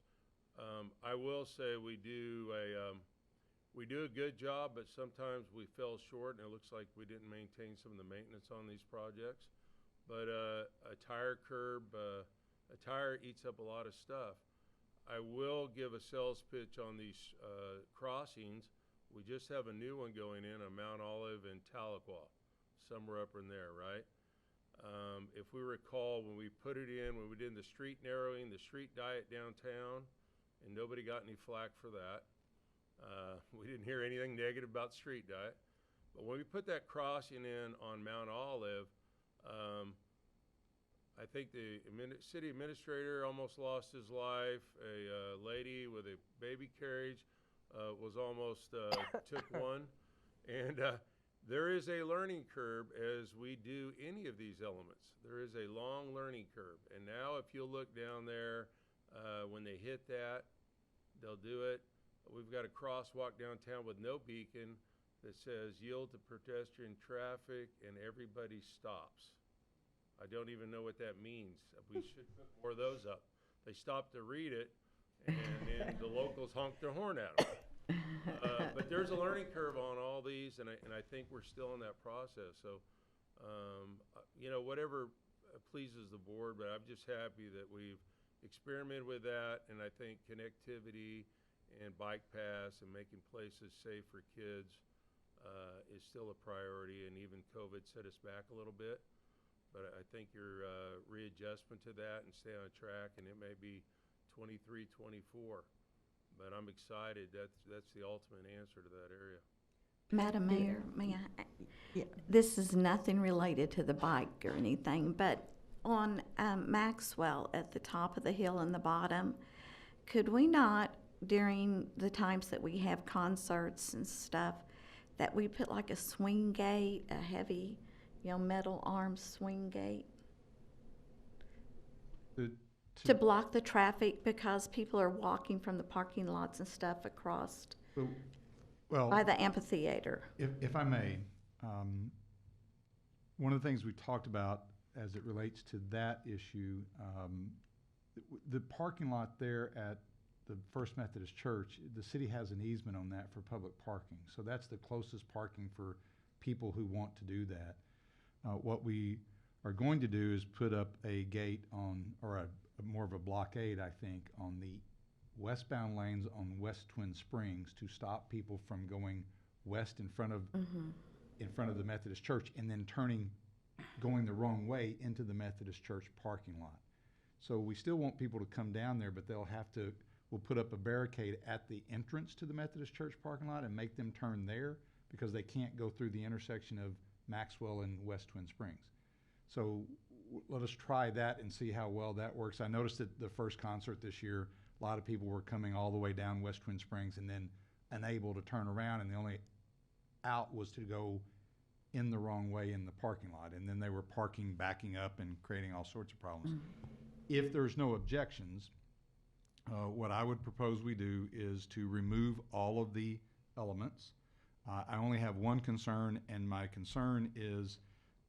I will say we do a good job, but sometimes we fell short, and it looks like we didn't maintain some of the maintenance on these projects. But a tire curb, a tire eats up a lot of stuff. I will give a sales pitch on these crossings. We just have a new one going in on Mount Olive and Tahlequah, somewhere up in there, right? If we recall, when we put it in, when we did the street narrowing, the street diet downtown, and nobody got any flack for that. We didn't hear anything negative about street diet. But when we put that crossing in on Mount Olive, I think the city administrator almost lost his life. A lady with a baby carriage was almost took one. And there is a learning curve as we do any of these elements. There is a long learning curve. And now if you'll look down there, when they hit that, they'll do it. We've got a crosswalk downtown with no beacon that says yield to pedestrian traffic and everybody stops. I don't even know what that means. We should put more of those up. They stop to read it, and then the locals honk their horn at them. But there's a learning curve on all these, and I think we're still in that process. So, you know, whatever pleases the board, but I'm just happy that we've experimented with that, and I think connectivity and bike paths and making places safe for kids is still a priority, and even COVID set us back a little bit. But I think your readjustment to that and stay on track, and it may be 23, 24. But I'm excited. That's the ultimate answer to that area. Madam Mayor, may I? Yeah. This is nothing related to the bike or anything, but on Maxwell at the top of the hill and the bottom, could we not, during the times that we have concerts and stuff, that we put like a swing gate, a heavy, you know, metal arm swing gate? To block the traffic because people are walking from the parking lots and stuff across by the amphitheater. If I may, one of the things we talked about as it relates to that issue, the parking lot there at the First Methodist Church, the city has an easement on that for public parking. So that's the closest parking for people who want to do that. What we are going to do is put up a gate on, or more of a blockade, I think, on the westbound lanes on West Twin Springs to stop people from going west in front of the Methodist Church and then going the wrong way into the Methodist Church parking lot. So we still want people to come down there, but we'll put up a barricade at the entrance to the Methodist Church parking lot and make them turn there because they can't go through the intersection of Maxwell and West Twin Springs. So let us try that and see how well that works. I noticed at the first concert this year, a lot of people were coming all the way down West Twin Springs and then unable to turn around, and the only out was to go in the wrong way in the parking lot, and then they were backing up and creating all sorts of problems. If there's no objections, what I would propose we do is to remove all of the elements. I only have one concern, and my concern is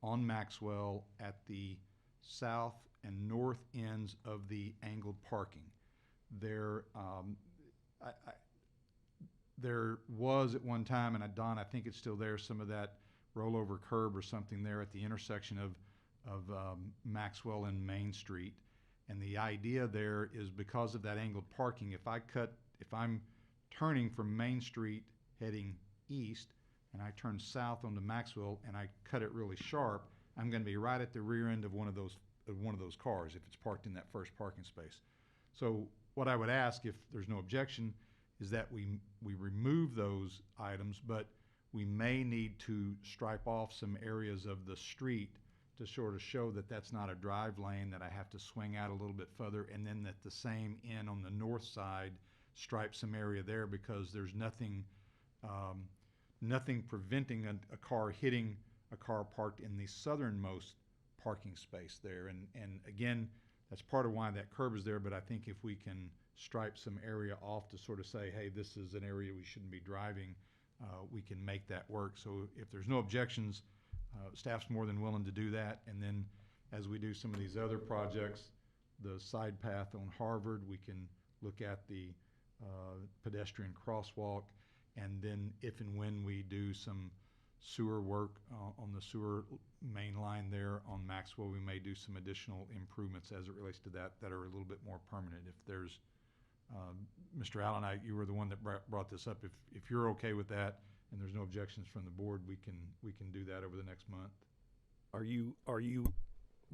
on Maxwell at the south and north ends of the angled parking. There was at one time, and Don, I think it's still there, some of that rollover curb or something there at the intersection of Maxwell and Main Street. And the idea there is because of that angled parking, if I'm turning from Main Street heading east and I turn south onto Maxwell and I cut it really sharp, I'm going to be right at the rear end of one of those cars if it's parked in that first parking space. So what I would ask, if there's no objection, is that we remove those items, but we may need to stripe off some areas of the street to sort of show that that's not a drive lane, that I have to swing out a little bit further, and then at the same end on the north side, stripe some area there because there's nothing preventing a car hitting a car parked in the southernmost parking space there. And again, that's part of why that curb is there, but I think if we can stripe some area off to sort of say, hey, this is an area we shouldn't be driving, we can make that work. So if there's no objections, staff's more than willing to do that. And then as we do some of these other projects, the side path on Harvard, we can look at the pedestrian crosswalk. And then if and when we do some sewer work on the sewer main line there on Maxwell, we may do some additional improvements as it relates to that are a little bit more permanent if there's Mr. Allen, you were the one that brought this up. If you're okay with that and there's no objections from the board, we can do that over the next month.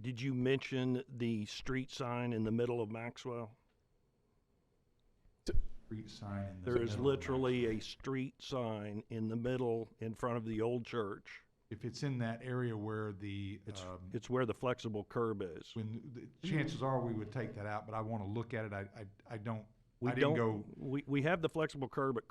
Did you mention the street sign in the middle of Maxwell? Street sign in the There is middle of literally a street sign in the middle in front of the old church. If it's in that area where It's where the flexible curb is. chances are we would take that out, but I want to look at it. I don't. We have the flexible curb at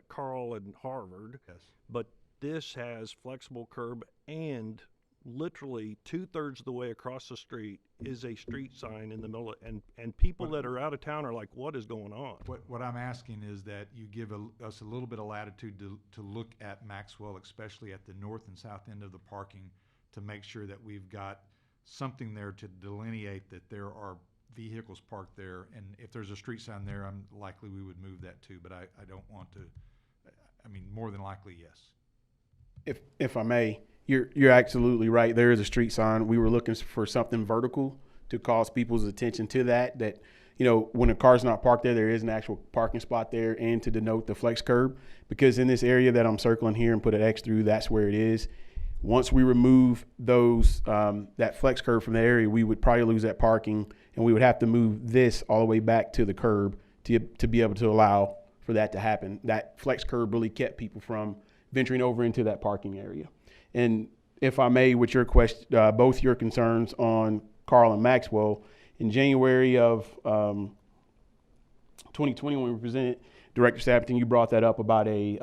Carl and Harvard. Yes. But this has flexible curb, and literally 2/3 of the way across the street is a street sign in the middle, and people that are out of town are like, what is going on? What I'm asking is that you give us a little bit of latitude to look at Maxwell, especially at the north and south end of the parking, to make sure that we've got something there to delineate that there are vehicles parked there. And if there's a street sign there, I'm likely we would move that too, but I don't want to, more than likely, yes. If I may, you're absolutely right. There is a street sign. We were looking for something vertical to cause people's attention to that, when a car's not parked there is an actual parking spot there, and to denote the flex curb, because in this area that I'm circling here and put an X through, that's where it is. Once we remove those, that flex curb from the area, we would probably lose that parking, and we would have to move this all the way back to the curb to be able to allow for that to happen. That flex curb really kept people from venturing over into that parking area. And if I may, with your question, both your concerns on Carl and Maxwell, in January of 2020, when we presented, Director Sabaton, you brought that up about a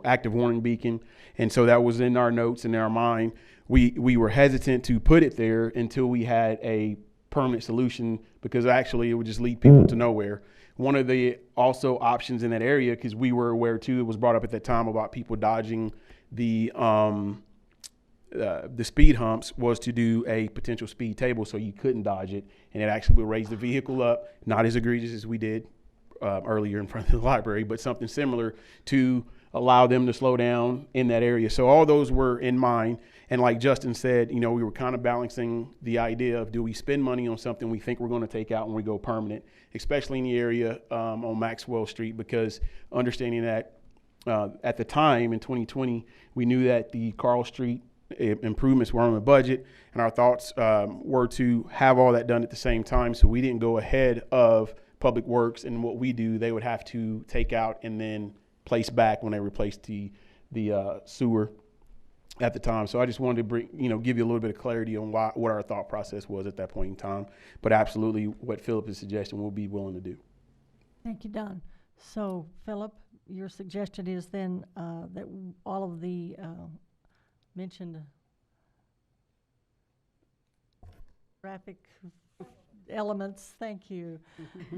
active warning beacon, and so that was in our notes and in our mind. We were hesitant to put it there until we had a permanent solution, because actually it would just lead people to nowhere. One of the also options in that area, because we were aware too, it was brought up at that time about people dodging the speed humps, was to do a potential speed table so you couldn't dodge it, and it actually would raise the vehicle up, not as egregious as we did earlier in front of the library, but something similar to allow them to slow down in that area. So all those were in mind. And like Justin said, we were kind of balancing the idea of, do we spend money on something we think we're going to take out when we go permanent, especially in the area on Maxwell Street, because understanding that at the time in 2020, we knew that the Carl Street improvements were on the budget, and our thoughts were to have all that done at the same time. So we didn't go ahead of Public Works, and what we do, they would have to take out and then place back when they replaced the sewer at the time. So I just wanted to give you a little bit of clarity on what our thought process was at that point in time. But absolutely, what Philip is suggesting, we'll be willing to do. Thank you, Don. So, Philip, your suggestion is then that all of the mentioned traffic elements, thank you,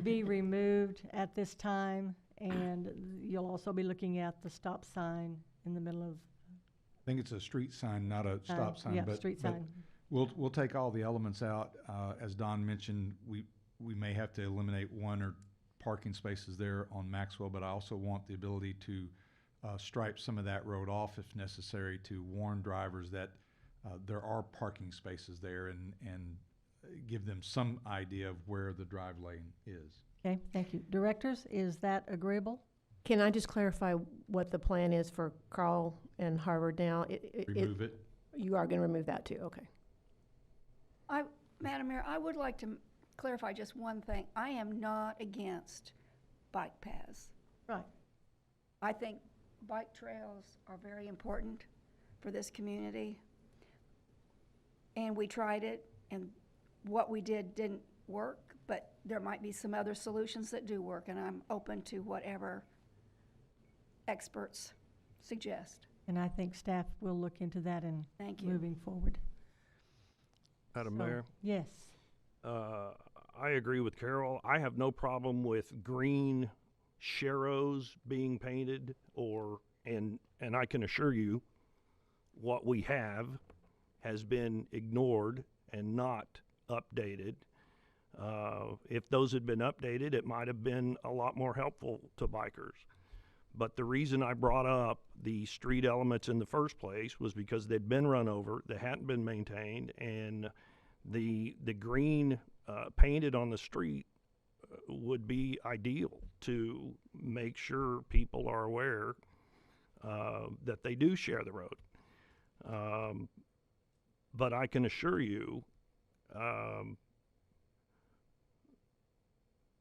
be removed at this time, and you'll also be looking at the stop sign in the middle of. I think it's a street sign, not a stop sign. Yeah, but street sign. We'll take all the elements out. As Don mentioned, we may have to eliminate one or parking spaces there on Maxwell, but I also want the ability to stripe some of that road off if necessary, to warn drivers that there are parking spaces there, and give them some idea of where the drive lane is. Okay, thank you. Directors, is that agreeable? Can I just clarify what the plan is for Carl and Harvard now? Remove it. You are going to remove that too, okay. Madam Mayor, I would like to clarify just one thing. I am not against bike paths. Right. I think bike trails are very important for this community. And we tried it, and what we did didn't work, but there might be some other solutions that do work, and I'm open to whatever experts suggest. And I think staff will look into that and Thank you. moving forward. Madam So, Mayor? Yes. I agree with Carol. I have no problem with green sharrows being painted, and I can assure you what we have has been ignored and not updated. If those had been updated, it might have been a lot more helpful to bikers. But the reason I brought up the street elements in the first place was because they'd been run over, they hadn't been maintained, and the green painted on the street would be ideal to make sure people are aware that they do share the road. But I can assure you,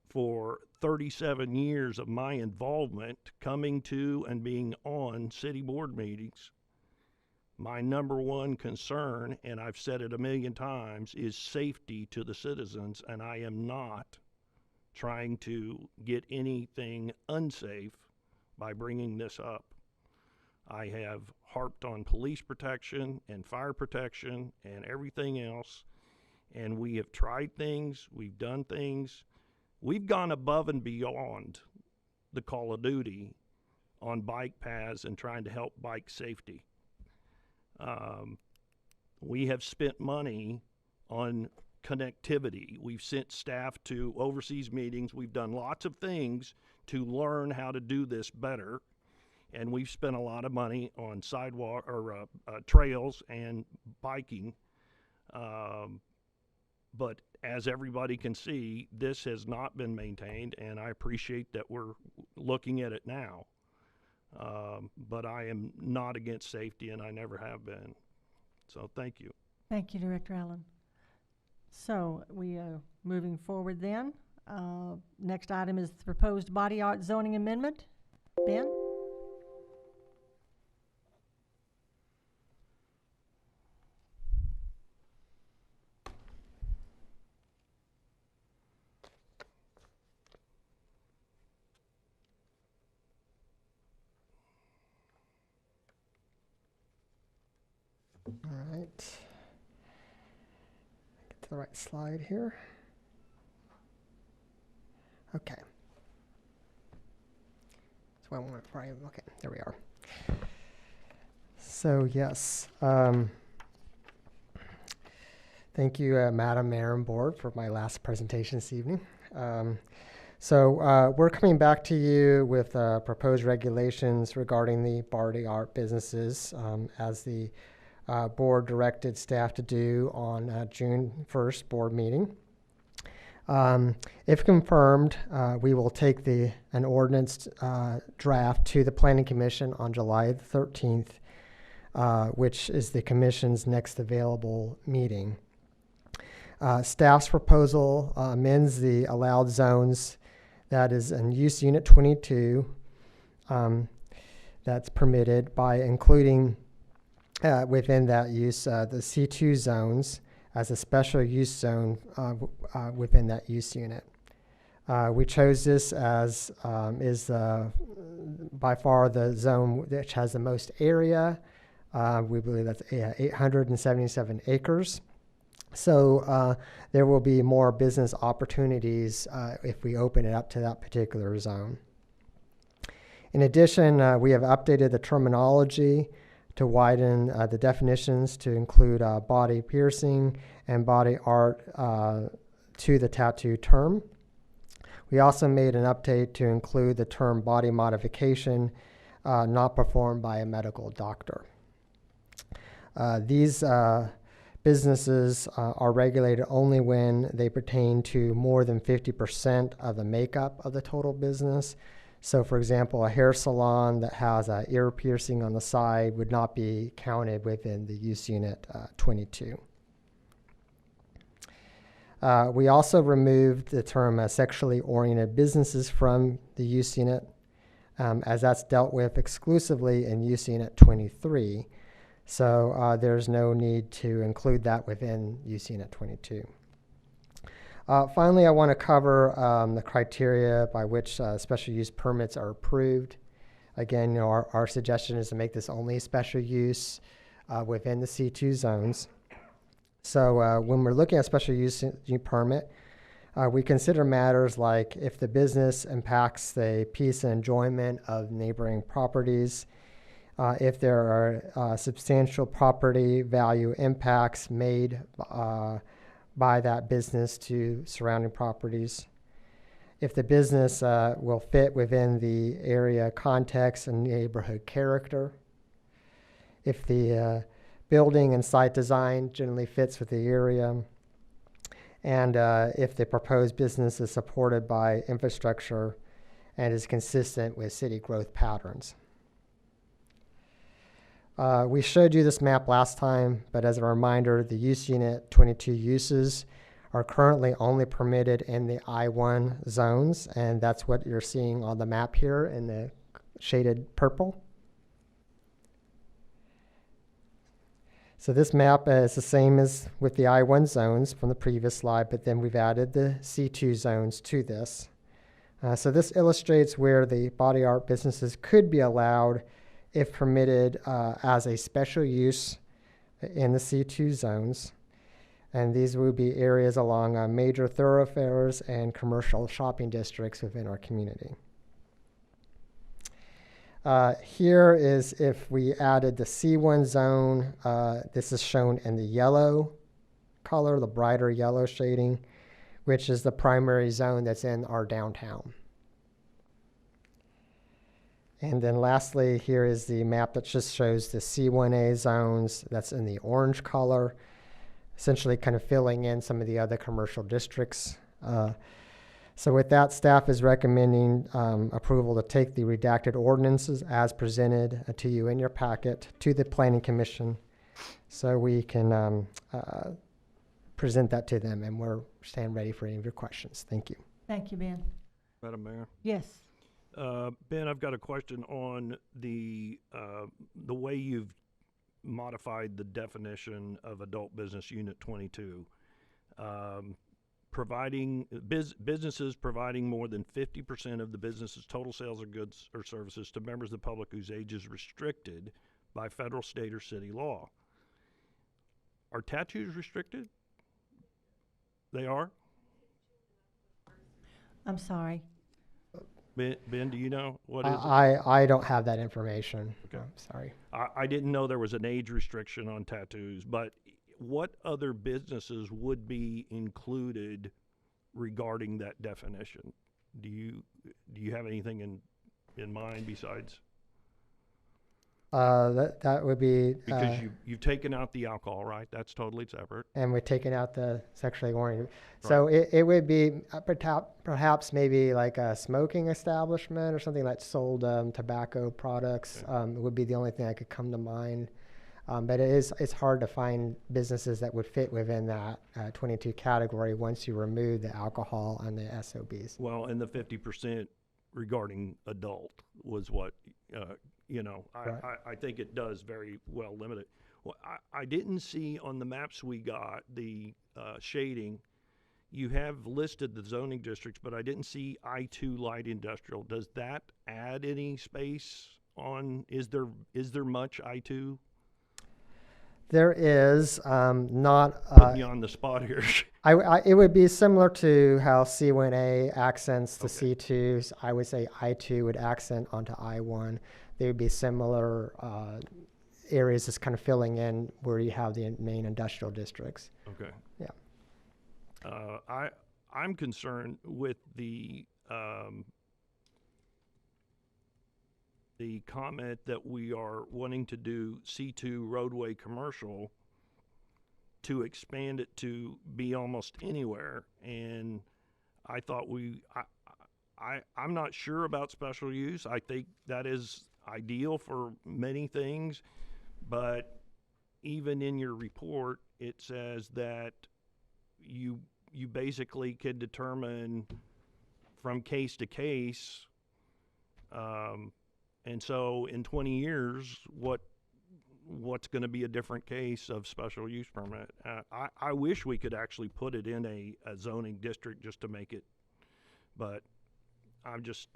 for 37 years of my involvement coming to and being on city board meetings, my number one concern, and I've said it a million times, is safety to the citizens, and I am not trying to get anything unsafe by bringing this up. I have harped on police protection and fire protection and everything else, and we have tried things, we've done things. We've gone above and beyond the call of duty on bike paths and trying to help bike safety. We have spent money on connectivity. We've sent staff to overseas meetings. We've done lots of things to learn how to do this better. And we've spent a lot of money on sidewalk or trails and biking. But as everybody can see, this has not been maintained, and I appreciate that we're looking at it now. But I am not against safety, and I never have been. So thank you. Thank you, Director Allen. So we are moving forward then. Next item is the proposed body art zoning amendment. Ben? All right. Get to the right slide here. Okay. So I want to probably, okay, there we are. So yes, thank you, Madam Mayor and Board, for my last presentation this evening. So we're coming back to you with proposed regulations regarding the body art businesses as the board directed staff to do on June 1st board meeting. If confirmed, we will take an ordinance draft to the Planning Commission on July the 13th, which is the Commission's next available meeting. Staff's proposal amends the allowed zones that is in use unit 22 that's permitted by including within that use the C2 zones as a special use zone within that use unit. We chose this as is by far the zone which has the most area. We believe that's 877 acres. So there will be more business opportunities if we open it up to that particular zone. In addition, we have updated the terminology to widen the definitions to include body piercing and body art to the tattoo term. We also made an update to include the term body modification not performed by a medical doctor. These businesses are regulated only when they pertain to more than 50% of the makeup of the total business. So for example, a hair salon that has an ear piercing on the side would not be counted within the use unit 22. We also removed the term sexually oriented businesses from the use unit as that's dealt with exclusively in use unit 23. So there's no need to include that within use unit 22. Finally, I want to cover the criteria by which special use permits are approved. Again, our suggestion is to make this only special use within the C2 zones. So when we're looking at special use permit, we consider matters like if the business impacts the peace and enjoyment of neighboring properties, if there are substantial property value impacts made by that business to surrounding properties, if the business will fit within the area context and neighborhood character, if the building and site design generally fits with the area, and if the proposed business is supported by infrastructure and is consistent with city growth patterns. We showed you this map last time, but as a reminder, the use unit 22 uses are currently only permitted in the I-1 zones, and that's what you're seeing on the map here in the shaded purple. So this map is the same as with the I-1 zones from the previous slide, but then we've added the C2 zones to this. So this illustrates where the body art businesses could be allowed if permitted as a special use in the C2 zones. And these would be areas along major thoroughfares and commercial shopping districts within our community. Here is if we added the C1 zone. This is shown in the yellow color, the brighter yellow shading, which is the primary zone that's in our downtown. And then lastly, here is the map that just shows the C1A zones. That's in the orange color, essentially kind of filling in some of the other commercial districts. So with that, staff is recommending approval to take the redacted ordinances as presented to you in your packet to the Planning Commission so we can present that to them, and we're staying ready for any of your questions. Thank you. Thank you, Ben. Madam Mayor? Yes. Ben, I've got a question on the way you've modified the definition of adult business unit 22. Businesses providing more than 50% of the business's total sales of goods or services to members of the public whose age is restricted by federal, state, or city law. Are tattoos restricted? They are? I'm sorry. Ben, do you know what is it? I don't have that information. Okay. I'm sorry. I didn't know there was an age restriction on tattoos, but what other businesses would be included regarding that definition? Do you have anything in mind besides? That would be because you've taken out the alcohol, right? That's totally separate. and we're taking out the sexually oriented. So it would be perhaps maybe like a smoking establishment or something that sold tobacco products. Would be the only thing that could come to mind. But it's hard to find businesses that would fit within that 22 category once you remove the alcohol and the SOBs. Well, and the 50% regarding adult was what, I think it does very well limit it. Well, I didn't see on the maps we got the shading. You have listed the zoning districts, but I didn't see I-2 light industrial. Does that add any space on, is there much I-2? There is not. Put me on the spot here. It would be similar to how C1A accents to C2s. I would say I2 would accent onto I1. They would be similar areas just kind of filling in where you have the main industrial districts. Okay. Yeah. I'm concerned with the comment that we are wanting to do C2 roadway commercial to expand it to be almost anywhere. And I thought I'm not sure about special use. I think that is ideal for many things, but even in your report, it says that you basically can determine from case to case, and so in 20 years, what's going to be a different case of special use permit? I wish we could actually put it in a zoning district just to make it, but I'm just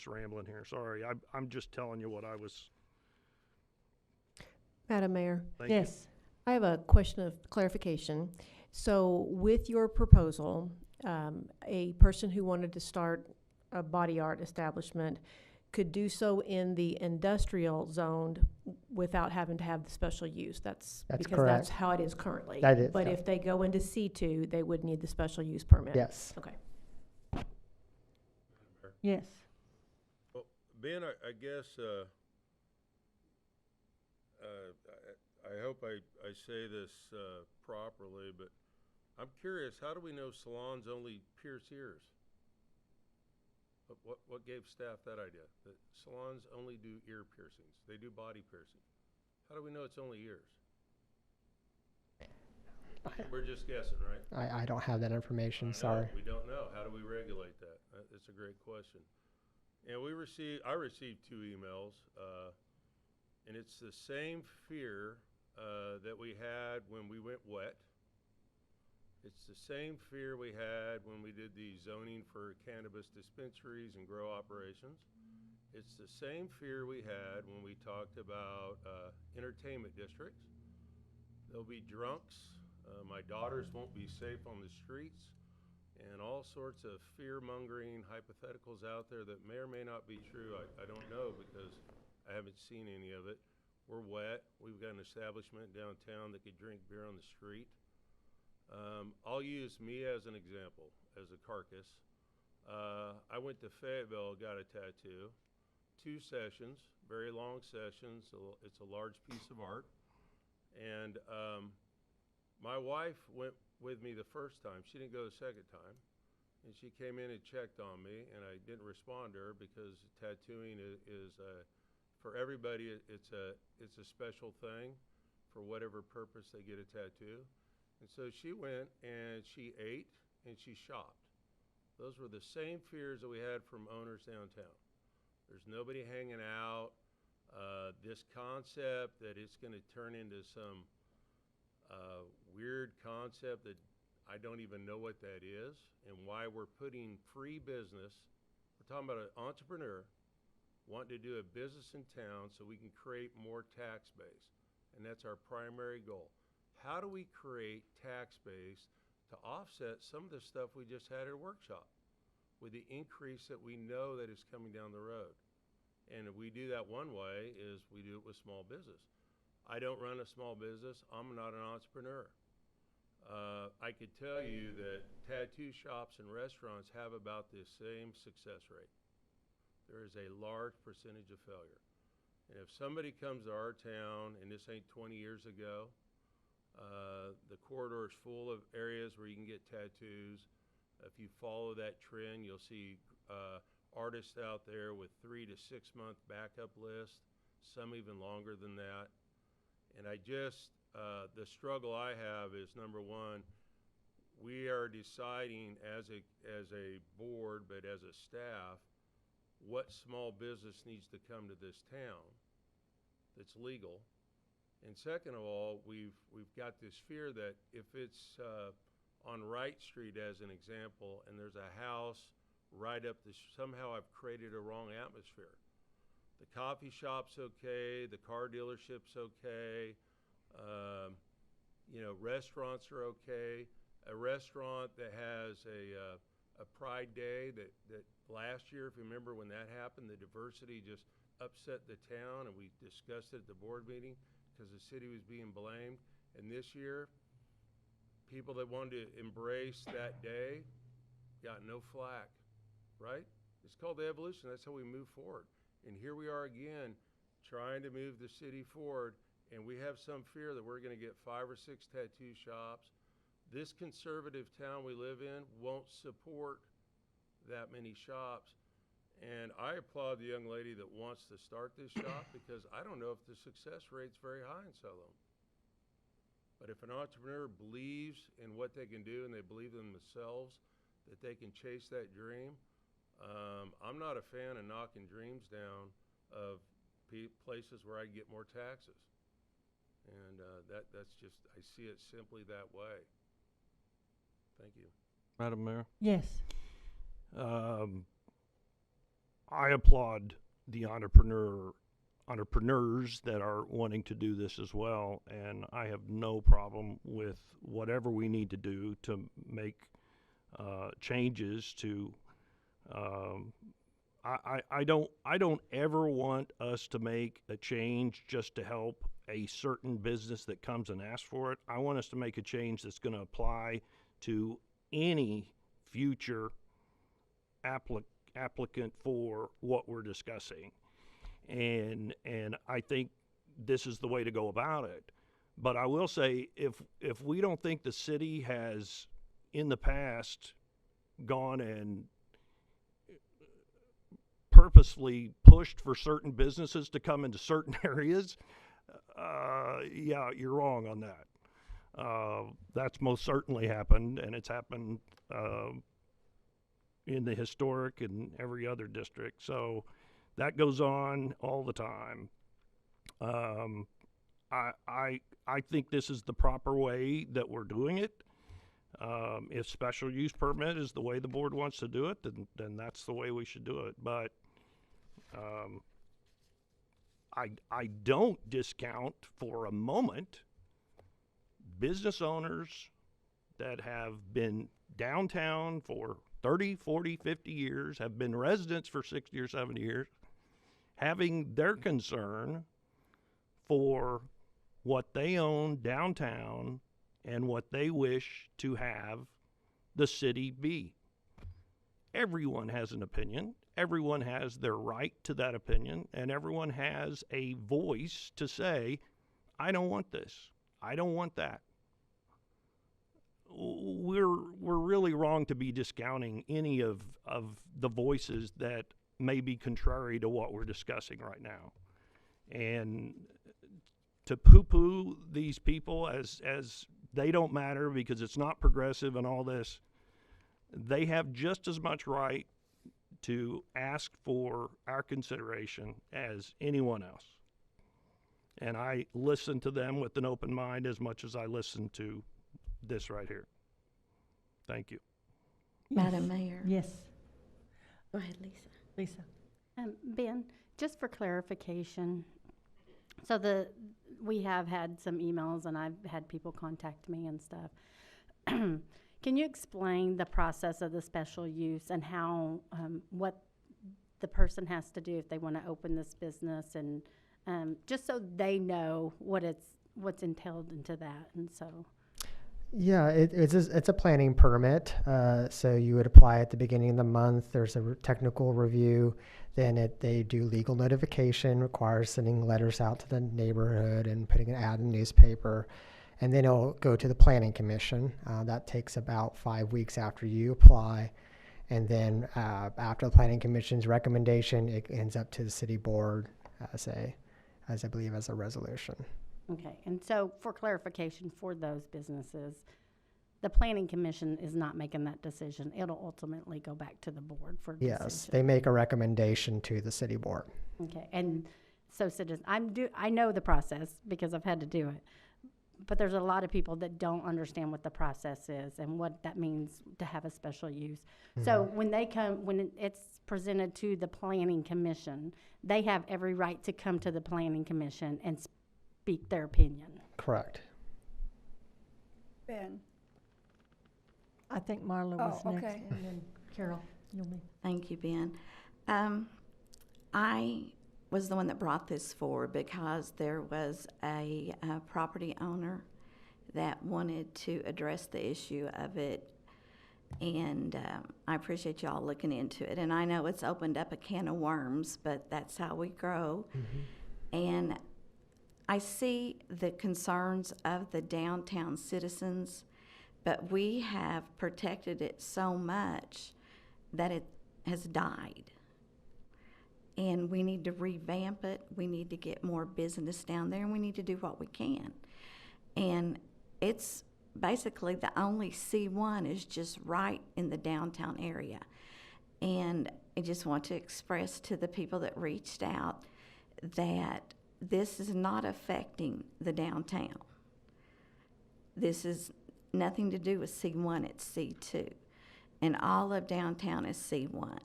rambling here. Sorry, I'm just telling you what I was. Madam Mayor? Yes. I have a question of clarification. So with your proposal, a person who wanted to start a body art establishment could do so in the industrial zone without having to have the special use. That's because correct. that's how it is currently. That is, but yeah. if they go into C2, they would need the special use permit. Yes. Okay. Yes. Well, Ben, I guess I hope I say this properly, but I'm curious, how do we know salons only pierce ears? What gave staff that idea? That salons only do ear piercings. They do body piercing. How do we know it's only ears? We're just guessing, right? I don't have that information, I know, sorry. we don't know. How do we regulate that? That's a great question. And I received 2 emails, and it's the same fear that we had when we went wet. It's the same fear we had when we did the zoning for cannabis dispensaries and grow operations. It's the same fear we had when we talked about entertainment districts. There'll be drunks. My daughters won't be safe on the streets, and all sorts of fear-mongering hypotheticals out there that may or may not be true. I don't know because I haven't seen any of it. We're wet. We've got an establishment downtown that could drink beer on the street. I'll use me as an example, as a carcass. I went to Fayetteville, got a tattoo. 2 sessions, very long sessions. It's a large piece of art. And my wife went with me the first time. She didn't go the second time. And she came in and checked on me, and I didn't respond to her because tattooing is for everybody, it's a special thing for whatever purpose they get a tattoo. And so she went and she ate and she shopped. Those were the same fears that we had from owners downtown. There's nobody hanging out. This concept that it's going to turn into some weird concept that I don't even know what that is and why we're putting free business. We're talking about an entrepreneur wanting to do a business in town so we can create more tax base. And that's our primary goal. How do we create tax base to offset some of the stuff we just had at a workshop with the increase that we know that is coming down the road? And if we do that one way is we do it with small business. I don't run a small business. I'm not an entrepreneur. I could tell you that tattoo shops and restaurants have about the same success rate. There is a large percentage of failure. And if somebody comes to our town, and this ain't 20 years ago, the corridor is full of areas where you can get tattoos. If you follow that trend, you'll see artists out there with 3 to 6 month backup lists, some even longer than that. And the struggle I have is, number one, we are deciding as a board, but as a staff, what small business needs to come to this town that's legal. And second of all, we've got this fear that if it's on Wright Street as an example, and there's a house right up somehow I've created a wrong atmosphere. The coffee shop's okay, the car dealership's okay, restaurants are okay. A restaurant that has a Pride Day that last year, if you remember when that happened, the diversity just upset the town, and we discussed it at the board meeting because the city was being blamed. And this year, people that wanted to embrace that day got no flack, right? It's called the evolution. That's how we move forward. And here we are again, trying to move the city forward, and we have some fear that we're going to get 5 or 6 tattoo shops. This conservative town we live in won't support that many shops. And I applaud the young lady that wants to start this shop because I don't know if the success rate's very high in Siloam. But if an entrepreneur believes in what they can do and they believe in themselves, that they can chase that dream, I'm not a fan of knocking dreams down of places where I get more taxes. And that's just, I see it simply that way. Thank you. Madam Mayor? Yes. I applaud the entrepreneurs that are wanting to do this as well, and I have no problem with whatever we need to do to make changes to. I don't ever want us to make a change just to help a certain business that comes and asks for it. I want us to make a change that's going to apply to any future applicant for what we're discussing. And I think this is the way to go about it. But I will say, if we don't think the city has, in the past, gone and purposefully pushed for certain businesses to come into certain areas, yeah, you're wrong on that. That's most certainly happened, and it's happened in the historic and every other district. So that goes on all the time. I think this is the proper way that we're doing it. If special use permit is the way the board wants to do it, then that's the way we should do it. But I don't discount for a moment business owners that have been downtown for 30, 40, 50 years, have been residents for 60 or 70 years, having their concern for what they own downtown and what they wish to have the city be. Everyone has an opinion. Everyone has their right to that opinion, and everyone has a voice to say, I don't want this. I don't want that. We're really wrong to be discounting any of the voices that may be contrary to what we're discussing right now. And to poo-poo these people as they don't matter because it's not progressive and all this, they have just as much right to ask for our consideration as anyone else. And I listen to them with an open mind as much as I listen to this right here. Thank you. Madam Mayor. Yes. Go ahead, Lisa. Lisa. Ben, just for clarification, so we have had some emails and I've had people contact me and stuff. Can you explain the process of the special use and how, what the person has to do if they want to open this business, and just so they know what's entailed into that, and so. Yeah, it's a planning permit. So you would apply at the beginning of the month. There's a technical review. Then they do legal notification, requires sending letters out to the neighborhood and putting an ad in the newspaper. And then it'll go to the planning commission. That takes about 5 weeks after you apply. And then after the planning commission's recommendation, it ends up to the city board as I believe as a resolution. Okay, and so for clarification for those businesses, the planning commission is not making that decision. It'll ultimately go back to the board for decision. Yes, they make a recommendation to the city board. Okay, and so citizens, I know the process because I've had to do it, but there's a lot of people that don't understand what the process is and what that means to have a special use. Mm-hmm. So when it's presented to the planning commission, they have every right to come to the planning commission and speak their opinion. Correct. Ben. I think Marla was next, okay. and then Carol, you'll be. Thank you, Ben. I was the one that brought this forward because there was a property owner that wanted to address the issue of it, and I appreciate y'all looking into it. And I know it's opened up a can of worms, but that's how we grow. Mm-hmm. And I see the concerns of the downtown citizens, but we have protected it so much that it has died. And we need to revamp it. We need to get more business down there, and we need to do what we can. And it's basically the only C1 is just right in the downtown area. And I just want to express to the people that reached out that this is not affecting the downtown. This is nothing to do with C1, it's C2. And all of downtown is C1.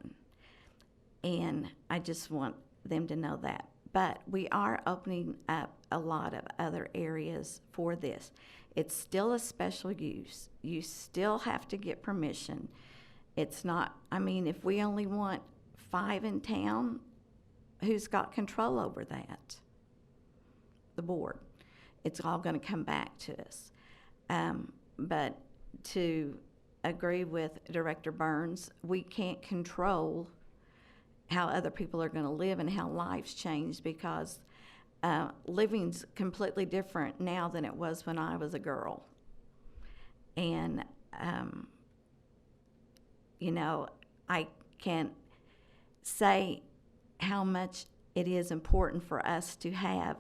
And I just want them to know that. But we are opening up a lot of other areas for this. It's still a special use. You still have to get permission. It's not, I mean, if we only want 5 in town, who's got control over that? The board. It's all going to come back to us. But to agree with Director Burns, we can't control how other people are going to live and how lives change because living's completely different now than it was when I was a girl. And, you know, I can't say how much it is important for us to have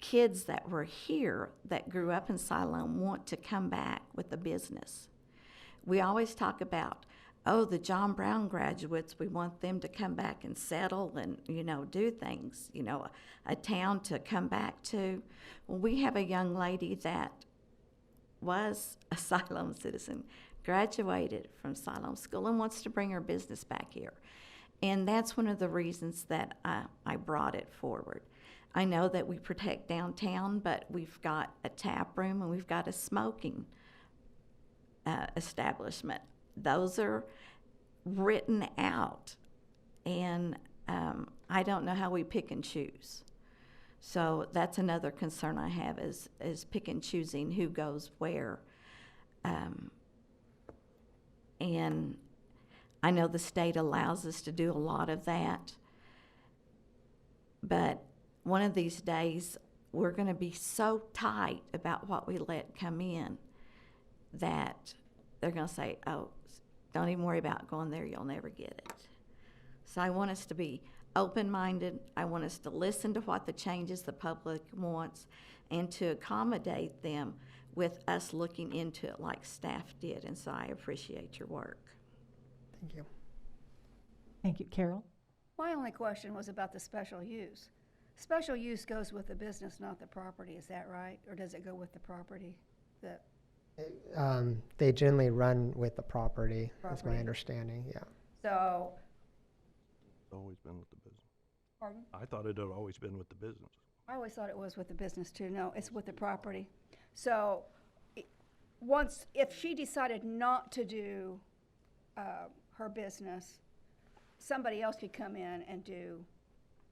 kids that were here that grew up in Siloam want to come back with a business. We always talk about, oh, the John Brown graduates, we want them to come back and settle and, you know, do things, you know, a town to come back to. Well, we have a young lady that was a Siloam citizen, graduated from Siloam School and wants to bring her business back here. And that's one of the reasons that I brought it forward. I know that we protect downtown, but we've got a tap room and we've got a smoking establishment. Those are written out, and I don't know how we pick and choose. So that's another concern I have is pick and choosing who goes where. And I know the state allows us to do a lot of that, but one of these days we're going to be so tight about what we let come in that they're going to say, oh, don't even worry about going there, you'll never get it. So I want us to be open-minded. I want us to listen to what the changes the public wants and to accommodate them with us looking into it like staff did. And so I appreciate your work. Thank you. Thank you. Carol? My only question was about the special use. Special use goes with the business, not the property, is that right? Or does it go with the property? They generally run with the property, is my Property. understanding, yeah. So, It's always been with the business. pardon? I thought it had always been with the business. I always thought it was with the business too. No, it's with the property. So, if she decided not to do her business, somebody else could come in and do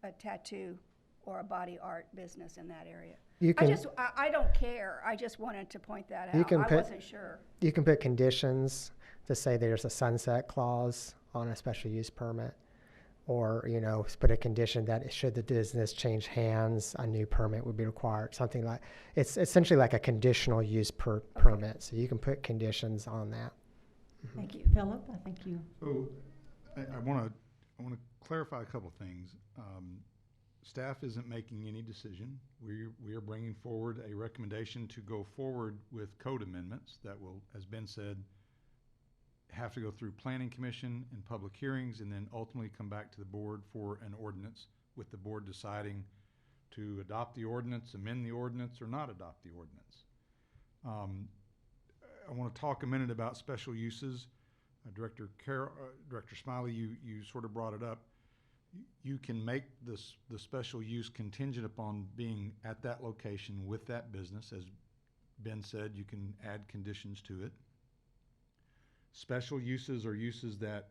a tattoo or a body art business in that area. You can, I don't care. I just wanted to point that You out. can I put- wasn't sure. you can put conditions to say there's a sunset clause on a special use permit. Or, you know, put a condition that should the business change hands, a new permit would be required, something like, it's essentially like a conditional use permit. So you can put conditions on that. Thank you. Philip, I think you. So I want to clarify a couple things. Staff isn't making any decision. We are bringing forward a recommendation to go forward with code amendments that will, as Ben said, have to go through Planning Commission and public hearings and then ultimately come back to the board for an ordinance, with the board deciding to adopt the ordinance, amend the ordinance, or not adopt the ordinance. I want to talk a minute about special uses. Director Smiley, you sort of brought it up. You can make the special use contingent upon being at that location with that business. As Ben said, you can add conditions to it. Special uses are uses that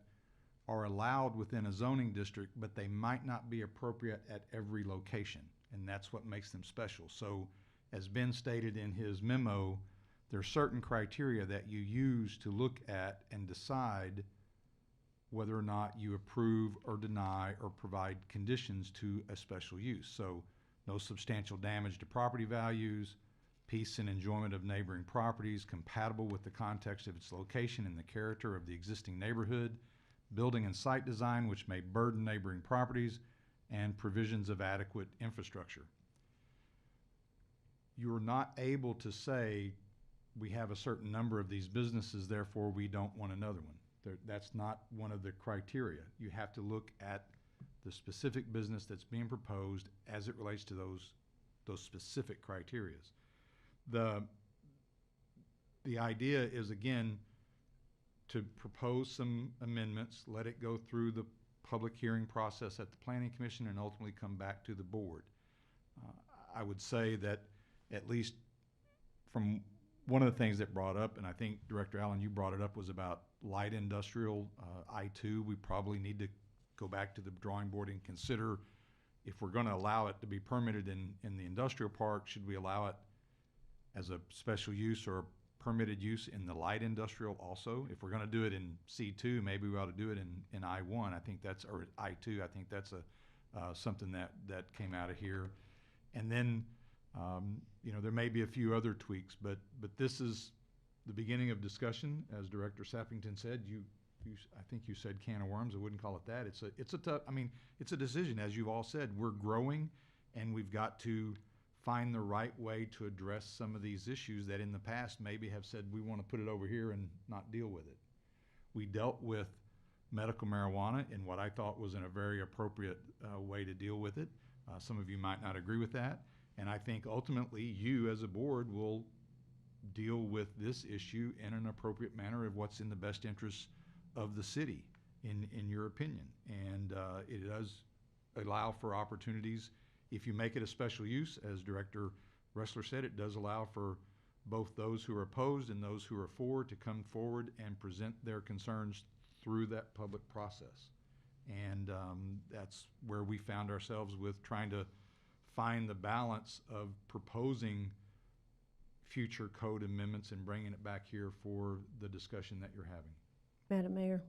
are allowed within a zoning district, but they might not be appropriate at every location, and that's what makes them special. So, as Ben stated in his memo, there are certain criteria that you use to look at and decide whether or not you approve or deny or provide conditions to a special use. So, no substantial damage to property values, peace and enjoyment of neighboring properties, compatible with the context of its location and the character of the existing neighborhood, building and site design which may burden neighboring properties, and provisions of adequate infrastructure. You're not able to say, we have a certain number of these businesses, therefore we don't want another one. That's not one of the criteria. You have to look at the specific business that's being proposed as it relates to those specific criterias. The idea is, again, to propose some amendments, let it go through the public hearing process at the Planning Commission, and ultimately come back to the board. I would say that, at least from one of the things that brought up, and I think Director Allen, you brought it up, was about light industrial, I-2. We probably need to go back to the drawing board and consider, if we're going to allow it to be permitted in the industrial park, should we allow it as a special use or a permitted use in the light industrial also? If we're going to do it in C2, maybe we ought to do it in I1. I think that's, or I2. I think that's something that came out of here. And then, you know, there may be a few other tweaks, but this is the beginning of discussion. As Director Sappington said, I think you said can of worms. I wouldn't call it that. It's a tough, I mean, it's a decision. As you've all said, we're growing, and we've got to find the right way to address some of these issues that in the past maybe have said we want to put it over here and not deal with it. We dealt with medical marijuana in what I thought was in a very appropriate way to deal with it. Some of you might not agree with that, and I think ultimately you as a board will deal with this issue in an appropriate manner of what's in the best interest of the city, in your opinion. And it does allow for opportunities. If you make it a special use, as Director Ressler said, it does allow for both those who are opposed and those who are for to come forward and present their concerns through that public process. And that's where we found ourselves with trying to find the balance of proposing future code amendments and bringing it back here for the discussion that you're having. Madam Mayor,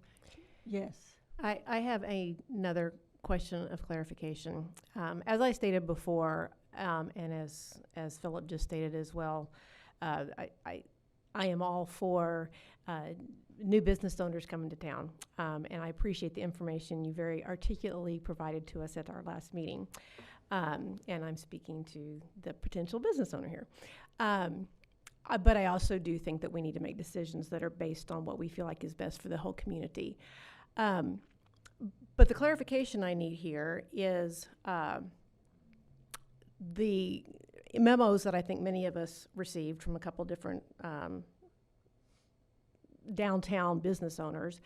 Yes. I have another question of clarification. As I stated before, and as Philip just stated as well, I am all for new business owners coming to town, and I appreciate the information you very articulately provided to us at our last meeting. And I'm speaking to the potential business owner here. But I also do think that we need to make decisions that are based on what we feel like is best for the whole community. But the clarification I need here is the memos that I think many of us received from a couple different downtown business owners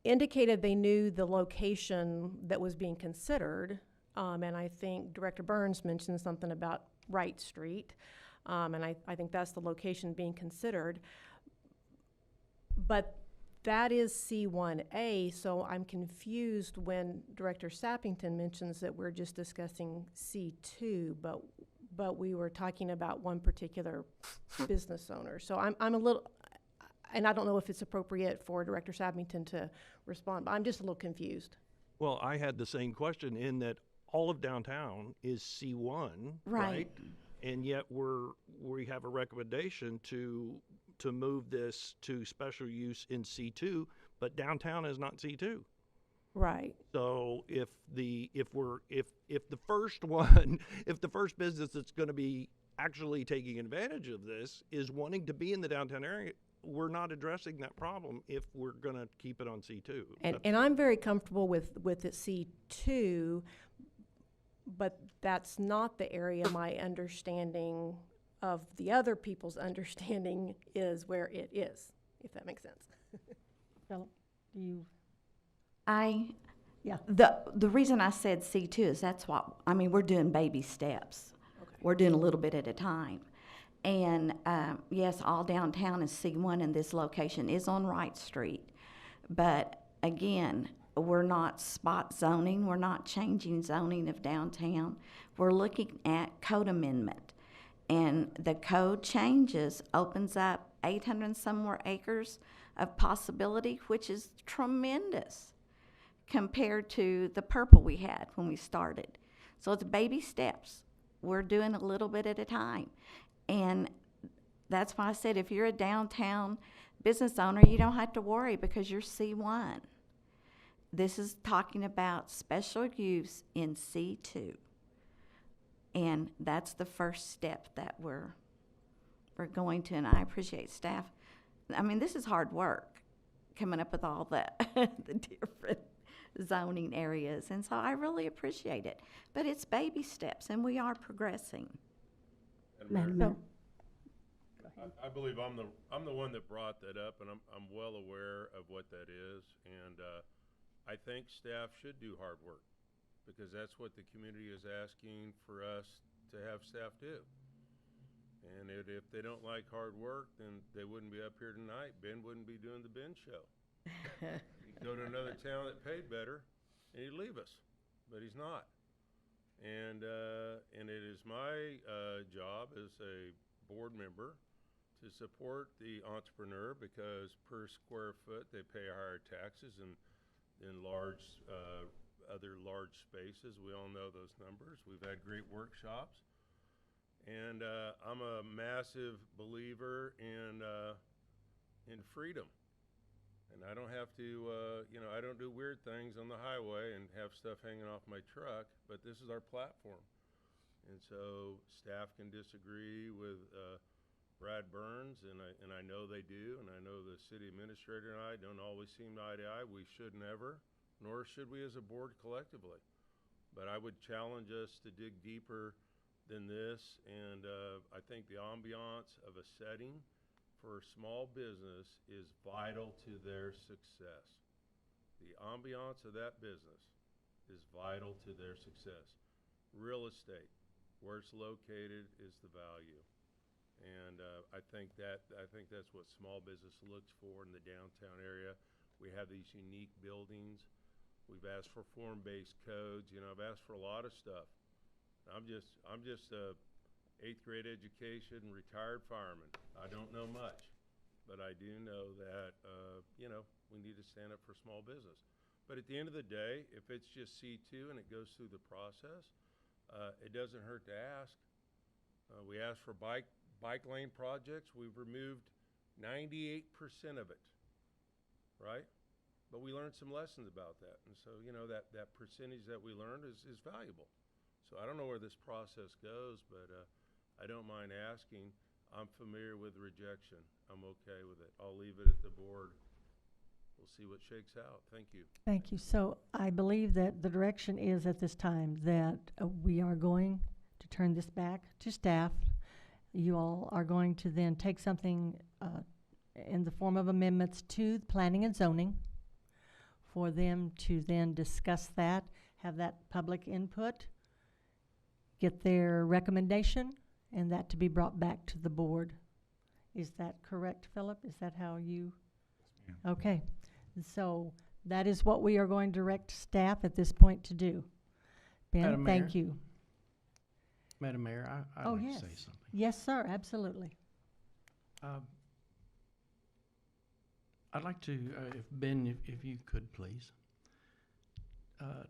indicated they knew the location that was being considered. And I think Director Burns mentioned something about Wright Street. And I think that's the location being considered. But that is C1A, so I'm confused when Director Sappington mentions that we're just discussing C2, but we were talking about one particular business owner. So I'm a little, and I don't know if it's appropriate for Director Sappington to respond, but I'm just a little confused. Well, I had the same question in that all of downtown is C1, right? And yet we have a recommendation to move this to special use in C2, but downtown is not C2. Right. So if the first one, if the first business that's going to be actually taking advantage of this is wanting to be in the downtown area, we're not addressing that problem if we're going to keep it on C2. And I'm very comfortable with the C2, but that's not the area my understanding of the other people's understanding is where it is, if that makes sense. Philip, do you? Yeah. The reason I said C2 is that's what, I mean, we're doing baby steps. Okay. We're doing a little bit at a time. And yes, all downtown is C1, and this location is on Wright Street. But again, we're not spot zoning. We're not changing zoning of downtown. We're looking at code amendment. And the code changes, opens up 800 and some more acres of possibility, which is tremendous compared to the purple we had when we started. So it's baby steps. We're doing a little bit at a time. And that's why I said if you're a downtown business owner, you don't have to worry because you're C1. This is talking about special use in C2. And that's the first step that we're going to, and I appreciate staff. I mean, this is hard work, coming up with all the different zoning areas, and so I really appreciate it. But it's baby steps, and we are progressing. Madam Mayor, I believe I'm the one that brought that up, and I'm well aware of what that is, and I think staff should do hard work, because that's what the community is asking for us to have staff do. And if they don't like hard work, then they wouldn't be up here tonight. Ben wouldn't be doing the Ben show. He'd go to another town that paid better, and he'd leave us, but he's not. And it is my job as a board member to support the entrepreneur, because per square foot they pay higher taxes and in large other large spaces. We all know those numbers. We've had great workshops. And I'm a massive believer in freedom. And I don't have to, I don't do weird things on the highway and have stuff hanging off my truck, but this is our platform. And so staff can disagree with Brad Burns, and I know they do, and I know the city administrator and I don't always seem eye to eye. We should never, nor should we as a board collectively. But I would challenge us to dig deeper than this, and I think the ambiance of a setting for small business is vital to their success. The ambiance of that business is vital to their success. Real estate, where it's located is the value. And I think that's what small business looks for in the downtown area. We have these unique buildings. We've asked for form-based codes. I've asked for a lot of stuff. I'm just a 8th grade education retired fireman. I don't know much, but I do know that we need to stand up for small business. But at the end of the day, if it's just C2 and it goes through the process, it doesn't hurt to ask. We asked for bike lane projects. We've removed 98% of it, right? But we learned some lessons about that. And so, that percentage that we learned is valuable. So I don't know where this process goes, but I don't mind asking. I'm familiar with rejection. I'm okay with it. I'll leave it at the board. We'll see what shakes out. Thank you. Thank you. So I believe that the direction is at this time that we are going to turn this back to staff. You all are going to then take something in the form of amendments to planning and zoning for them to then discuss that, have that public input, get their recommendation, and that to be brought back to the board. Is that correct, Philip? Is that how you? Yes, ma'am. Okay. So that is what we are going to direct staff at this point to do. Ben, Madam thank Mayor? you. Madam Mayor, I'd Oh, like yes. to say something. Yes, sir, absolutely. I'd like to, if Ben, if you could please,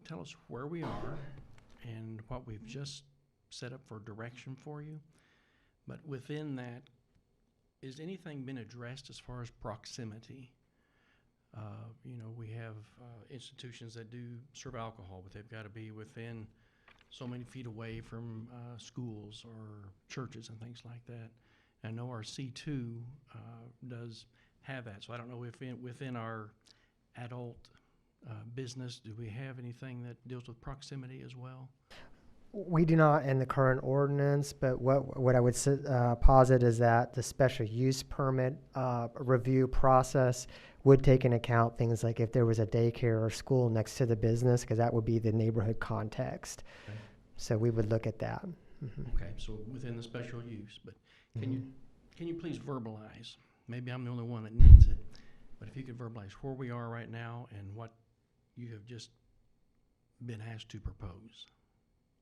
tell us where we are and what we've just set up for direction for you. But within that, is anything been addressed as far as proximity? We have institutions that do serve alcohol, but they've got to be within so many feet away from schools or churches and things like that. I know our C2 does have that, so I don't know if within our adult business, do we have anything that deals with proximity as well? We do not in the current ordinance, but what I would posit is that the special use permit review process would take into account things like if there was a daycare or school next to the business, because that would be the neighborhood context. Okay. So we would look at that. Mm-hmm. Okay, so within the special use, but can you please verbalize? Maybe I'm the only one that needs it, but if you could verbalize where we are right now and what you have just been asked to propose.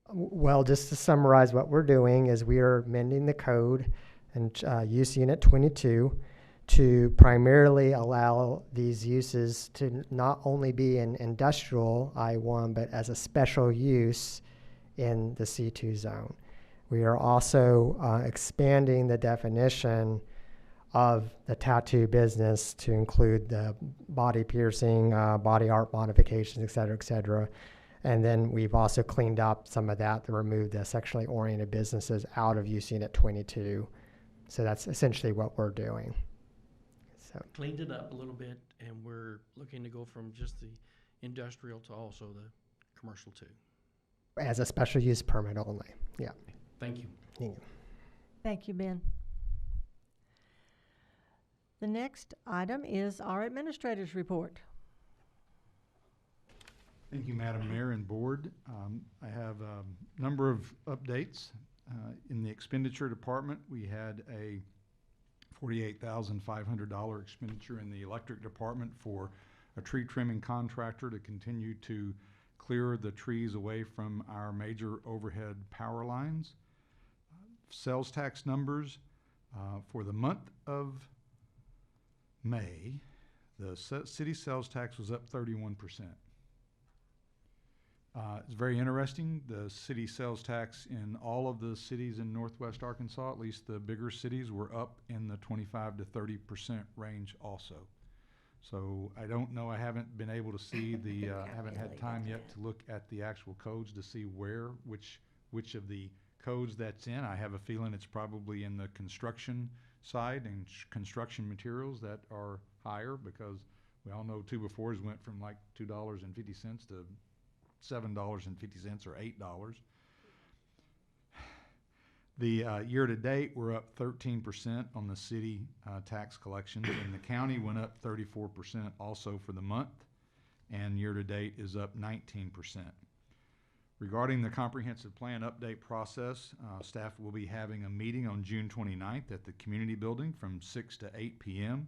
Well, just to summarize what we're doing is we are amending the code and use unit 22 to primarily allow these uses to not only be in industrial I-1, but as a special use in the C2 zone. We are also expanding the definition of the tattoo business to include the body piercing, body art modifications, et cetera, And then we've also cleaned up some of that to remove the sexually oriented businesses out of use unit 22. So that's essentially what we're doing. So Cleaned it up a little bit, and we're looking to go from just the industrial to also the commercial too. as a special use permit only, yeah. Thank you. Thank you. Thank you, Ben. The next item is our administrator's report. Thank you, Madam Mayor and Board. I have a number of updates. In the expenditure department, we had a $48,500 expenditure in the electric department for a tree trimming contractor to continue to clear the trees away from our major overhead power lines. Sales tax numbers for the month of May, the city sales tax was up 31%. It's very interesting. The city sales tax in all of the cities in northwest Arkansas, at least the bigger cities, were up in the 25 to 30% range also. So I don't know, I haven't been able to see the, haven't had time yet to look at the actual codes to see which of the codes that's in. I have a feeling it's probably in the construction side and construction materials that are higher, because we all know 2x4s went from like $2.50 to $7.50 or $8. The year-to-date, we're up 13% on the city tax collections, and the county went up 34% also for the month, and year-to-date is up 19%. Regarding the comprehensive plan update process, staff will be having a meeting on June 29th at the community building from 6 to 8 p.m.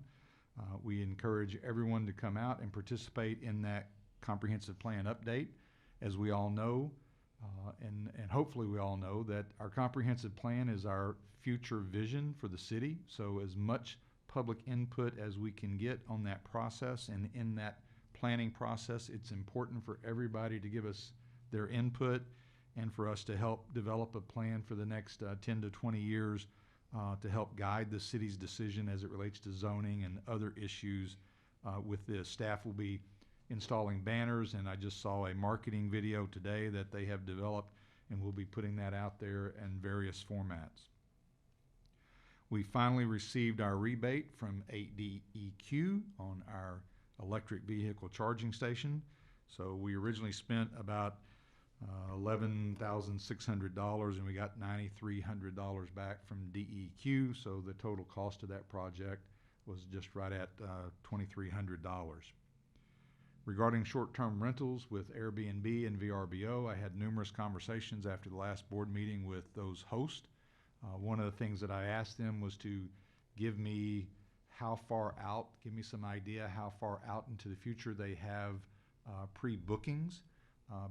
We encourage everyone to come out and participate in that comprehensive plan update. As we all know, and hopefully we all know, that our comprehensive plan is our future vision for the city. So as much public input as we can get on that process, and in that planning process, it's important for everybody to give us their input and for us to help develop a plan for the next 10 to 20 years to help guide the city's decision as it relates to zoning and other issues with this. Staff will be installing banners, and I just saw a marketing video today that they have developed, and we'll be putting that out there in various formats. We finally received our rebate from 8DEQ on our electric vehicle charging station. So we originally spent about $11,600, and we got $9,300 back from DEQ, so the total cost of that project was just right at $2,300. Regarding short-term rentals with Airbnb and VRBO, I had numerous conversations after the last board meeting with those hosts. One of the things that I asked them was to give me give me some idea how far out into the future they have pre-bookings,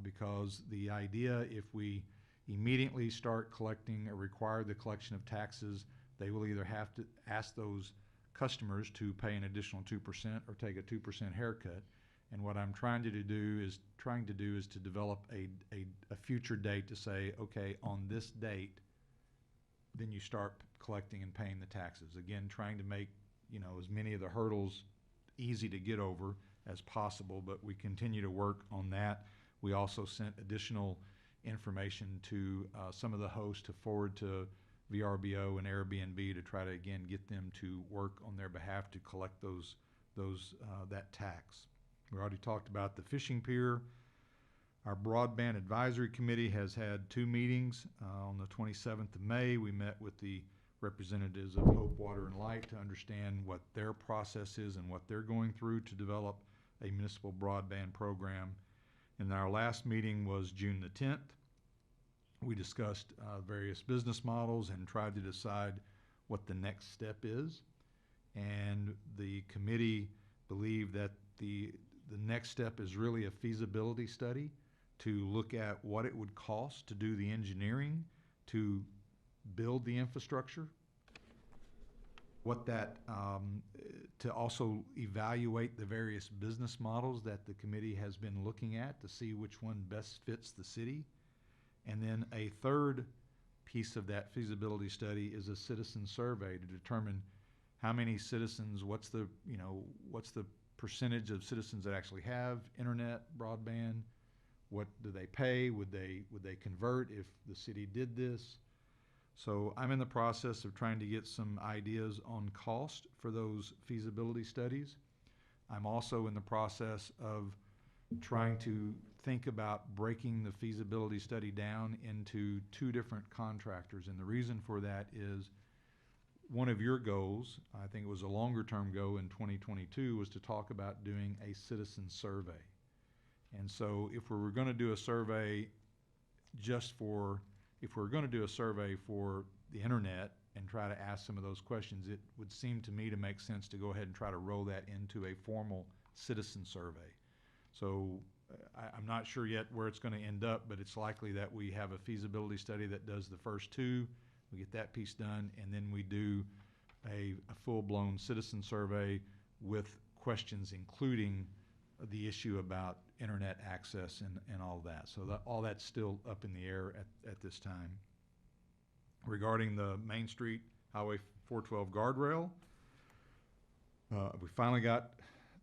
because the idea, if we immediately start collecting or require the collection of taxes, they will either have to ask those customers to pay an additional 2% or take a 2% haircut. And what I'm trying to do is to develop a future date to say, okay, on this date, then you start collecting and paying the taxes. Again, trying to make, as many of the hurdles easy to get over as possible, but we continue to work on that. We also sent additional information to some of the hosts to forward to VRBO and Airbnb to try to, again, get them to work on their behalf to collect that tax. We already talked about the fishing pier. Our Broadband Advisory Committee has had 2 meetings. On the 27th of May, we met with the representatives of Hope Water and Light to understand what their process is and what they're going through to develop a municipal broadband program. And our last meeting was June the 10th. We discussed various business models and tried to decide what the next step is. And the committee believed that the next step is really a feasibility study to look at what it would cost to do the engineering, to build the infrastructure, to also evaluate the various business models that the committee has been looking at to see which one best fits the city. And then a third piece of that feasibility study is a citizen survey to determine how many citizens, what's the percentage of citizens that actually have internet, broadband, what do they pay, would they convert if the city did this? So I'm in the process of trying to get some ideas on cost for those feasibility studies. I'm also in the process of trying to think about breaking the feasibility study down into 2 different contractors. And the reason for that is one of your goals, I think it was a longer term goal in 2022, was to talk about doing a citizen survey. And so if we were going to do a survey for the internet and try to ask some of those questions, it would seem to me to make sense to go ahead and try to roll that into a formal citizen survey. So I'm not sure yet where it's going to end up, but it's likely that we have a feasibility study that does the first 2, we get that piece done, and then we do a full-blown citizen survey with questions including the issue about internet access and all that. So all that's still up in the air at this time. Regarding the Main Street Highway 412 guardrail, we finally got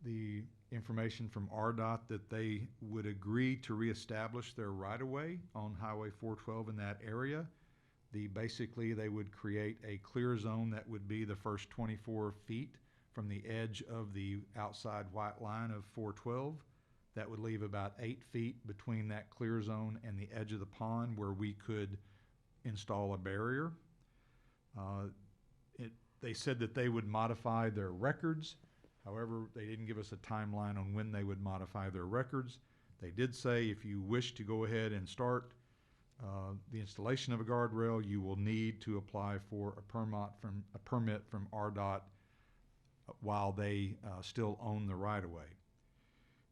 the information from RDOT that they would agree to reestablish their right-of-way on Highway 412 in that area. Basically, they would create a clear zone that would be the first 24 feet from the edge of the outside white line of 412. That would leave about 8 feet between that clear zone and the edge of the pond where we could install a barrier. They said that they would modify their records. However, they didn't give us a timeline on when they would modify their records. They did say if you wish to go ahead and start the installation of a guardrail, you will need to apply for a permit from RDOT while they still own the right-of-way.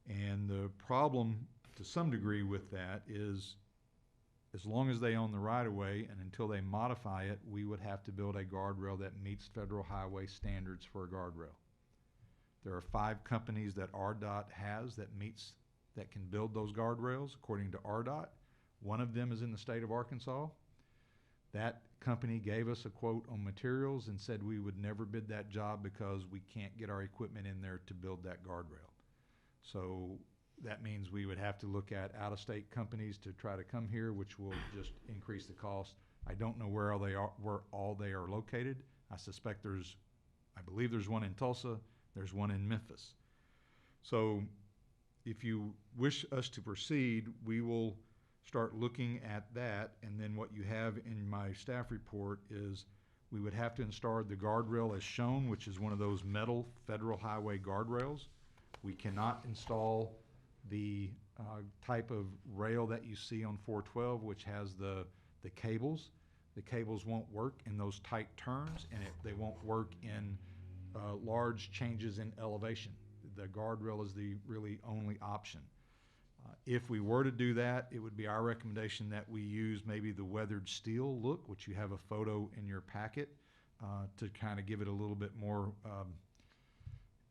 And the problem to some degree with that is, as long as they own the right-of-way and until they modify it, we would have to build a guardrail that meets federal highway standards for a guardrail. There are 5 companies that RDOT has that can build those guardrails according to RDOT. One of them is in the state of Arkansas. That company gave us a quote on materials and said we would never bid that job because we can't get our equipment in there to build that guardrail. So that means we would have to look at out-of-state companies to try to come here, which will just increase the cost. I don't know where all they are located. I believe there's one in Tulsa, there's one in Memphis. So if you wish us to proceed, we will start looking at that, and then what you have in my staff report is we would have to install the guardrail as shown, which is one of those metal federal highway guardrails. We cannot install the type of rail that you see on 412, which has the cables. The cables won't work in those tight turns, and they won't work in large changes in elevation. The guardrail is the really only option. If we were to do that, it would be our recommendation that we use maybe the weathered steel look, which you have a photo in your packet, to kind of give it a little bit more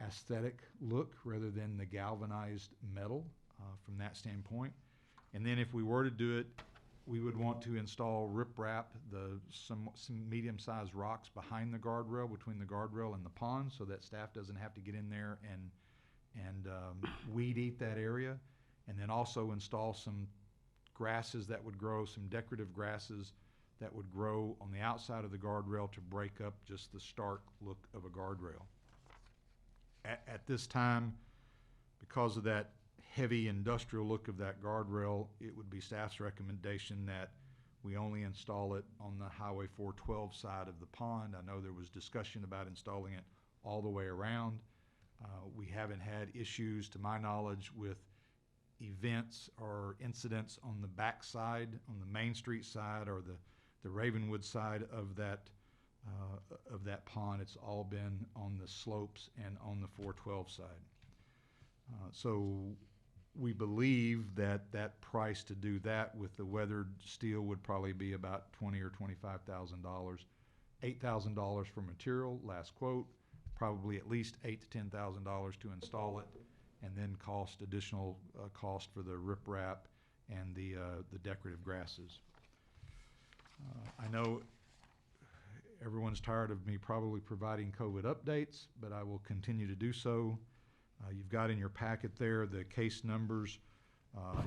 aesthetic look rather than the galvanized metal from that standpoint. And then if we were to do it, we would want to install riprap, some medium-sized rocks behind the guardrail, between the guardrail and the pond, so that staff doesn't have to get in there and weed eat that area. And then also install some grasses that would grow, some decorative grasses that would grow on the outside of the guardrail to break up just the stark look of a guardrail. At this time, because of that heavy industrial look of that guardrail, it would be staff's recommendation that we only install it on the Highway 412 side of the pond. I know there was discussion about installing it all the way around. We haven't had issues, to my knowledge, with events or incidents on the back side, on the Main Street side or the Ravenwood side of that pond. It's all been on the slopes and on the 412 side. So we believe that that price to do that with the weathered steel would probably be about $20,000 or $25,000. $8,000 for material, last quote, probably at least $8,000 to $10,000 to install it, and then additional cost for the riprap and the decorative grasses. I know everyone's tired of me probably providing COVID updates, but I will continue to do so. You've got in your packet there the case numbers,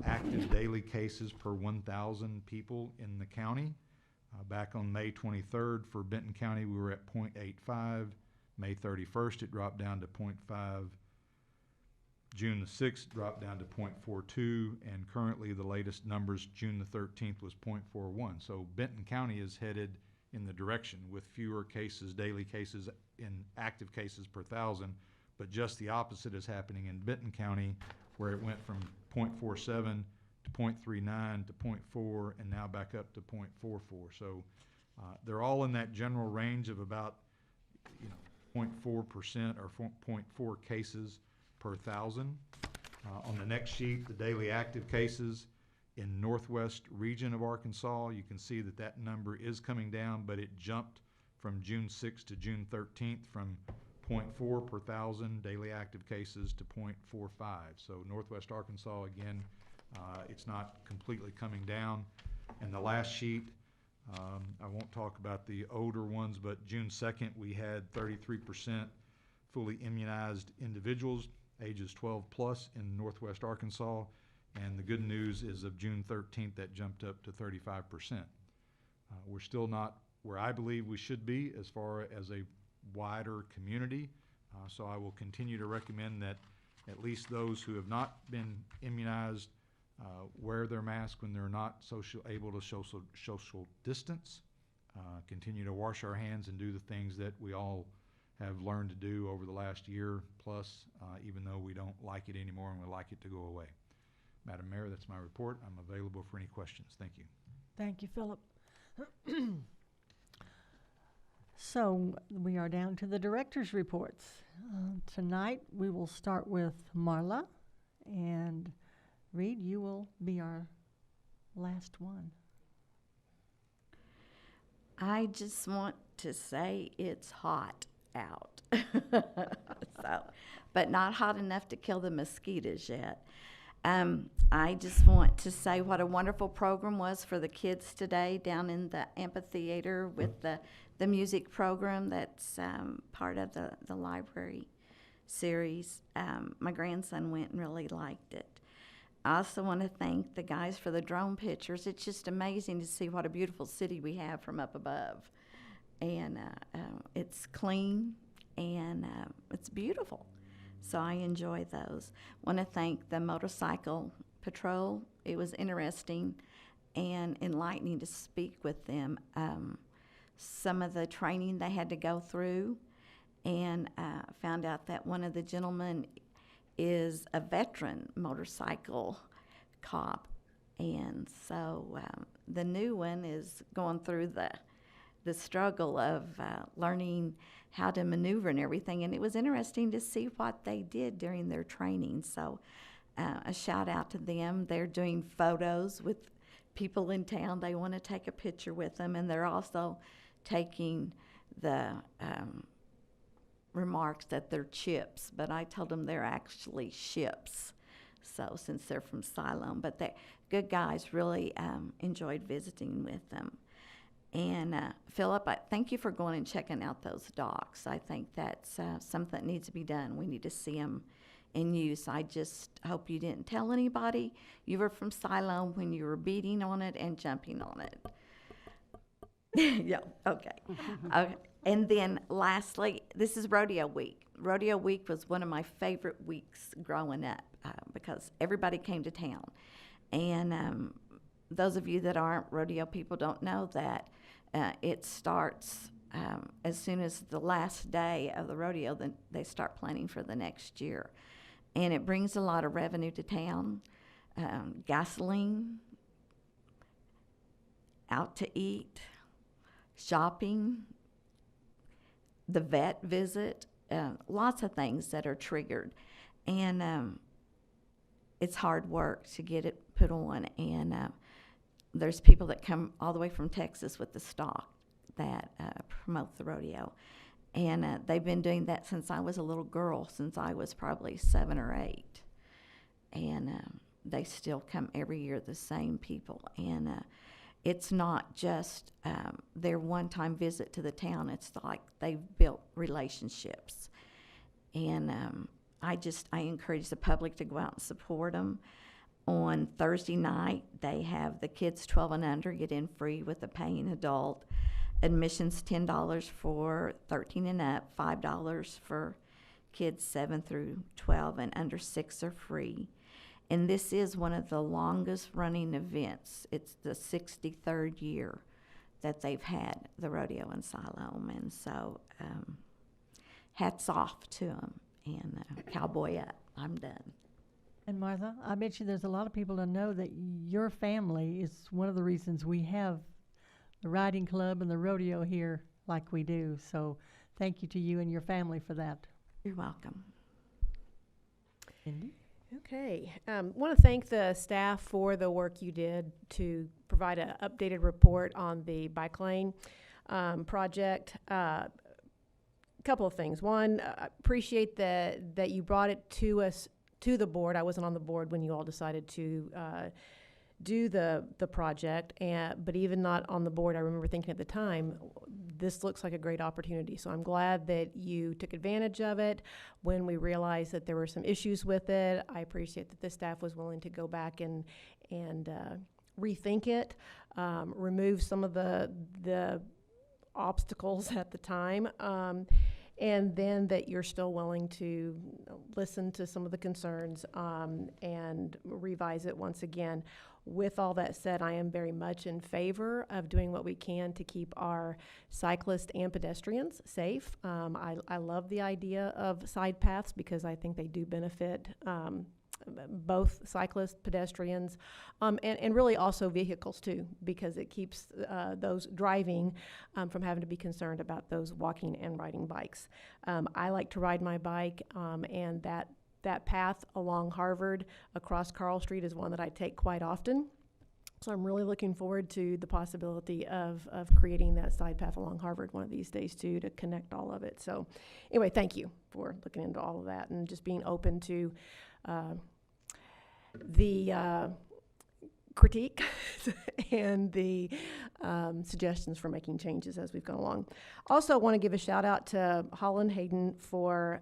active daily cases per 1,000 people in the county. Back on May 23rd for Benton County, we were at 0.85. May 31st, it dropped down to 0.5. June the 6th dropped down to 0.42, and currently the latest numbers, June the 13th, was 0.41. So Benton County is headed in the direction with fewer cases, daily cases, in active cases per 1,000, but just the opposite is happening in Benton County, where it went from 0.47 to 0.39 to 0.4, and now back up to 0.44. So they're all in that general range of about 0.4% or 0.4 cases per 1,000. On the next sheet, the daily active cases in northwest region of Arkansas, you can see that number is coming down, but it jumped from June 6th to June 13th from 0.4 per thousand daily active cases to 0.45. So Northwest Arkansas, again, it's not completely coming down. And the last sheet, I won't talk about the older ones, but June 2nd, we had 33% fully immunized individuals, ages 12 plus in Northwest Arkansas. And the good news is of June 13th, that jumped up to 35%. We're still not where I believe we should be as far as a wider community. So I will continue to recommend that at least those who have not been immunized wear their mask when they're not able to social distance, continue to wash our hands and do the things that we all have learned to do over the last year plus, even though we don't like it anymore and we like it to go away. Madam Mayor, that's my report. I'm available for any questions. Thank you. Thank you, Philip. So we are down to the director's reports. Tonight we will start with Marla, and Reed, you will be our last one. I just want to say it's hot out. But not hot enough to kill the mosquitoes yet. I just want to say what a wonderful program was for the kids today down in the amphitheater with the music program that's part of the library series. My grandson went and really liked it. I also want to thank the guys for the drone pictures. It's just amazing to see what a beautiful city we have from up above. And it's clean and it's beautiful. So I enjoy those. Want to thank the motorcycle patrol. It was interesting and enlightening to speak with them. Some of the training they had to go through, and found out that one of the gentlemen is a veteran motorcycle cop. And so the new one is going through the struggle of learning how to maneuver and everything. And it was interesting to see what they did during their training. So a shout out to them. They're doing photos with people in town. They want to take a picture with them. And they're also taking the remarks that they're chips, but I told them they're actually ships. So since they're from Siloam, but they're good guys, really enjoyed visiting with them. And Philip, thank you for going and checking out those docks. I think that's something that needs to be done. We need to see them in use. I just hope you didn't tell anybody you were from Siloam when you were beating on it and jumping on it. Yeah, okay. Okay. And then lastly, this is Rodeo Week. Rodeo Week was one of my favorite weeks growing up because everybody came to town. And those of you that aren't rodeo people don't know that it starts as soon as the last day of the rodeo, then they start planning for the next year. And it brings a lot of revenue to town, gasoline, out to eat, shopping, the vet visit, lots of things that are triggered. And it's hard work to get it put on. And there's people that come all the way from Texas with the stock that promote the rodeo. And they've been doing that since I was a little girl, since I was probably 7 or 8. And they still come every year, the same people. And it's not just their one-time visit to the town. It's like they've built relationships. And I encourage the public to go out and support them. On Thursday night, they have the kids 12 and under get in free with a paying adult. Admission's $10 for 13 and up, $5 for kids 7 through 12, and under 6 are free. And this is one of the longest running events. It's the 63rd year that they've had the rodeo in Siloam. And so hats off to them, and cowboy up. I'm done. And Martha, I bet you there's a lot of people to know that your family is one of the reasons we have the riding club and the rodeo here like we do. So thank you to you and your family for that. You're welcome. Cindy? Okay. Want to thank the staff for the work you did to provide an updated report on the bike lane project. couple of things. One, I appreciate that you brought it to us, to the board. I wasn't on the board when you all decided to do the project, but even not on the board, I remember thinking at the time, this looks like a great opportunity. So I'm glad that you took advantage of it. When we realized that there were some issues with it, I appreciate that the staff was willing to go back and rethink it, remove some of the obstacles at the time, and then that you're still willing to listen to some of the concerns and revise it once again. With all that said, I am very much in favor of doing what we can to keep our cyclists and pedestrians safe. I love the idea of side paths because I think they do benefit both cyclists, pedestrians, and really also vehicles too, because it keeps those driving from having to be concerned about those walking and riding bikes. I like to ride my bike, and that path along Harvard across Carl Street is one that I take quite often. So I'm really looking forward to the possibility of creating that side path along Harvard one of these days too, to connect all of it. So anyway, thank you for looking into all of that and just being open to the critique and the suggestions for making changes as we've gone along. Also want to give a shout out to Holland Hayden for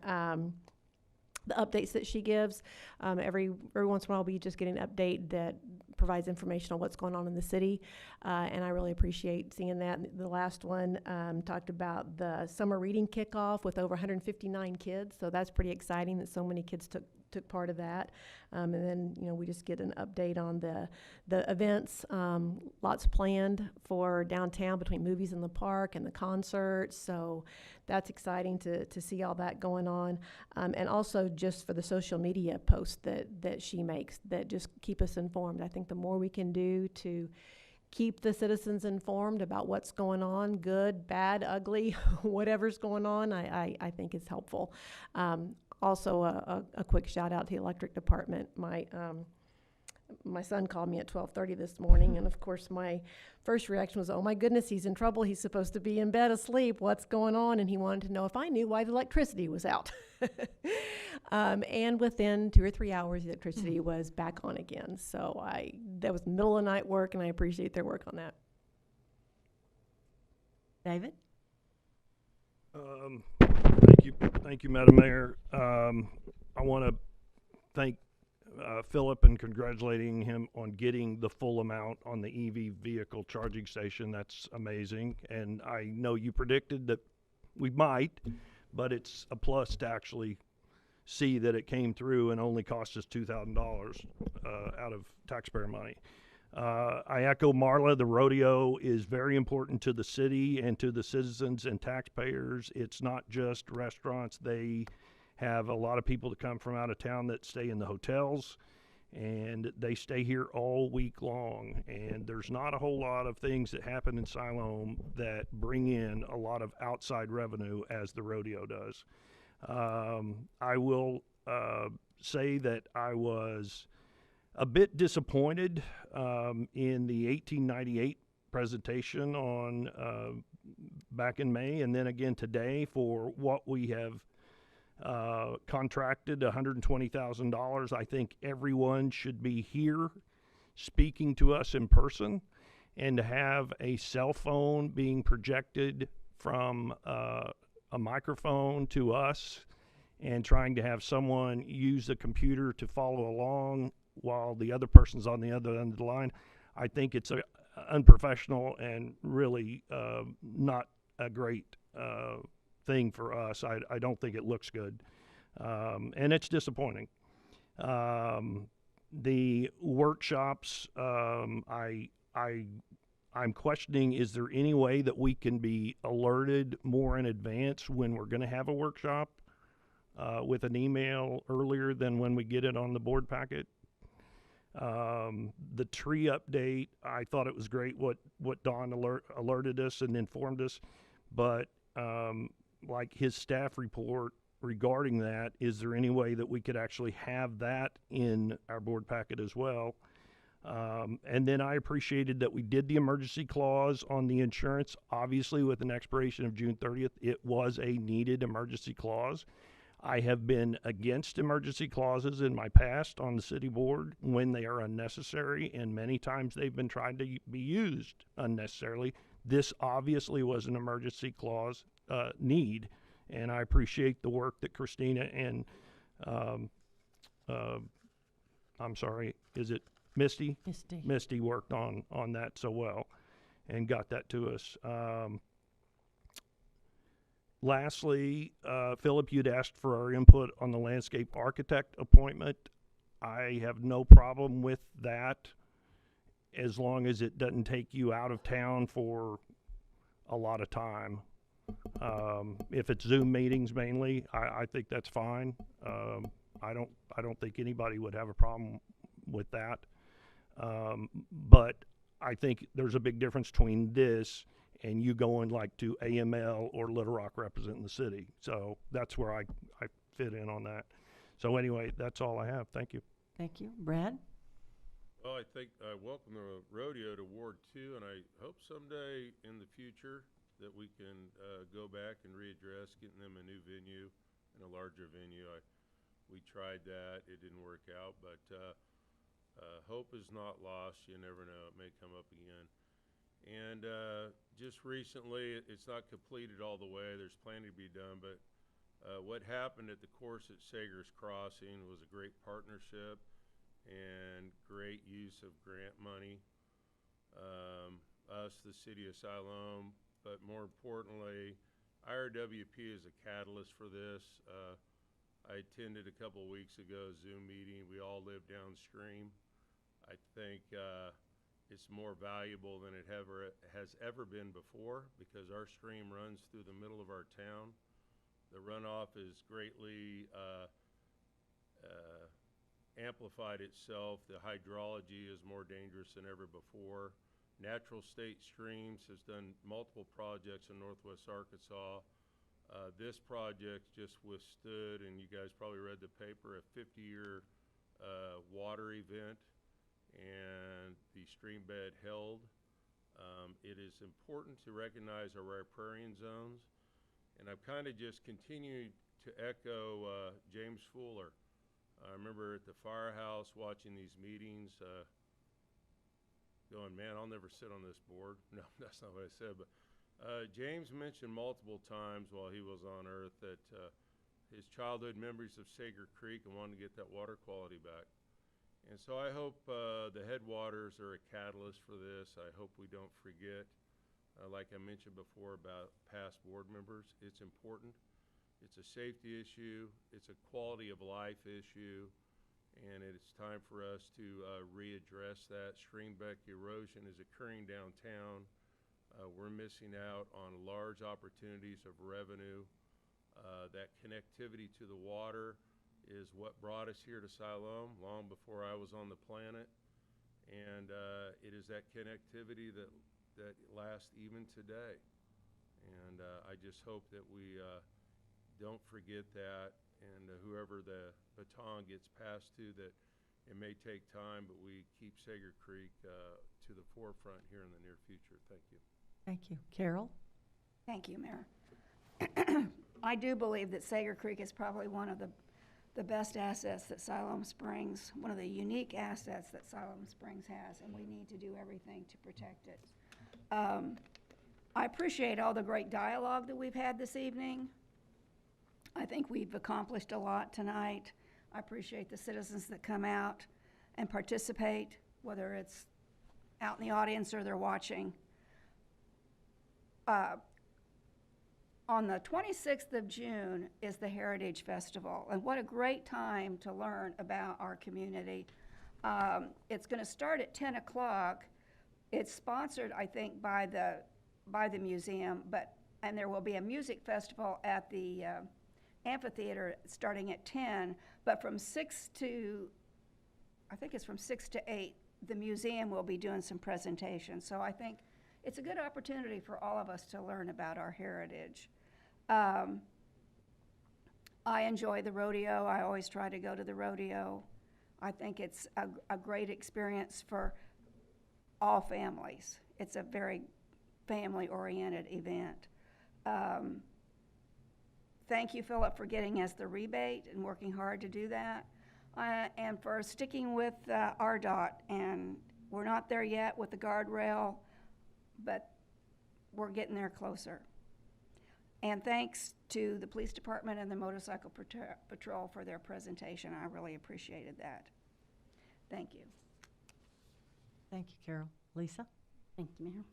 the updates that she gives. Every once in a while we just get an update that provides information on what's going on in the city, and I really appreciate seeing that. The last one talked about the summer reading kickoff with over 159 kids, so that's pretty exciting that so many kids took part of that. And then, we just get an update on the events, lots planned for downtown between movies in the park and the concerts. So that's exciting to see all that going on. And also just for the social media posts that she makes that just keep us informed. I think the more we can do to keep the citizens informed about what's going on, good, bad, ugly, whatever's going on, I think is helpful. Also, a quick shout out to the electric department. My son called me at 12:30 this morning, and of course my first reaction was, oh my goodness, he's in trouble. He's supposed to be in bed asleep. What's going on? And he wanted to know if I knew why the electricity was out. And within 2 or 3 hours, the electricity was back on again. So that was middle of the night work, and I appreciate their work on that. David? Thank you, Madam Mayor. I want to thank Philip and congratulating him on getting the full amount on the EV vehicle charging station. That's amazing. And I know you predicted that we might, but it's a plus to actually see that it came through and only cost us $2,000 out of taxpayer money. I echo Marla. The rodeo is very important to the city and to the citizens and taxpayers. It's not just restaurants. They have a lot of people that come from out of town that stay in the hotels, and they stay here all week long. And there's not a whole lot of things that happen in Siloam that bring in a lot of outside revenue as the rodeo does. I will say that I was a bit disappointed in the 1898 presentation on back in May, and then again today for what we have contracted, $120,000. I think everyone should be here speaking to us in person, and to have a cell phone being projected from a microphone to us and trying to have someone use the computer to follow along while the other person's on the other end of the line, I think it's unprofessional and really not a great thing for us. I don't think it looks good, and it's disappointing. The workshops, I'm questioning, is there any way that we can be alerted more in advance when we're going to have a workshop with an email earlier than when we get it on the board packet? The tree update, I thought it was great what Don alerted us and informed us, but like his staff report regarding that, is there any way that we could actually have that in our board packet as well? And then I appreciated that we did the emergency clause on the insurance. Obviously, with an expiration of June 30th, it was a needed emergency clause. I have been against emergency clauses in my past on the city board when they are unnecessary, and many times they've been tried to be used unnecessarily. This obviously was an emergency clause need, and I appreciate the work that Christina and I'm sorry, is it Misty? Misty worked on that so well and got that to us. Lastly, Philip, you'd asked for our input on the landscape architect appointment. I have no problem with that as long as it doesn't take you out of town for a lot of time. If it's Zoom meetings mainly, I think that's fine. I don't think anybody would have a problem with that. But I think there's a big difference between this and you going like to AML or Little Rock representing the city. So that's where I fit in on that. So anyway, that's all I have. Thank you. Thank you. Brad? Well, I think I welcome the rodeo to Ward 2, and I hope someday in the future that we can go back and readdress getting them a new venue and a larger venue. We tried that. It didn't work out, but hope is not lost. You never know. It may come up again. And just recently, it's not completed all the way. There's plenty to be done, but what happened at the course at Sager's Crossing was a great partnership and great use of grant money. Us, the city of Siloam, but more importantly, IRWP is a catalyst for this. I attended a couple weeks ago a Zoom meeting. We all live downstream. I think it's more valuable than it has ever been before because our stream runs through the middle of our town. The runoff is greatly amplified itself. The hydrology is more dangerous than ever before. Natural State Streams has done multiple projects in northwest Arkansas. This project just withstood, and you guys probably read the paper, a 50-year water event, and the stream bed held. It is important to recognize our riparian zones, and I've kind of just continued to echo James Fuller. I remember at the firehouse watching these meetings, going, man, I'll never sit on this board. No, that's not what I said, but James mentioned multiple times while he was on Earth that his childhood memories of Sager Creek and wanting to get that water quality back. And so I hope the headwaters are a catalyst for this. I hope we don't forget, like I mentioned before, about past board members. It's important. It's a safety issue. It's a quality of life issue. And it's time for us to readdress that. Streambeck erosion is occurring downtown. We're missing out on large opportunities of revenue. That connectivity to the water is what brought us here to Siloam long before I was on the planet. And it is that connectivity that lasts even today. And I just hope that we don't forget that, and whoever the baton gets passed to, that it may take time, but we keep Sager Creek to the forefront here in the near future. Thank you. Thank you. Carol? Thank you, Mayor. I do believe that Sager Creek is probably one of the best assets that Siloam Springs, one of the unique assets that Siloam Springs has, and we need to do everything to protect it. I appreciate all the great dialogue that we've had this evening. I think we've accomplished a lot tonight. I appreciate the citizens that come out and participate, whether it's out in the audience or they're watching. On the 26th of June is the Heritage Festival, and what a great time to learn about our community. It's going to start at 10 o'clock. It's sponsored, I think, by the museum, and there will be a music festival at the amphitheater starting at 10, but from 6 to 8, the museum will be doing some presentations. So I think it's a good opportunity for all of us to learn about our heritage. I enjoy the rodeo. I always try to go to the rodeo. I think it's a great experience for all families. It's a very family-oriented event. Thank you, Philip, for getting us the rebate and working hard to do that, and for sticking with RDOT. And we're not there yet with the guardrail, but we're getting there closer. And thanks to the police department and the motorcycle patrol for their presentation. I really appreciated that. Thank you. Thank you, Carol. Lisa? Thank you, Mayor.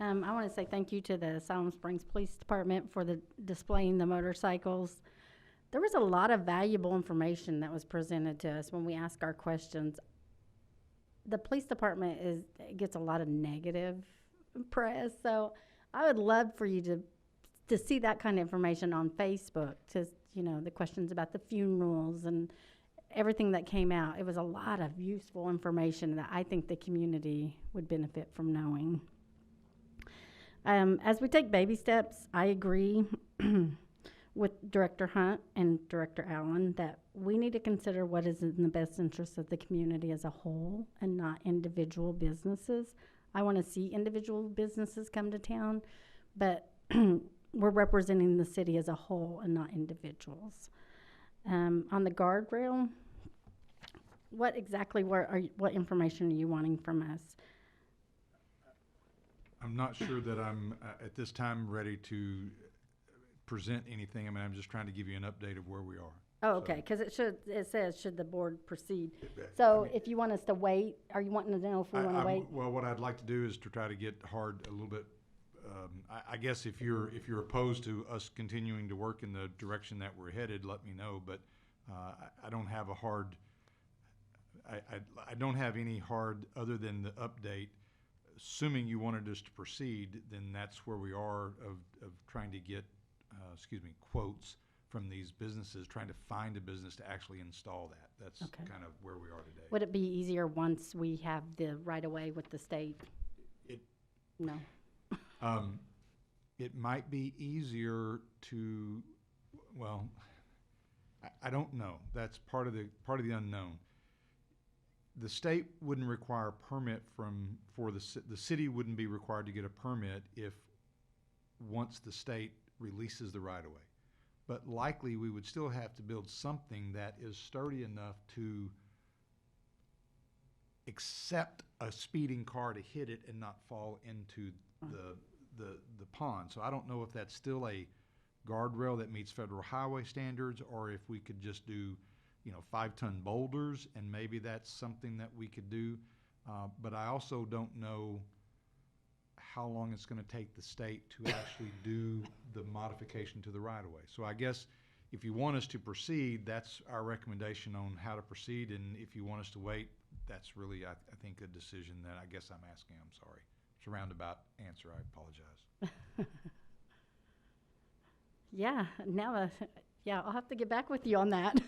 I want to say thank you to the Siloam Springs Police Department for displaying the motorcycles. There was a lot of valuable information that was presented to us when we asked our questions. The police department gets a lot of negative press, so I would love for you to see that kind of information on Facebook, the questions about the funerals and everything that came out. It was a lot of useful information that I think the community would benefit from knowing. As we take baby steps, I agree with Director Hunt and Director Allen that we need to consider what is in the best interest of the community as a whole and not individual businesses. I want to see individual businesses come to town, but we're representing the city as a whole and not individuals. On the guardrail, what information are you wanting from us? I'm not sure that I'm, at this time, ready to present anything. I mean, I'm just trying to give you an update of where we are. Oh, okay, because it says, should the board proceed? So if you want us to wait, are you wanting to know if we want to wait? Well, what I'd like to do is to try to get hard a little bit. I guess if you're opposed to us continuing to work in the direction that we're headed, let me know. But I don't have a hard. I don't have any hard other than the update. Assuming you wanted us to proceed, then that's where we are of trying to get, quotes from these businesses, trying to find a business to actually install that. That's Okay. kind of where we are today. Would it be easier once we have the right-of-way with the state? No. It might be easier to, well, I don't know. That's part of the unknown. The state wouldn't require a permit for the city wouldn't be required to get a permit if once the state releases the right-of-way. But likely we would still have to build something that is sturdy enough to accept a speeding car to hit it and not fall into the pond. So I don't know if that's still a guardrail that meets federal highway standards, or if we could just do 5-ton boulders, and maybe that's something that we could do. But I also don't know how long it's going to take the state to actually do the modification to the right-of-way. So I guess if you want us to proceed, that's our recommendation on how to proceed. And if you want us to wait, that's really, I think, a decision that I guess I'm asking. I'm sorry. It's a roundabout answer. I apologize. Yeah, I'll have to get back with you on that.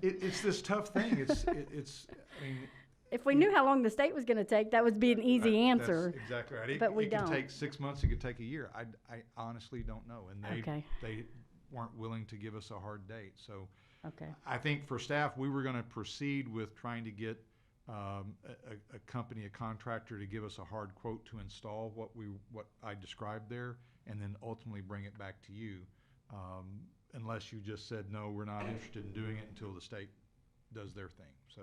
It's this tough thing. I mean, if we knew how long the state was going to take, that would be an easy answer. That's exactly right. But we it don't. could take 6 months. It could take a year. I honestly don't know. And they weren't willing to give us a hard date. So I think for staff, we were going to proceed with trying to get a company, a contractor, to give us a hard quote to install what I described there, and then ultimately bring it back to you, unless you just said, no, we're not interested in doing it until the state does their thing. So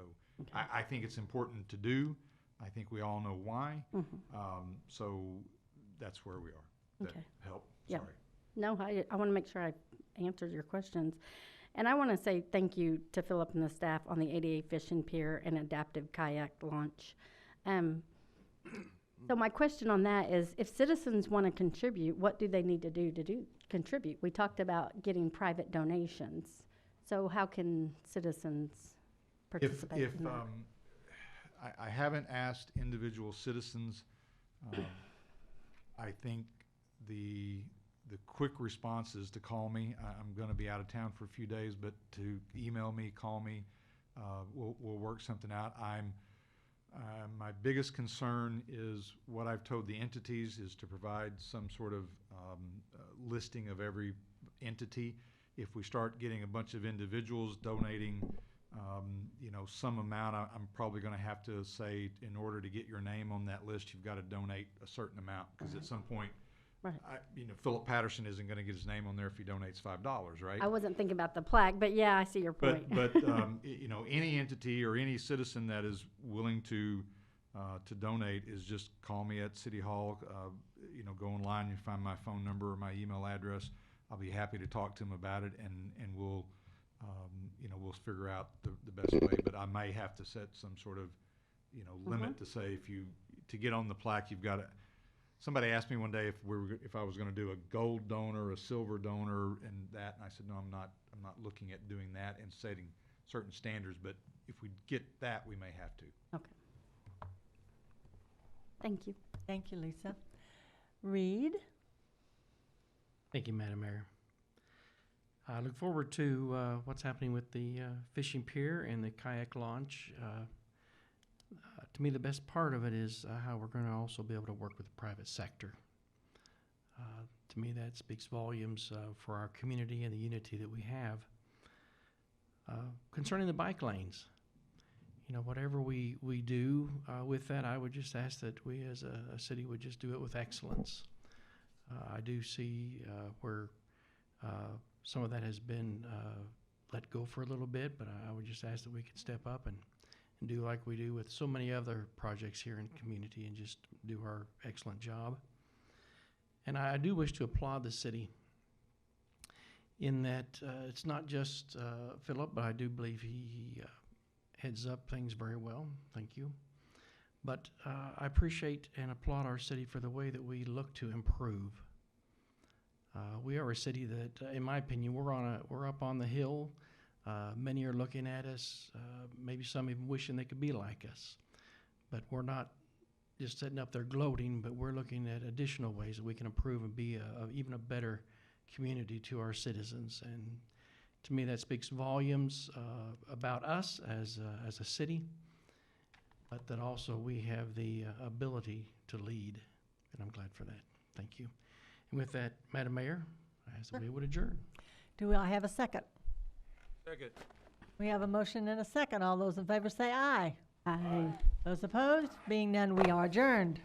I think it's important to do. I think we all know why. So that's where we are. That help? Sorry. No, I want to make sure I answered your questions. And I want to say thank you to Philip and the staff on the 88 Fishing Pier and Adaptive Kayak launch. So my question on that is, if citizens want to contribute, what do they need to do contribute? We talked about getting private donations. So how can citizens participate in that? I haven't asked individual citizens. I think the quick response is to call me. I'm going to be out of town for a few days, but to email me, call me. We'll work something out. My biggest concern is what I've told the entities is to provide some sort of listing of every entity. if we start getting a bunch of individuals donating, some amount, I'm probably gonna have to say, in order to get your name on that list, you've gotta donate a certain amount, because at some point, Right. Philip Patterson isn't gonna get his name on there if he donates $5, right? I wasn't thinking about the plaque, but yeah, I see your point. But any entity or any citizen that is willing to donate is just call me at City Hall. Go online, you find my phone number or my email address. I'll be happy to talk to them about it, and we'll figure out the best way. But I may have to set some sort of, limit to say, to get on the plaque, you've got to. Somebody asked me one day if I was going to do a gold donor, a silver donor, and that, and I said, no, I'm not looking at doing that and setting certain standards. But if we get that, we may have to. Okay. Thank you. Thank you, Lisa. Reed? Thank you, Madam Mayor. I look forward to what's happening with the fishing pier and the kayak launch. To me, the best part of it is how we're going to also be able to work with the private sector. To me, that speaks volumes for our community and the unity that we have. Concerning the bike lanes, whatever we do with that, I would just ask that we as a city would just do it with excellence. I do see where some of that has been let go for a little bit, but I would just ask that we could step up and do like we do with so many other projects here in the community and just do our excellent job. And I do wish to applaud the city in that it's not just Philip, but I do believe he heads up things very well. Thank you. But I appreciate and applaud our city for the way that we look to improve. We are a city that, in my opinion, we're up on the hill. Many are looking at us, maybe some even wishing they could be like us. But we're not just sitting up there gloating, but we're looking at additional ways that we can improve and be even a better community to our citizens. And to me, that speaks volumes about us as a city, but that also we have the ability to lead, and I'm glad for that. Thank you. And with that, Madam Mayor, I ask that we would adjourn. Do I have a second? Second. We have a motion and a second. All those in favor say aye. Aye. Those opposed? Being none, we are adjourned.